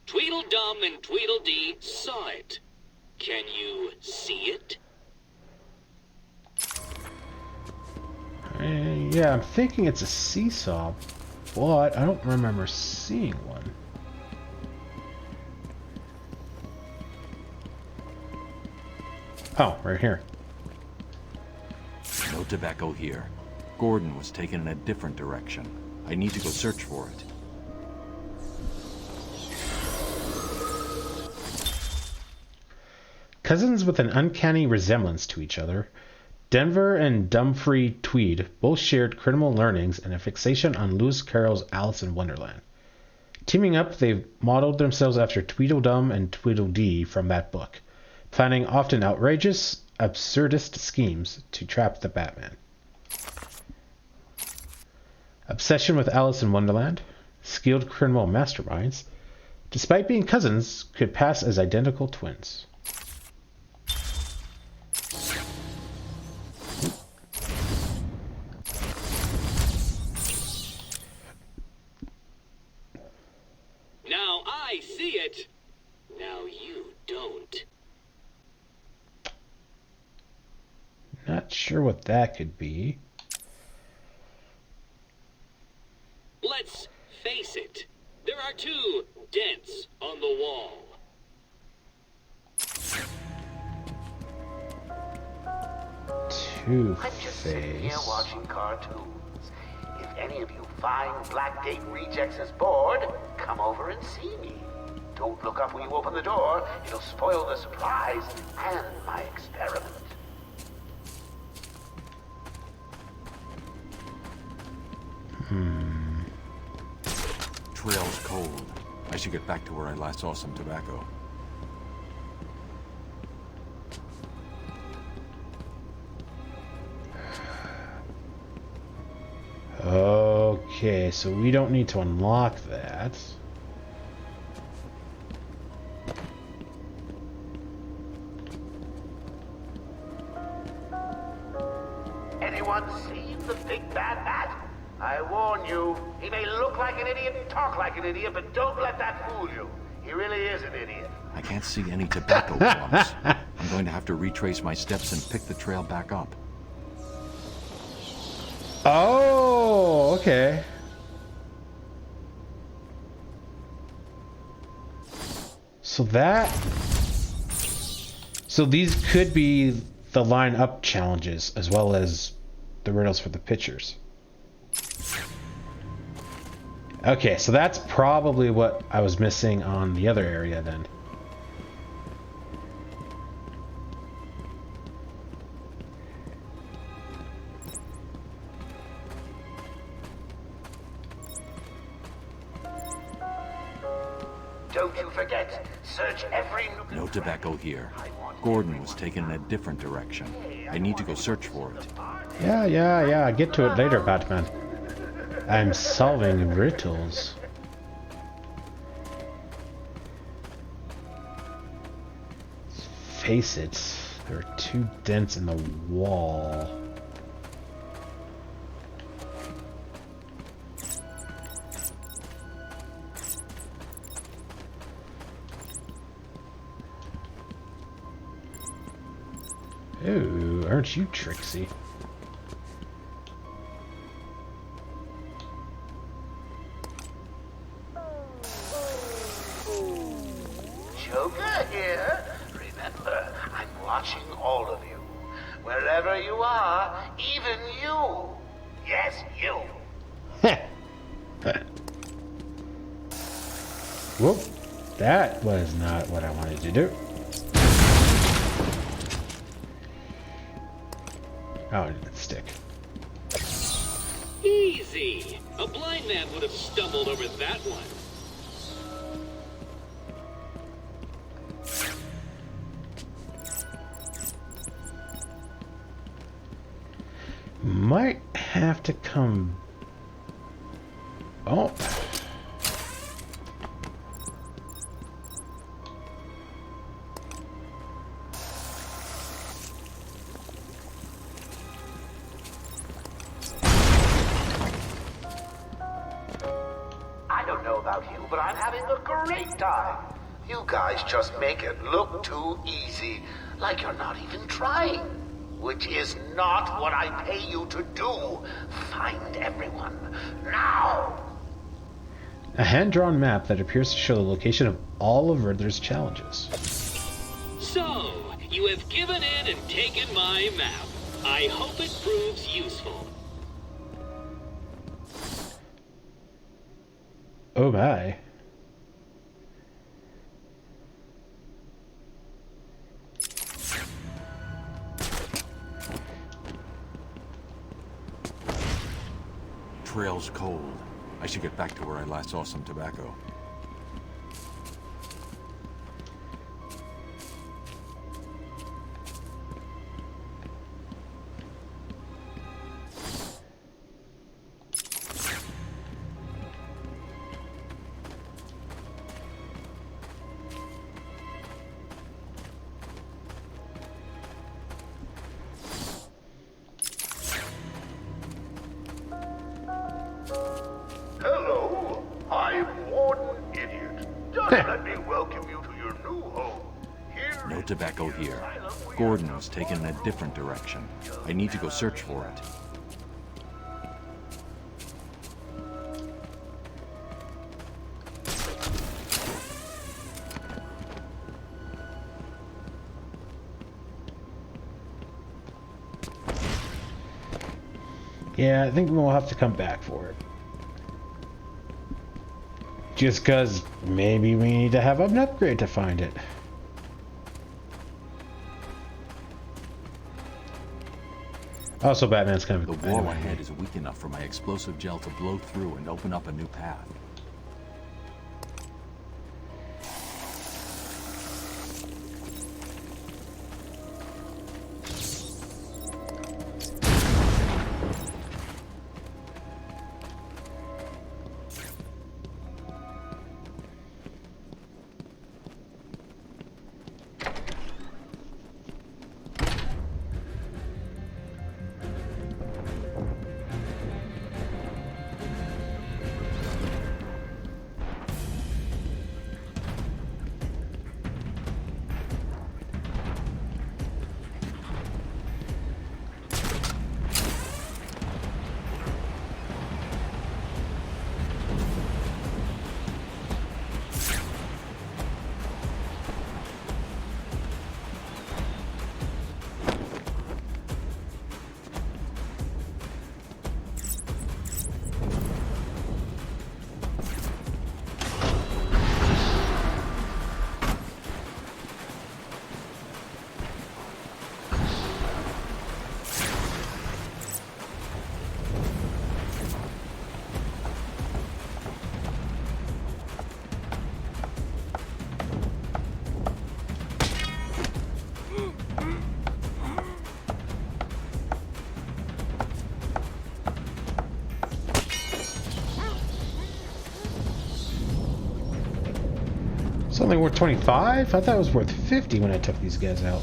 Tweedledum and Tweedledee saw it. Can you see it? Yeah, I'm thinking it's a seesaw, but I don't remember seeing one. Oh, right here. No tobacco here. Gordon was taken in a different direction. I need to go search for it. Cousins with an uncanny resemblance to each other, Denver and Dumfries Tweed both shared criminal learnings and a fixation on Lewis Carroll's Alice in Wonderland. Teaming up, they've modeled themselves after Tweedledum and Tweedledee from that book, planning often outrageous, absurdist schemes to trap the Batman. Obsession with Alice in Wonderland, skilled criminal masterminds, despite being cousins, could pass as identical twins. sure what that could be. Let's face it. There are 2 dents on the wall. I'm just sitting here watching cartoons. If any of you fine Blackgate rejects is bored, come over and see me. Don't look up when you open the door. It'll spoil the surprise and my experiment. Trail's cold. I should get back to where I last saw some tobacco. Okay, so we don't need to unlock that. Anyone seen the big bad bat? I warn you, he may look like an idiot and talk like an idiot, but don't let that fool you. He really is an idiot. I can't see any tobacco clumps. I'm going to have to retrace my steps and pick the trail back up. Oh, okay. So these could be the line up challenges as well as the riddles for the pitchers. Okay, so that's probably what I was missing on the other area then. Don't you forget, search every nook. No tobacco here. Gordon was taken in a different direction. I need to go search for it. Yeah. Get to it later, Batman. I'm solving riddles. Face it, there are 2 dents in the wall. Ooh, aren't you tricksy? Joker here. Remember, I'm watching all of you. Wherever you are, even you. Yes, you. Whoop. That was not what I wanted to do. Oh, it didn't stick. Easy. A blind man would have stumbled over that one. Might have to come... Oh. I don't know about you, but I'm having a great time. You guys just make it look too easy, like you're not even trying. Which is not what I pay you to do. Find everyone. Now! A hand-drawn map that appears to show the location of all of Riddler's challenges. So, you have given in and taken my map. I hope it proves useful. Oh my. Trail's cold. I should get back to where I last saw some tobacco. Hello, I'm Warden Idiot. Just let me welcome you to your new home. Here No tobacco here. Gordon was taken in a different direction. I need to go search for it. Yeah, I think we'll have to come back for it. Just because maybe we need to have an upgrade to find it. Also, Batman's kind of... The wall ahead is weak enough for my explosive gel to blow through and open up a new path. It's only worth 25? I thought it was worth 50 when I took these guys out.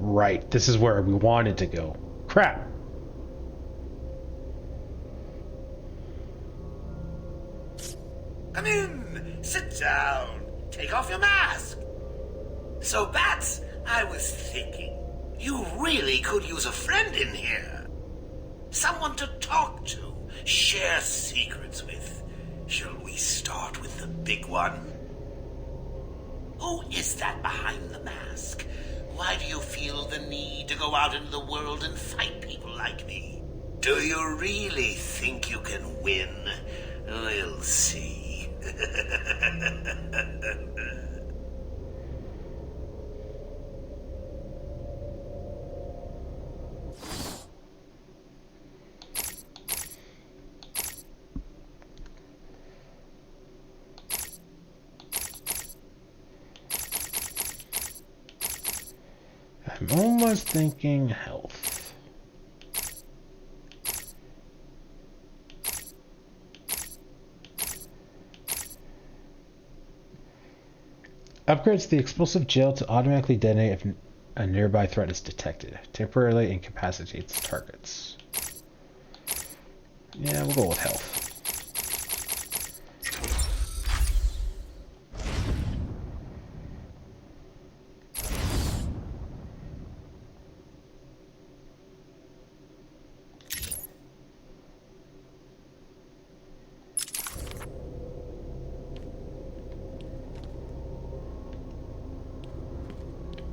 Right, this is where we wanted to go. Crap. Come in. Sit down. Take off your mask. So, Bats, I was thinking, you really could use a friend in here. Someone to talk to, share secrets with. Shall we start with the big one? Who is that behind the mask? Why do you feel the need to go out into the world and fight people like me? Do you really think you can win? We'll see. I'm almost thinking health. Upgrades the explosive gel to automatically detonate if a nearby threat is detected. Temporarily incapacitates targets. Yeah, we'll go with health.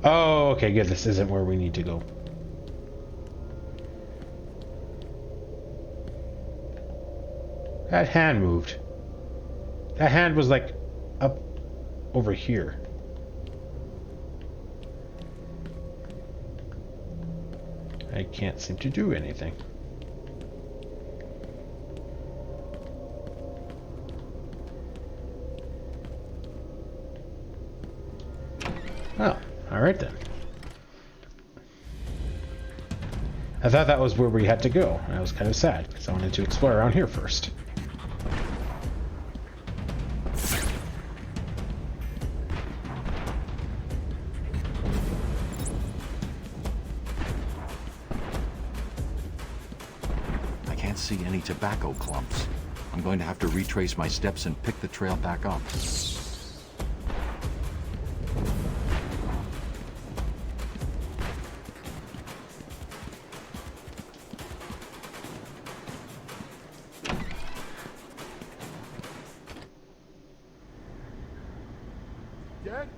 Oh, okay, good. This isn't where we need to go. That hand moved. That hand was like up over here. I can't seem to do anything. Oh, all right then. I thought that was where we had to go, and I was kind of sad, because I wanted to explore around here first. I can't see any tobacco clumps. I'm going to have to retrace my steps and pick the trail back up. Dad?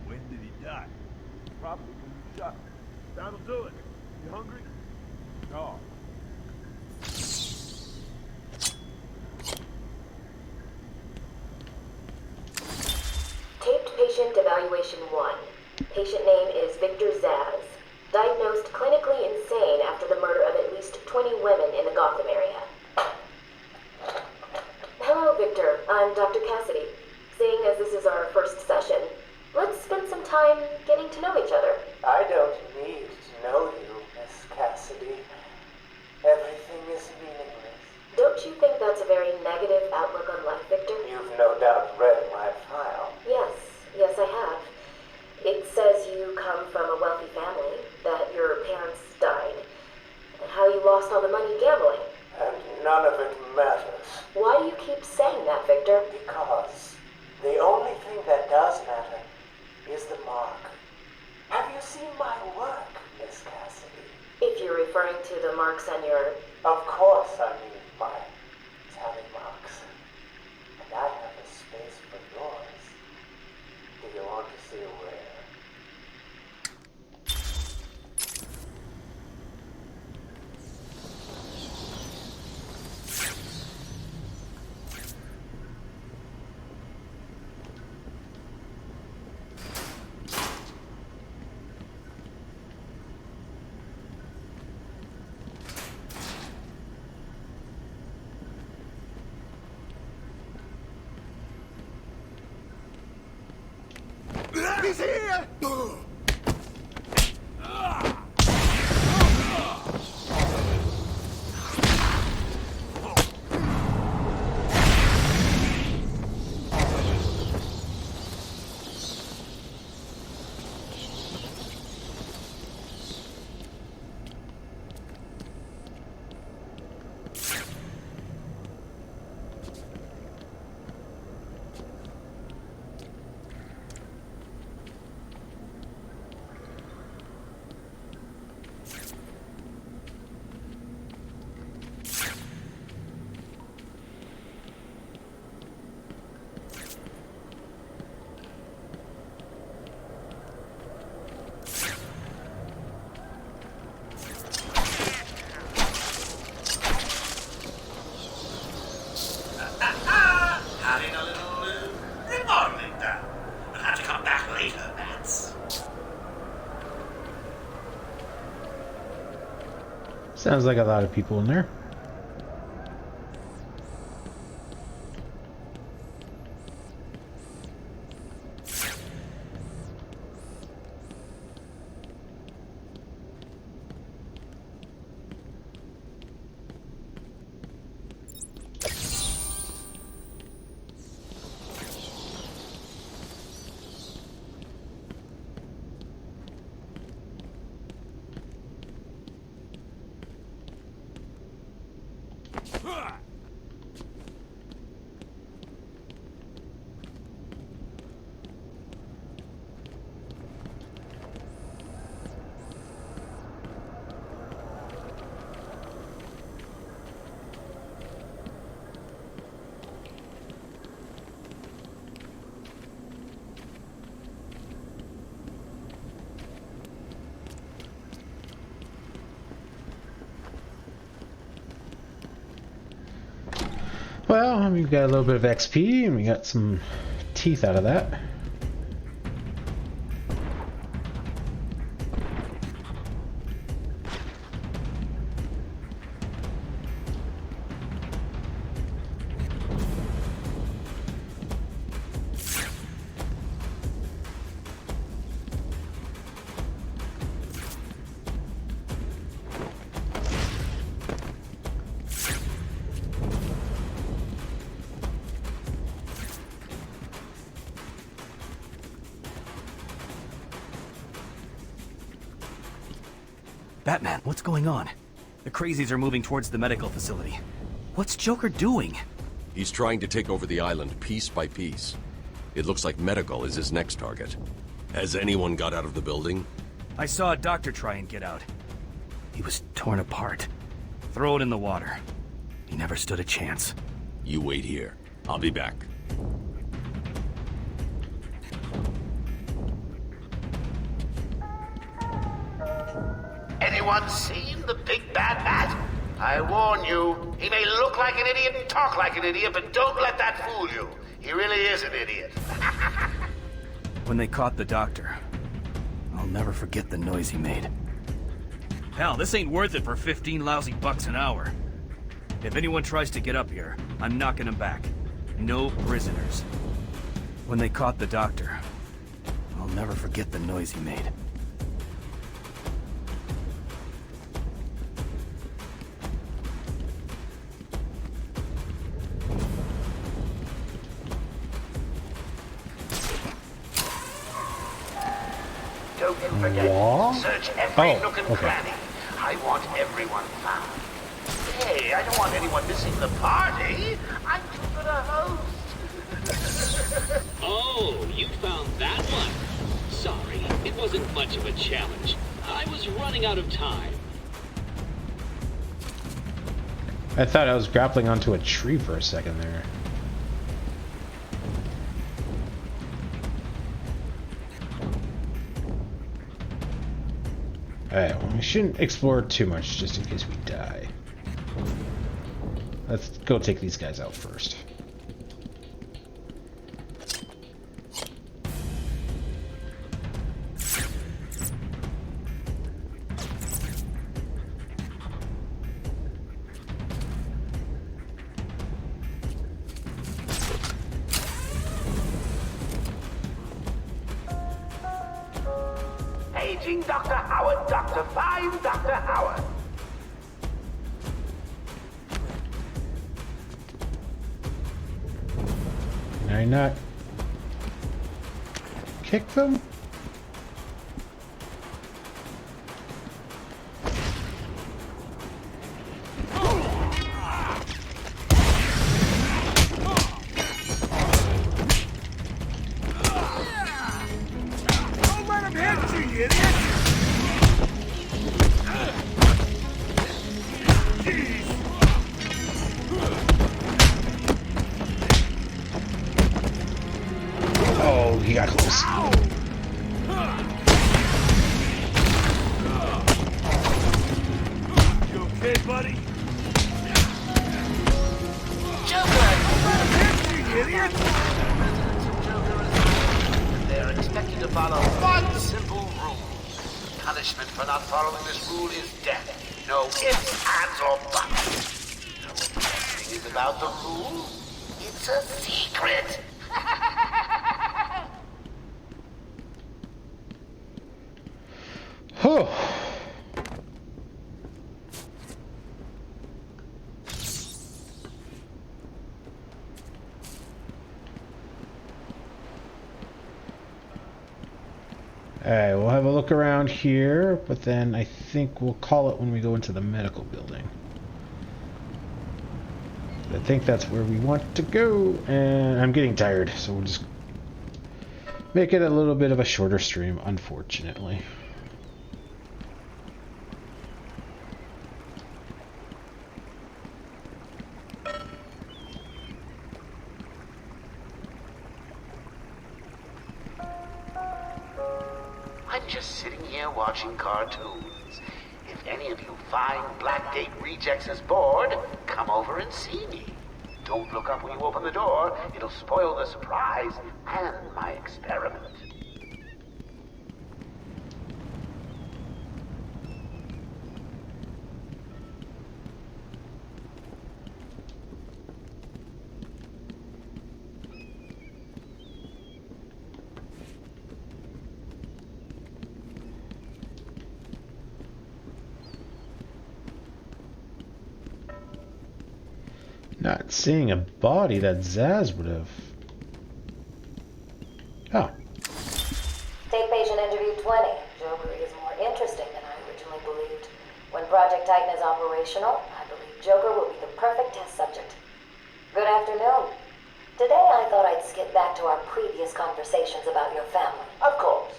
When did he die? Probably when you shot him. That'll do it. You hungry? No. Taped patient evaluation 1. Patient name is Victor Zaz. Diagnosed clinically insane after the murder of at least 20 women in the Gotham area. Hello, Victor. I'm Dr. Cassidy. Seeing as this is our first session, let's spend some time getting to know each other. I don't need to know you, Miss Cassidy. Everything is meaningless. Don't you think that's a very negative outlook on life, Victor? You've no doubt read my file. Yes, I have. It says you come from a wealthy family, that your parents died, and how you lost all the money gambling. And none of it matters. Why do you keep saying that, Victor? Because the only thing that does matter is the mark. Have you seen my work, Miss Cassidy? If you're referring to the marks on your... Of course I mean my tally marks. And I have a space for yours. Do you want to see where? He's here! Having a little remodeling done. We'll have to come back later, Bats. Sounds like a lot of people in there. Well, we've got a little bit of XP, and we got some teeth out of that. Batman, what's going on? The crazies are moving towards the medical facility. What's Joker doing? He's trying to take over the island piece by piece. It looks like medical is his next target. Has anyone got out of the building? I saw a doctor try and get out. He was torn apart. Throw it in the water. He never stood a chance. You wait here. I'll be back. Anyone seen the big bad bat? I warn you, he may look like an idiot and talk like an idiot, but don't let that fool you. He really is an idiot. When they caught the doctor, I'll never forget the noise he made. Hell, this ain't worth it for 15 lousy bucks an hour. If anyone tries to get up here, I'm knocking them back. No prisoners. When they caught the doctor, I'll never forget the noise he made. Don't you forget, What? search every Oh, nook and okay. cranny. I want everyone found. Hey, I don't want anyone missing the party. I'm too good a host. Oh, you found that one. Sorry, it wasn't much of a challenge. I was running out of time. I thought I was grappling onto a tree for a second there. Alright, well, we shouldn't explore too much just in case we die. Let's go take these guys out first. Paging Dr. Howard, Dr. Fine Dr. Howard. Can I not kick them? Don't let him hit you, you idiot! Oh, he got close. You okay, buddy? Idiot! They're expected to follow one simple rule. Punishment for not following this rule is death. No ifs, ands, or buts. You know what the best thing is about the rule? It's a secret. Whew. Alright, we'll have a look around here, but then I think we'll call it when we go into the medical building. I think that's where we want to go, and I'm getting tired, so we'll just make it a little bit of a shorter stream, unfortunately. I'm just sitting here watching cartoons. If any of you fine Blackgate rejects is bored, come over and see me. Don't look up when you open the door. It'll spoil the surprise and my experiment. Not seeing a body that Zaz would have. Oh. Take patient interview 20. Joker is more interesting than I originally believed. When Project Titan is operational, I believe Joker will be the perfect test subject. Good afternoon. Today I thought I'd skip back to our previous conversations about your family. Of course.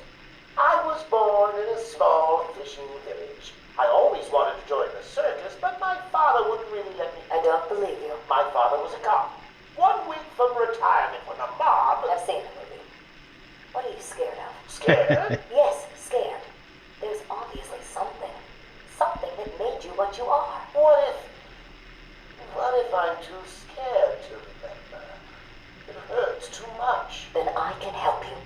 I was born in a small fishing village. I always wanted to join the circus, but my father wouldn't really let me. I don't believe you. My father was a cop. 1 week from retirement when a mob... I've seen the movie. What are you scared of? Scared? Yes, scared. There's obviously something. Something that made you what you are. What if I'm too scared to remember? It hurts too much. Then I can help you.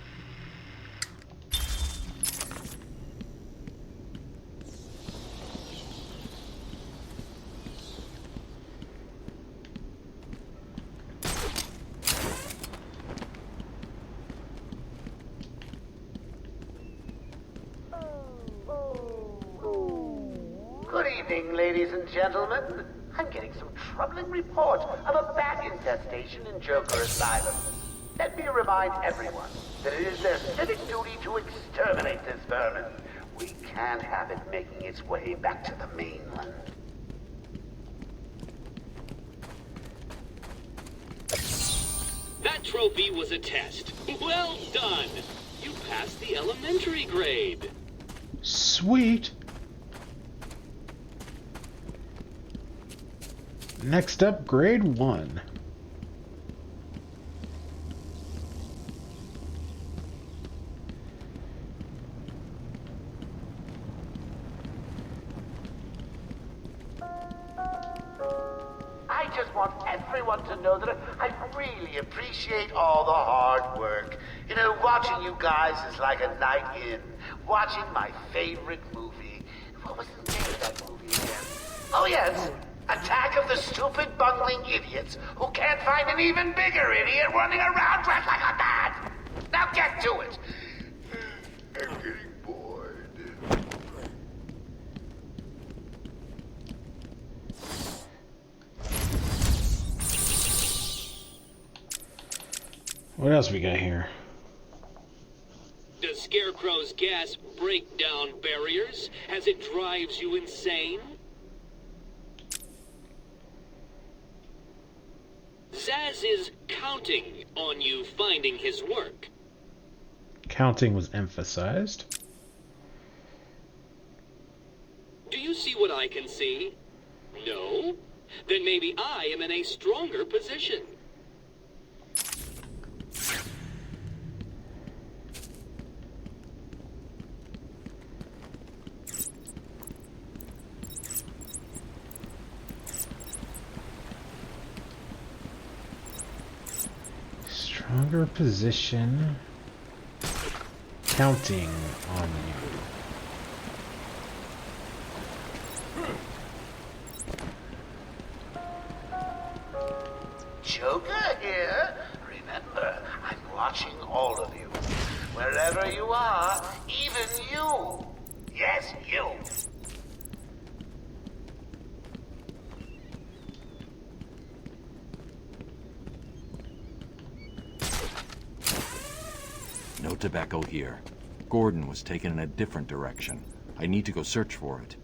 Good evening, ladies and gentlemen. I'm getting some troubling reports of a bat infestation in Joker Asylum. Let me remind everyone that it is their civic duty to exterminate this vermin. We can't have it making its way back to the mainland. That trophy was a test. Well done. You passed the elementary grade. Sweet. Next up, grade 1. I just want everyone to know that I really appreciate all the hard work. You know, watching you guys is like a night in. Watching my favorite movie. What was the name of that movie again? Oh yes, Attack of the Stupid Bungling Idiots who can't find an even bigger idiot running around dressed like a bat. Now get to it. I'm getting bored. What else we got here? Does Scarecrow's gas break down barriers as it drives you insane? Zaz is counting on you finding his work. Counting was emphasized. Do you see what I can see? No? Then maybe I am in a stronger position. Stronger position. Counting on you. Joker here? Remember, I'm watching all of you. Wherever you are, even you. Yes, you. No tobacco here. Gordon was taken in a different direction. I need to go search for it.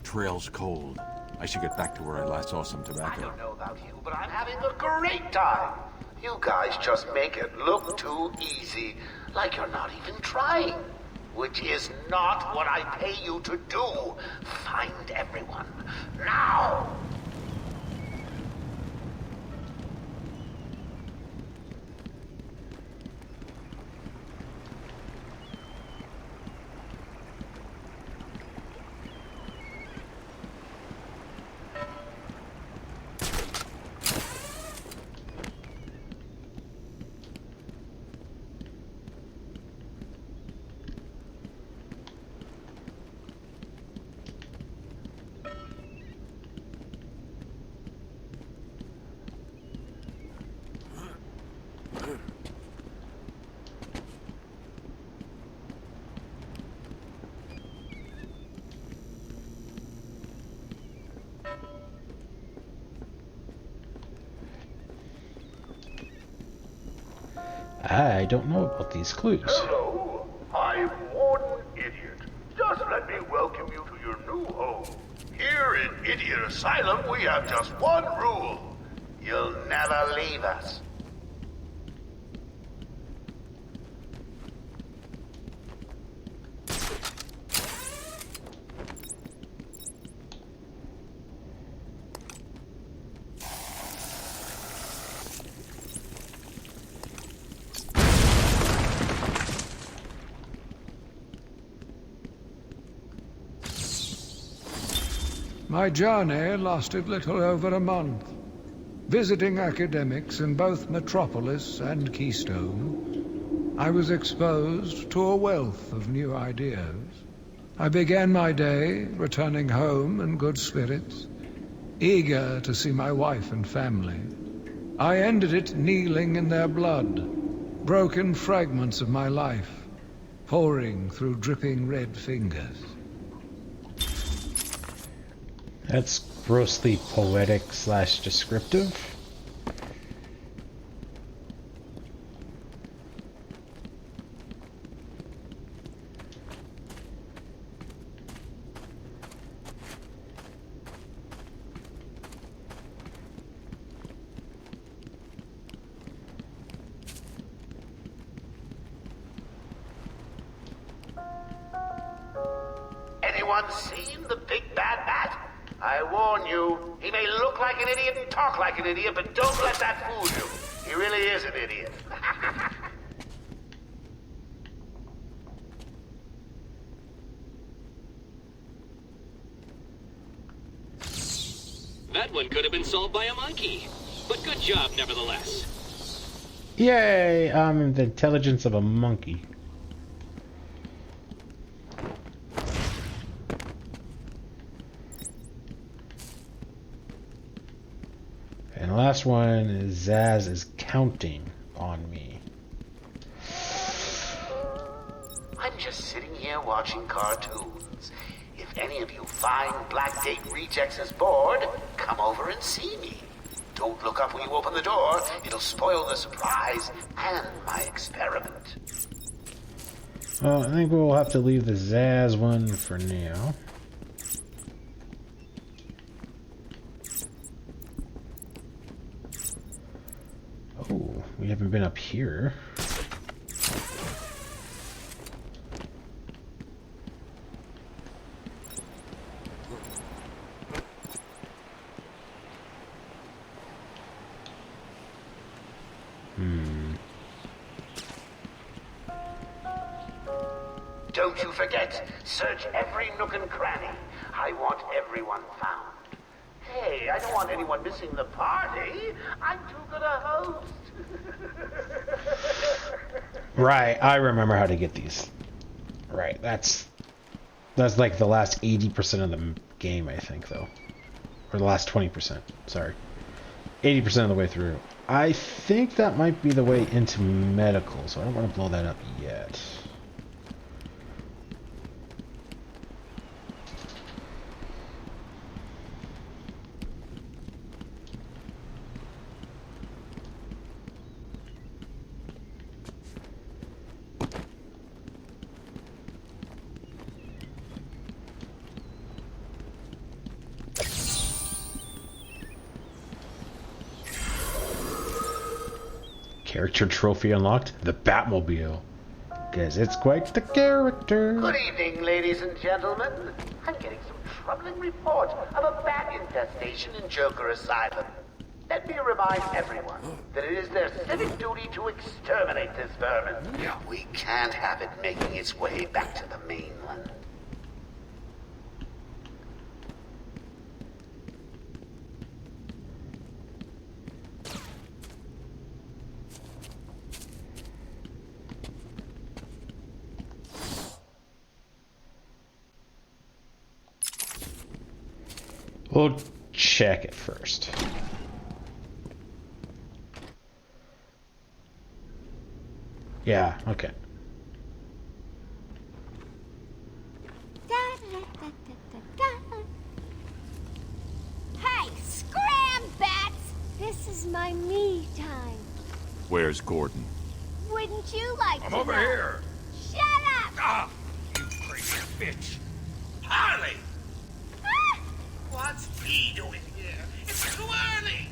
Trail's cold. I should get back to where I last saw some I tobacco. don't know about you, but I'm having a great time. You guys just make it look too easy, like you're not even trying. Which is not what I pay you to do. Find everyone. Now! I don't know about these clues. Hello, I'm Warden Idiot. Just let me welcome you to your new home. Here in Idiot Asylum, we have just one rule. You'll never leave us. My journey lasted little over a month. Visiting academics in both Metropolis and Keystone, I was exposed to a wealth of new ideas. I began my day returning home in good spirits, eager to see my wife and family. I ended it kneeling in their blood, broken fragments of my life, pouring through dripping red fingers. That's grossly poetic / descriptive. Anyone seen the big bad bat? I warn you, he may look like an idiot and talk like an idiot, but don't let that fool you. He really is an idiot. That one could have been solved by a monkey. But good job, nevertheless. Yay! I'm the intelligence of a monkey. And the last one is Zaz is counting on me. I'm just sitting here watching cartoons. If any of you fine Black Gate rejects is bored, come over and see me. Don't look up when you open the door. It'll spoil the surprise and my experiment. Well, I think we'll have to leave the Zaz one for now. Oh, we haven't been up here. Don't you forget, search every nook and cranny. I want everyone found. Hey, I don't want anyone missing the party. I'm too good a host. Right, I remember how to get these. Right, that's like the last 80% of the game, I think, though. Or the last 20%, sorry. 80% of the way through. I think that might be the way into medical, so I don't want to blow that up yet. Character trophy unlocked? The Batmobile. Guess it's quite the character. Good evening, ladies and gentlemen. I'm getting some troubling reports of a bat infestation in Joker Asylum. Let me remind everyone that it is their civic duty to exterminate this vermin. We can't have it making its way back to the mainland. We'll check it first. Yeah, okay. Hey, scram, bats! This is my me time. Where's Gordon? wouldn't you like I'm to over know? here. Shut up! Ah, you crazy bitch. Harley! Ah! What's he doing here? It's too early!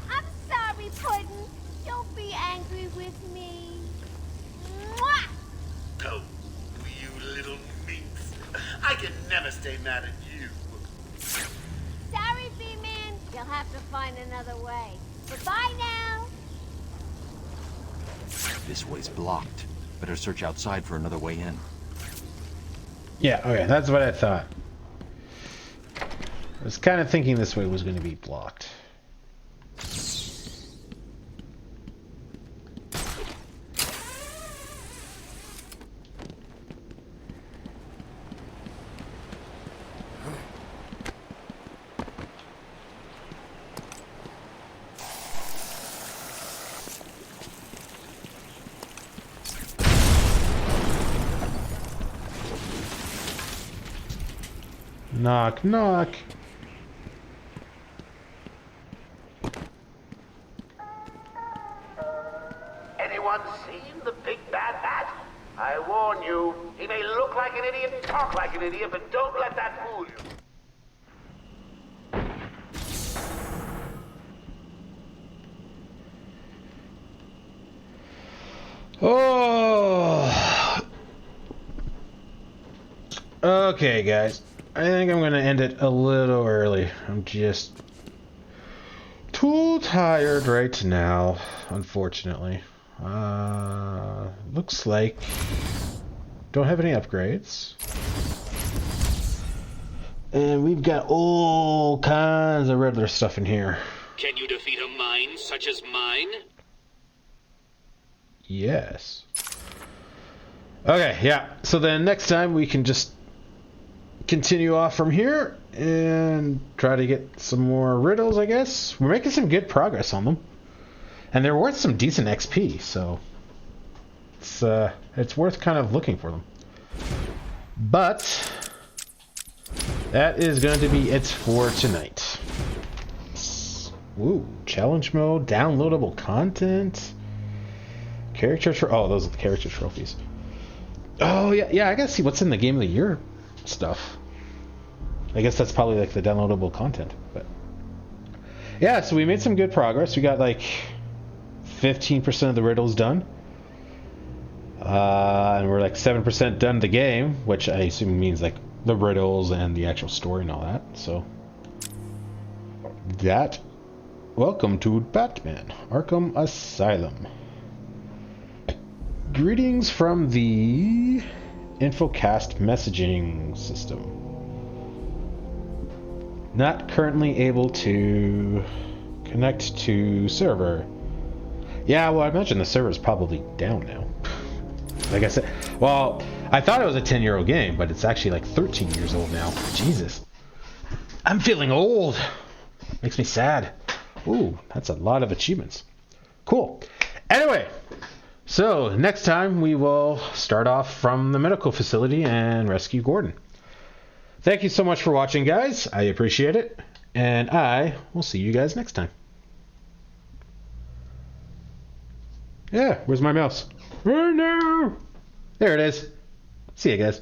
I'm sorry, Puddin'. Don't be angry with me. Mwah! Oh, you little minx. I can never stay mad at you. Sorry, B-Man. You'll have to find another way. Goodbye now. This way's blocked. Better search outside for another way in. Yeah, okay, that's what I thought. I was kind of thinking this way was going to be blocked. Knock, knock. Anyone seen the big bad bat? I warn you, he may look like an idiot and talk like an idiot, but don't let that fool you. Oh. Okay, guys. I think I'm going to end it a little early. I'm just too tired right now, unfortunately. Looks like don't have any upgrades. And we've got all kinds of Riddler stuff in here. Can you defeat a mind such as mine? Yes. Okay, yeah. So then next time we can just continue off from here and try to get some more riddles, I guess. We're making some good progress on them. And they're worth some decent XP, so it's worth kind of looking for them. But that is going to be it for tonight. Ooh, challenge mode, downloadable content, oh, those are the character trophies. Oh yeah, I gotta see what's in the Game of the Year stuff. I guess that's probably like the downloadable content. But yeah, so we made some good progress. We got like 15% of the riddles done. And we're like 7% done the game, which I assume means like the riddles and the actual story and all that. So that, welcome to Batman Arkham Asylum. Greetings from the InfoCast messaging system. Not currently able to connect to server. Yeah, well, I imagine the server's probably down now. Like I said, well, I thought it was a 10-year-old game, but it's actually like 13 years old now. Jesus. I'm feeling old. Makes me sad. Ooh, that's a lot of achievements. Cool. Anyway, so next time we will start off from the medical facility and rescue Gordon. Thank you so much for watching, guys. I appreciate it. And I will see you guys next time. Yeah, where's my mouse? Oh no! There it is. See you guys.